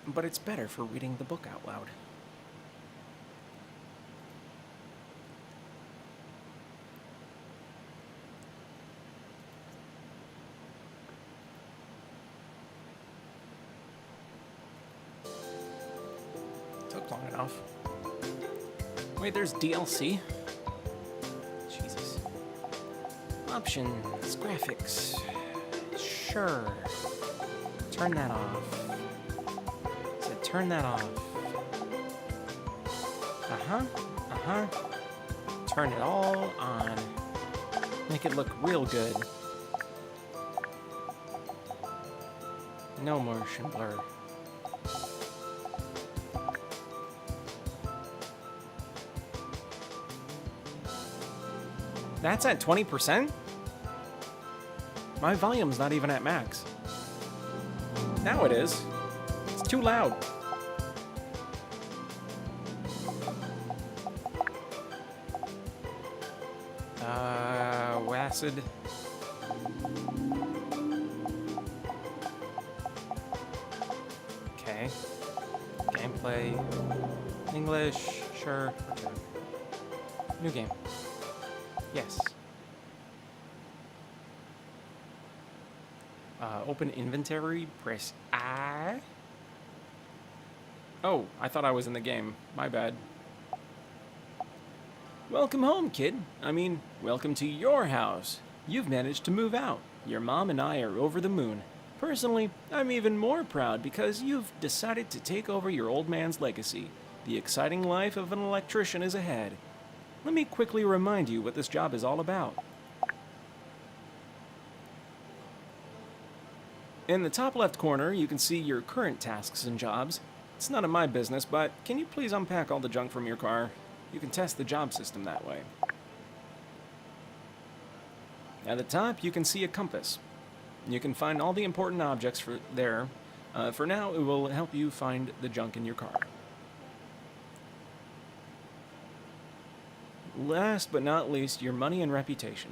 But it's better for reading the book out loud. Took long enough. Wait, there's DLC? Jesus. Options, graphics. Sure. Turn that off. Turn that off. Turn it all on. Make it look real good. No motion blur. That's at 20%? My volume's not even at max. Now it is. It's too loud. Acid. Okay. Gameplay. English. Sure. Return. New game. Yes. Open inventory. Press I. Oh, I thought I was in the game. My bad. Welcome home, kid. I mean, welcome to your house. You've managed to move out. Your mom and I are over the moon. Personally, I'm even more proud because you've decided to take over your old man's legacy. The exciting life of an electrician is ahead. Let me quickly remind you what this job is all about. In the top left corner, you can see your current tasks and jobs. It's none of my business, but can you please unpack all the junk from your car? You can test the job system that way. At the top, you can see a compass. You can find all the important objects there. For now, it will help you find the junk in your car. Last but not least, your money and reputation.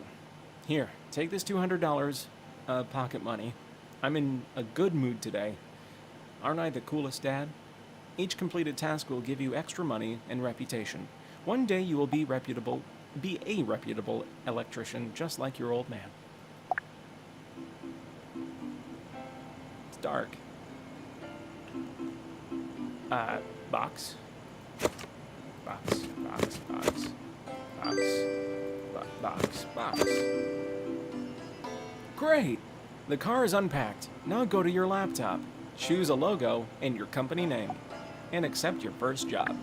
Here, take this $200 pocket money. I'm in a good mood today. Aren't I the coolest dad? Each completed task will give you extra money and reputation. One day you will be a reputable electrician, just like your old man. It's dark. Box. Box, box, box, box, box, box. Great! The car is unpacked. Now go to your laptop, choose a logo and your company name, and accept your first job.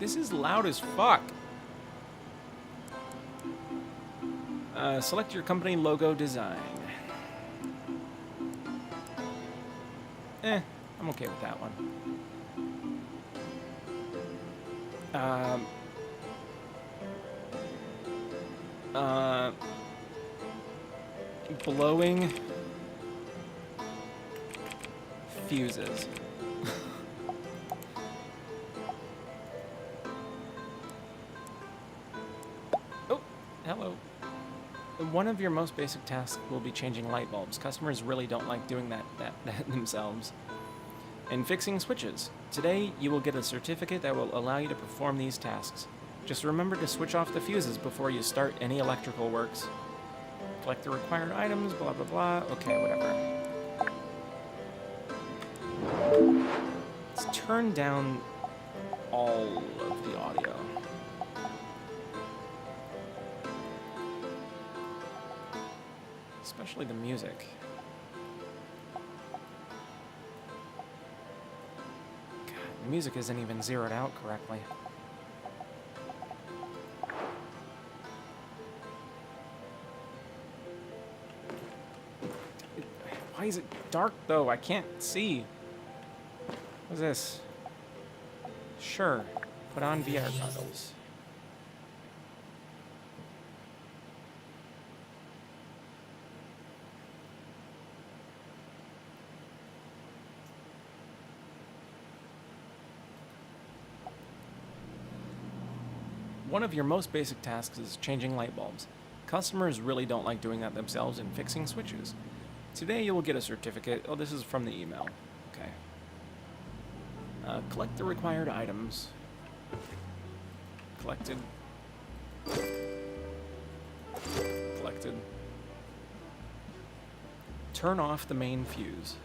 This is loud as fuck. Select your company logo design. I'm okay with that one. Blowing fuses. Oh, hello. One of your most basic tasks will be changing light bulbs. Customers really don't like doing that themselves. And fixing switches. Today, you will get a certificate that will allow you to perform these tasks. Just remember to switch off the fuses before you start any electrical works. Collect the required items, blah, blah, blah. Okay, whatever. Let's turn down all of the audio. Especially the music. God, the music isn't even zeroed out correctly. Why is it dark, though? I can't see. What's this? Sure. Put on VR goggles. One of your most basic tasks is changing light bulbs. Customers really don't like doing that themselves and fixing switches. Today you will get a certificate. Oh, this is from the email. Okay. Collect the required items. Collected. Collected. Turn off the main fuse.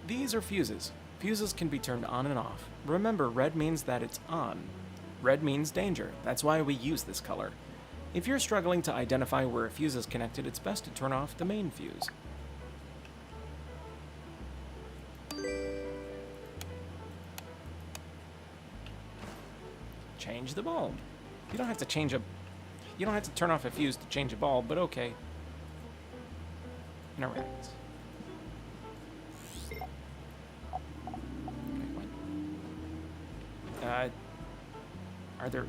These are fuses. Fuses can be turned on and off. Remember, red means that it's on. Red means danger. That's why we use this color. If you're struggling to identify where a fuse is connected, it's best to turn off the main fuse. Change the bulb. You don't have to change a... You don't have to turn off a fuse to change a bulb, but okay. Interact. Are there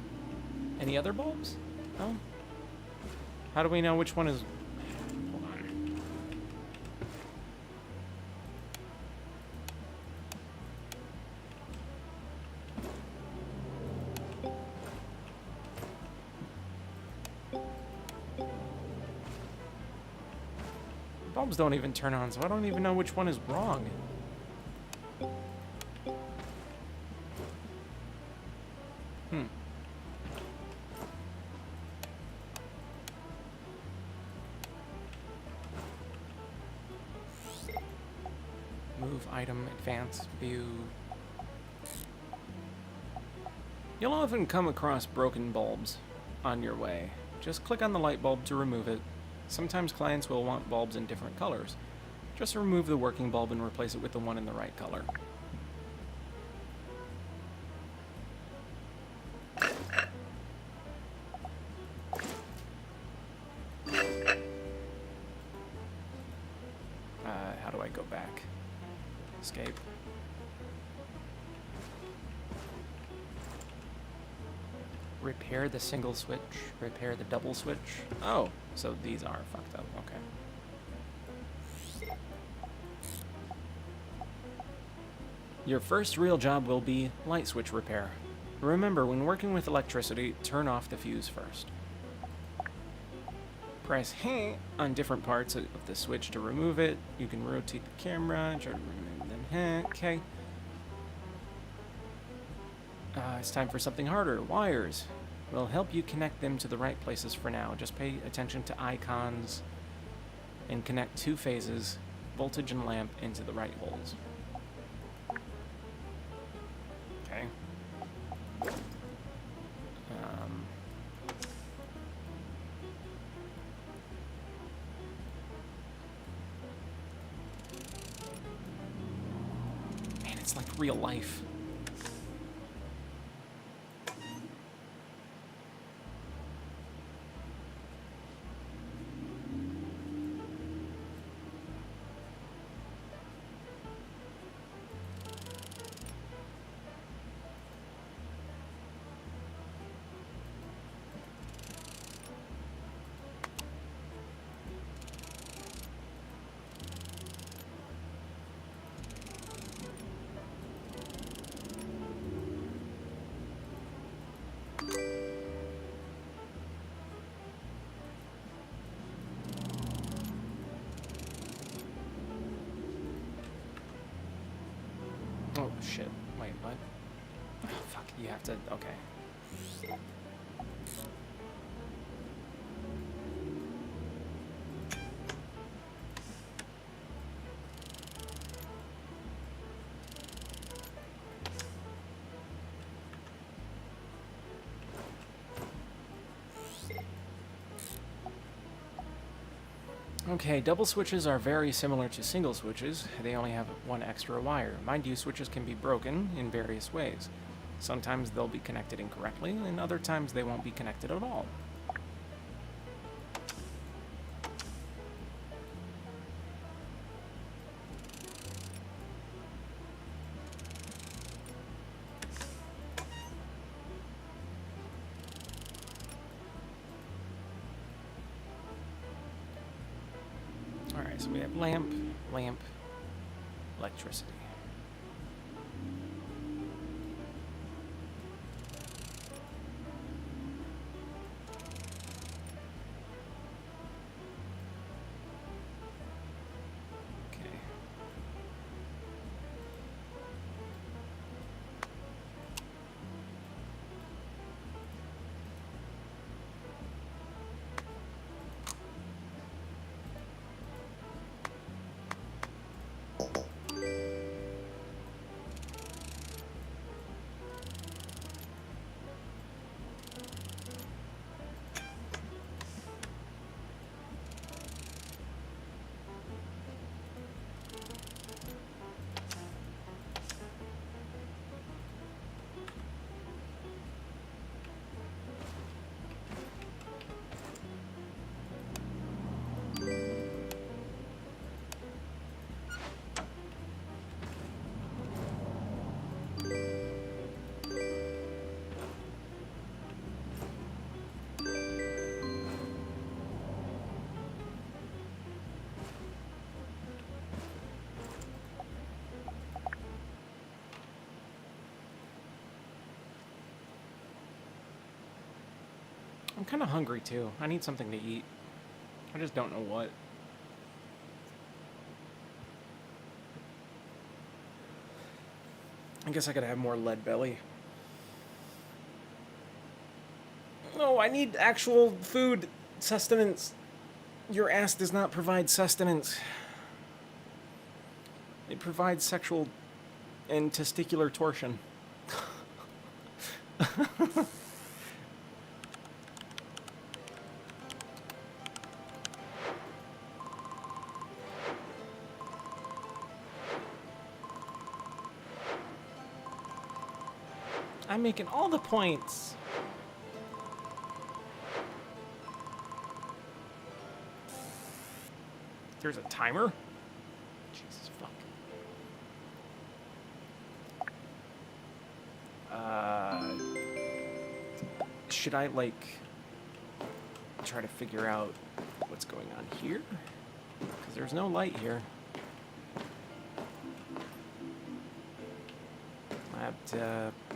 any other bulbs? No? How do we know which one is... Hold on. Bulbs don't even turn on, so I don't even know which one is wrong. Move item, advance, view. You'll often come across broken bulbs on your way. Just click on the light bulb to remove it. Sometimes clients will want bulbs in different colors. Just remove the working bulb and replace it with the one in the right color. How do I go back? Escape. Repair the single switch, repair the double switch. Oh, so these are fucked up, okay. Your first real job will be light switch repair. Remember, when working with electricity, turn off the fuse first. Press H on different parts of the switch to remove it. You can rotate the camera, try to remove them. Okay. It's time for something harder. Wires. We'll help you connect them to the right places for now. Just pay attention to icons and connect 2 phases, voltage and lamp, into the right holes. Okay. Man, it's like real life. Oh, shit. Wait, what? Oh, fuck, you have to... Okay. Okay, double switches are very similar to single switches. They only have 1 extra wire. Mind you, switches can be broken in various ways. Sometimes they'll be connected incorrectly, and other times they won't be connected at all. Alright, so we have lamp, lamp, electricity. Okay. I'm kind of hungry too. I need something to eat. I just don't know what. I guess I could have more lead belly. No, I need actual food. Sustenance. Your ass does not provide sustenance. It provides sexual and testicular torsion. I'm making all the points. There's a timer? Jesus fuck. Should I, like, try to figure out what's going on here? Because there's no light here.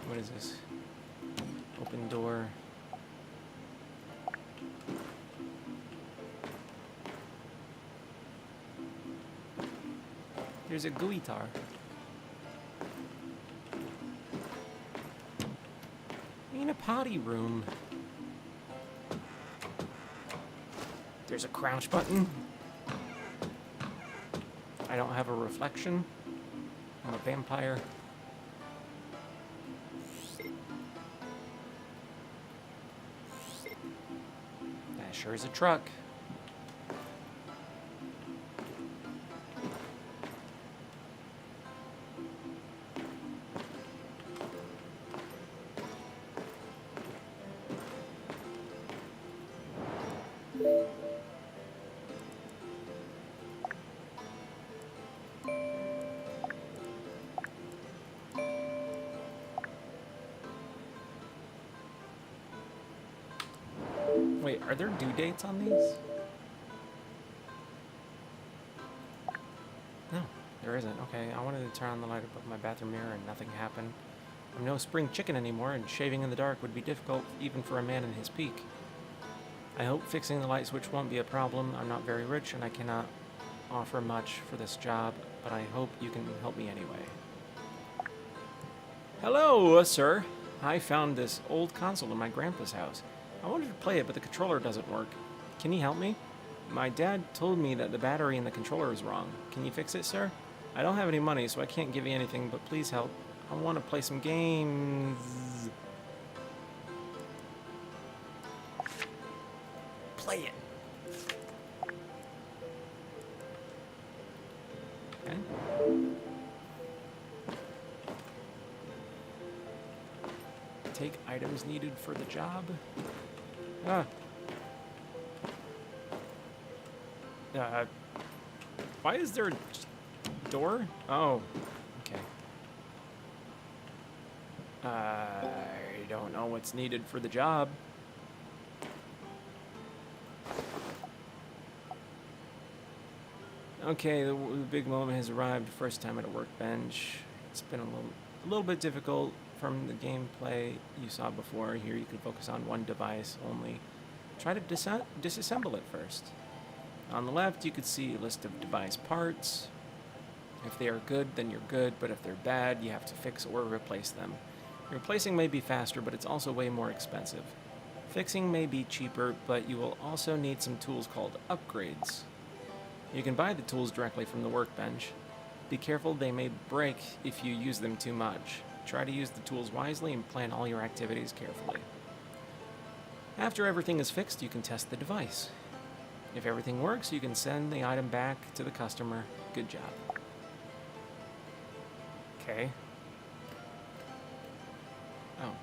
What is this? Open door. There's a guitar. In a potty room. There's a crouch button. I don't have a reflection. I'm a vampire. That sure is a truck. Wait, are there due dates on these? No, there isn't. Okay, I wanted to turn on the light above my bathroom mirror and nothing happened. I'm no spring chicken anymore, and shaving in the dark would be difficult even for a man in his peak. I hope fixing the light switch won't be a problem. I'm not very rich and I cannot offer much for this job, but I hope you can help me anyway. Hello, sir. I found this old console in my grandpa's house. I wanted to play it, but the controller doesn't work. Can you help me? My dad told me that the battery in the controller is wrong. Can you fix it, sir? I don't have any money, so I can't give you anything, but please help. I want to play some games. Play it. Okay. Take items needed for the job. Why is there a door? Oh, okay. I don't know what's needed for the job. Okay, the big moment has arrived. First time at a workbench. It's been a little bit difficult from the gameplay you saw before. Here you can focus on one device only. Try to disassemble it first. On the left, you could see a list of device parts. If they are good, then you're good, but if they're bad, you have to fix or replace them. Replacing may be faster, but it's also way more expensive. Fixing may be cheaper, but you will also need some tools called upgrades. You can buy the tools directly from the workbench. Be careful, they may break if you use them too much. Try to use the tools wisely and plan all your activities carefully. After everything is fixed, you can test the device. If everything works, you can send the item back to the customer. Good job. Okay. Oh,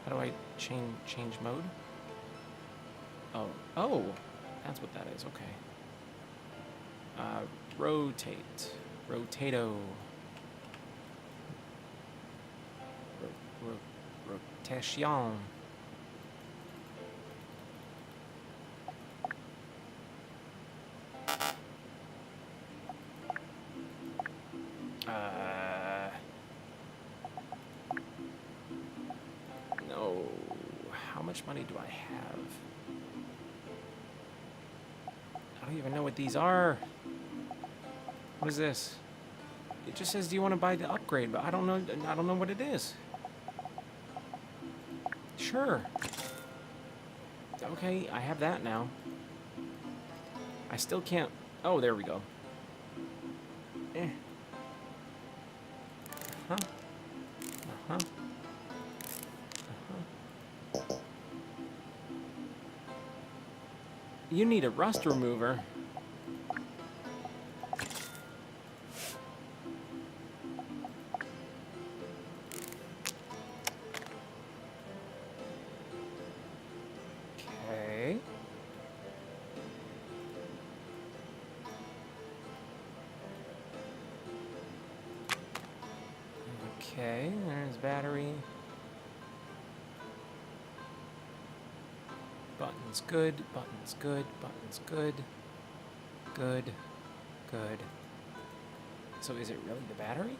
how do I change mode? Oh, that's what that is, okay. Rotate. Rotato. Rotation. No. How much money do I have? I don't even know what these are. What is this? It just says, do you want to buy the upgrade? But I don't know what it is. Sure. Okay, I have that now. I still can't... Oh, there we go. Uh-huh. Uh-huh. Uh-huh. You need a rust remover. Okay. Okay, there's battery. Button's good, button's good, button's good. Good, good. So is it really the battery?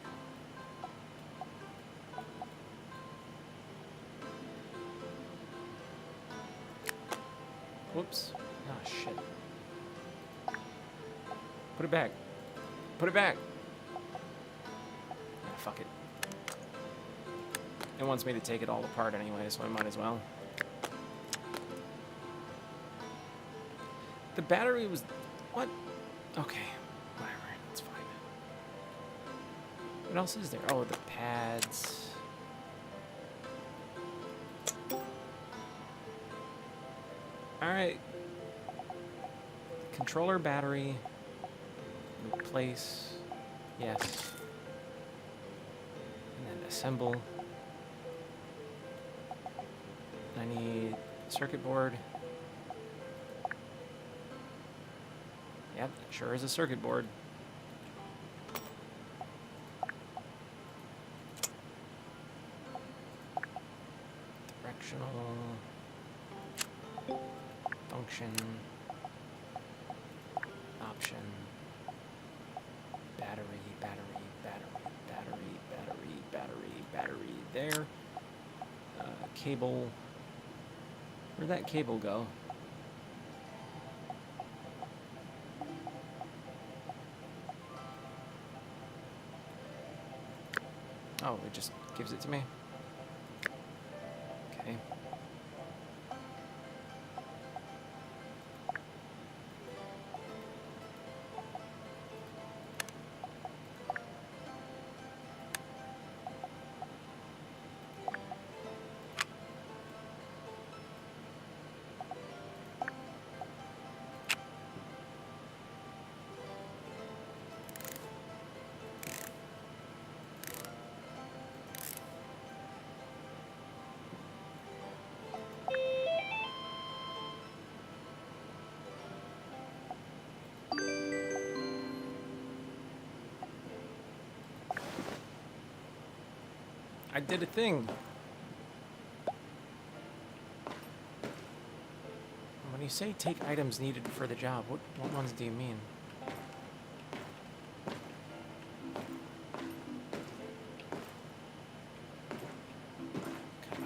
Whoops. Ah, shit. Put it back. Put it back. Ah, fuck it. It wants me to take it all apart anyway, so I might as well. The battery was... What? Okay. Whatever. It's fine. What else is there? Oh, the pads. Alright. Controller battery. Replace. Yes. And then assemble. I need circuit board. Yep, sure is a circuit board. Directional. Function. Option. Battery, battery, battery, battery, battery, battery, battery. There. Cable. Where'd that cable go? Oh, it just gives it to me? Okay. I did a thing. When you say take items needed for the job, what ones do you mean?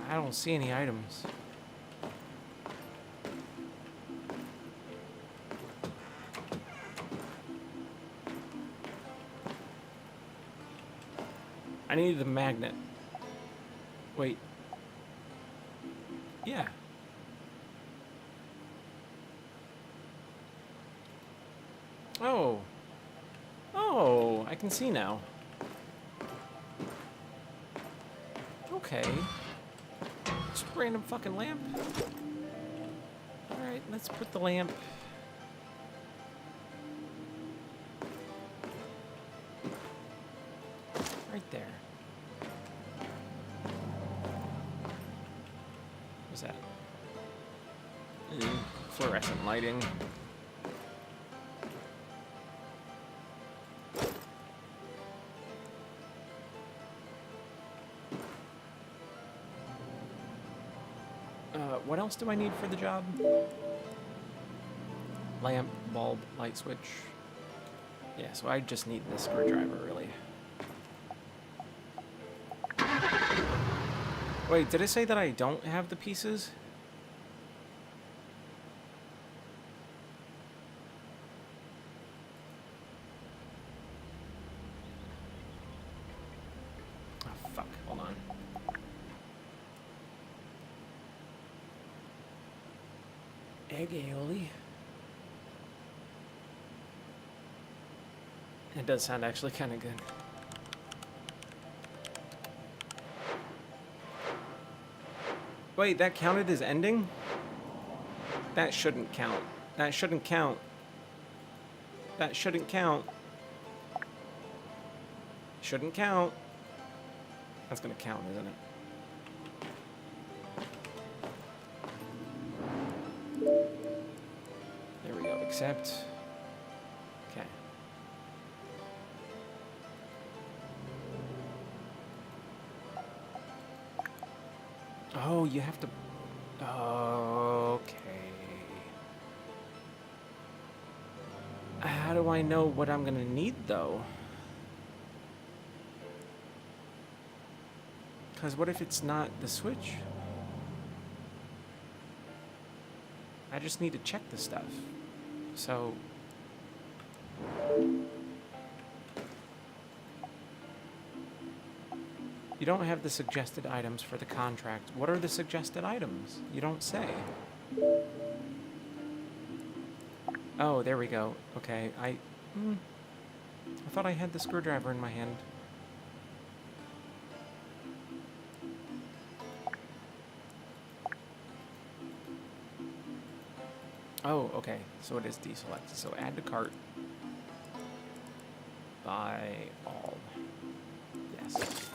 I don't see any items. I needed the magnet. Wait. Yeah. Oh. Oh, I can see now. Okay. Just a random fucking lamp. Alright, let's put the lamp. Right there. What's that? Fluorescent lighting. What else do I need for the job? Lamp, bulb, light switch. Yeah, so I just need this screwdriver, really. Wait, did it say that I don't have the pieces? Oh, fuck. Hold on. Egg aioli. It does sound actually kind of good. Wait, that counted as ending? That shouldn't count. That shouldn't count. That shouldn't count. Shouldn't count. That's gonna count, isn't it? There we go. Accept. Okay. Oh, you have to... Okay. How do I know what I'm gonna need, though? Because what if it's not the switch? I just need to check the stuff. So... You don't have the suggested items for the contract. What are the suggested items? You don't say. Oh, there we go. Okay, I thought I had the screwdriver in my hand. Oh, okay. So it is deselected. So add to cart. Buy all. Yes.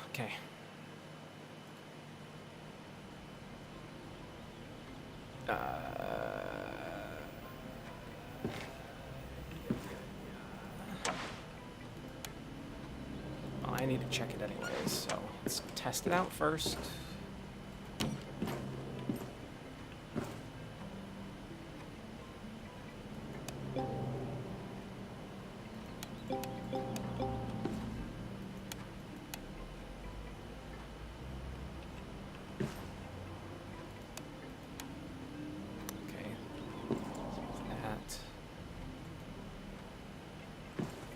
Okay. Well, I need to check it anyways, so let's test it out first.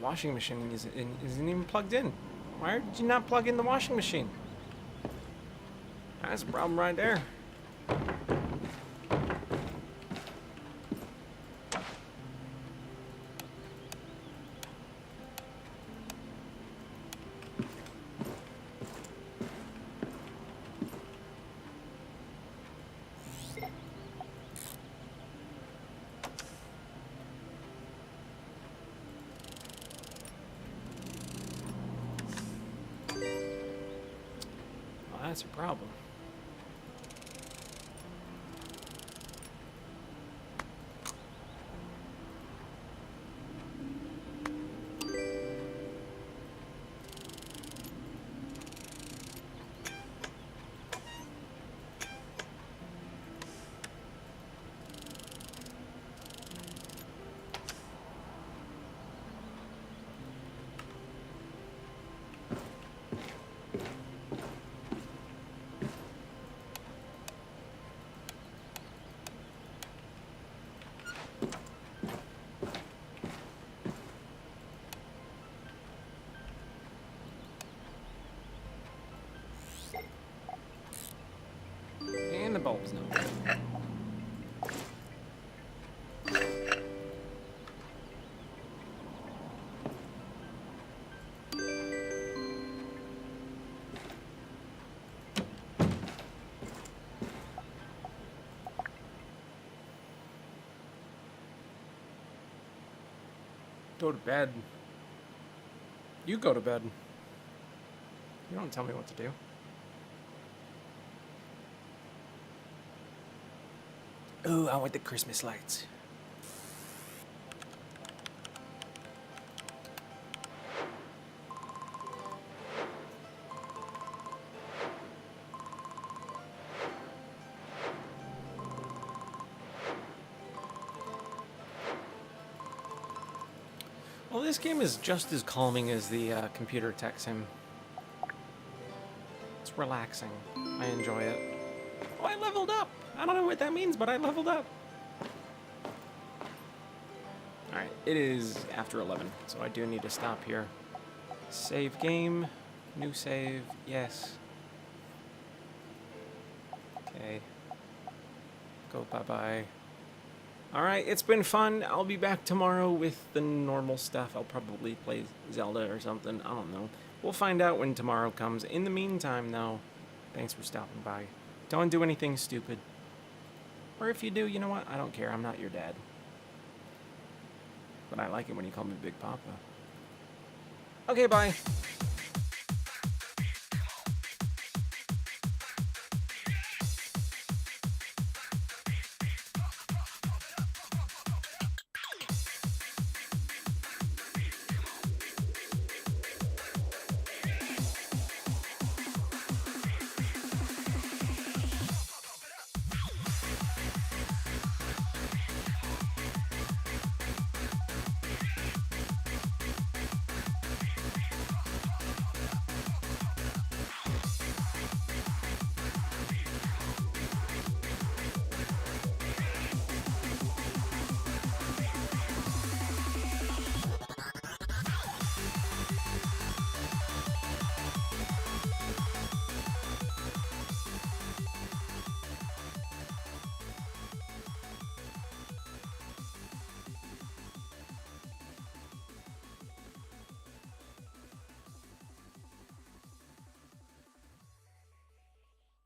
Washing machine isn't even plugged in. Why did you not plug in the washing machine? That's a problem right there. Well, that's a problem. And the bulb's no good. Go to bed. You go to bed. You don't tell me what to do. Ooh, I want the Christmas lights. Well, this game is just as calming as the computer tech sim. It's relaxing. I enjoy it. Oh, I leveled up! I don't know what that means, but I leveled up. Alright, it is after 11, so I do need to stop here. Save game. New save. Yes. Okay. Go bye-bye. Alright, it's been fun. I'll be back tomorrow with the normal stuff. I'll probably play Zelda or something. I don't know. We'll find out when tomorrow comes. In the meantime, though, thanks for stopping by. Don't do anything stupid. Or if you do, you know what? I don't care. I'm not your dad. But I like it when you call me Big Papa. Okay, bye.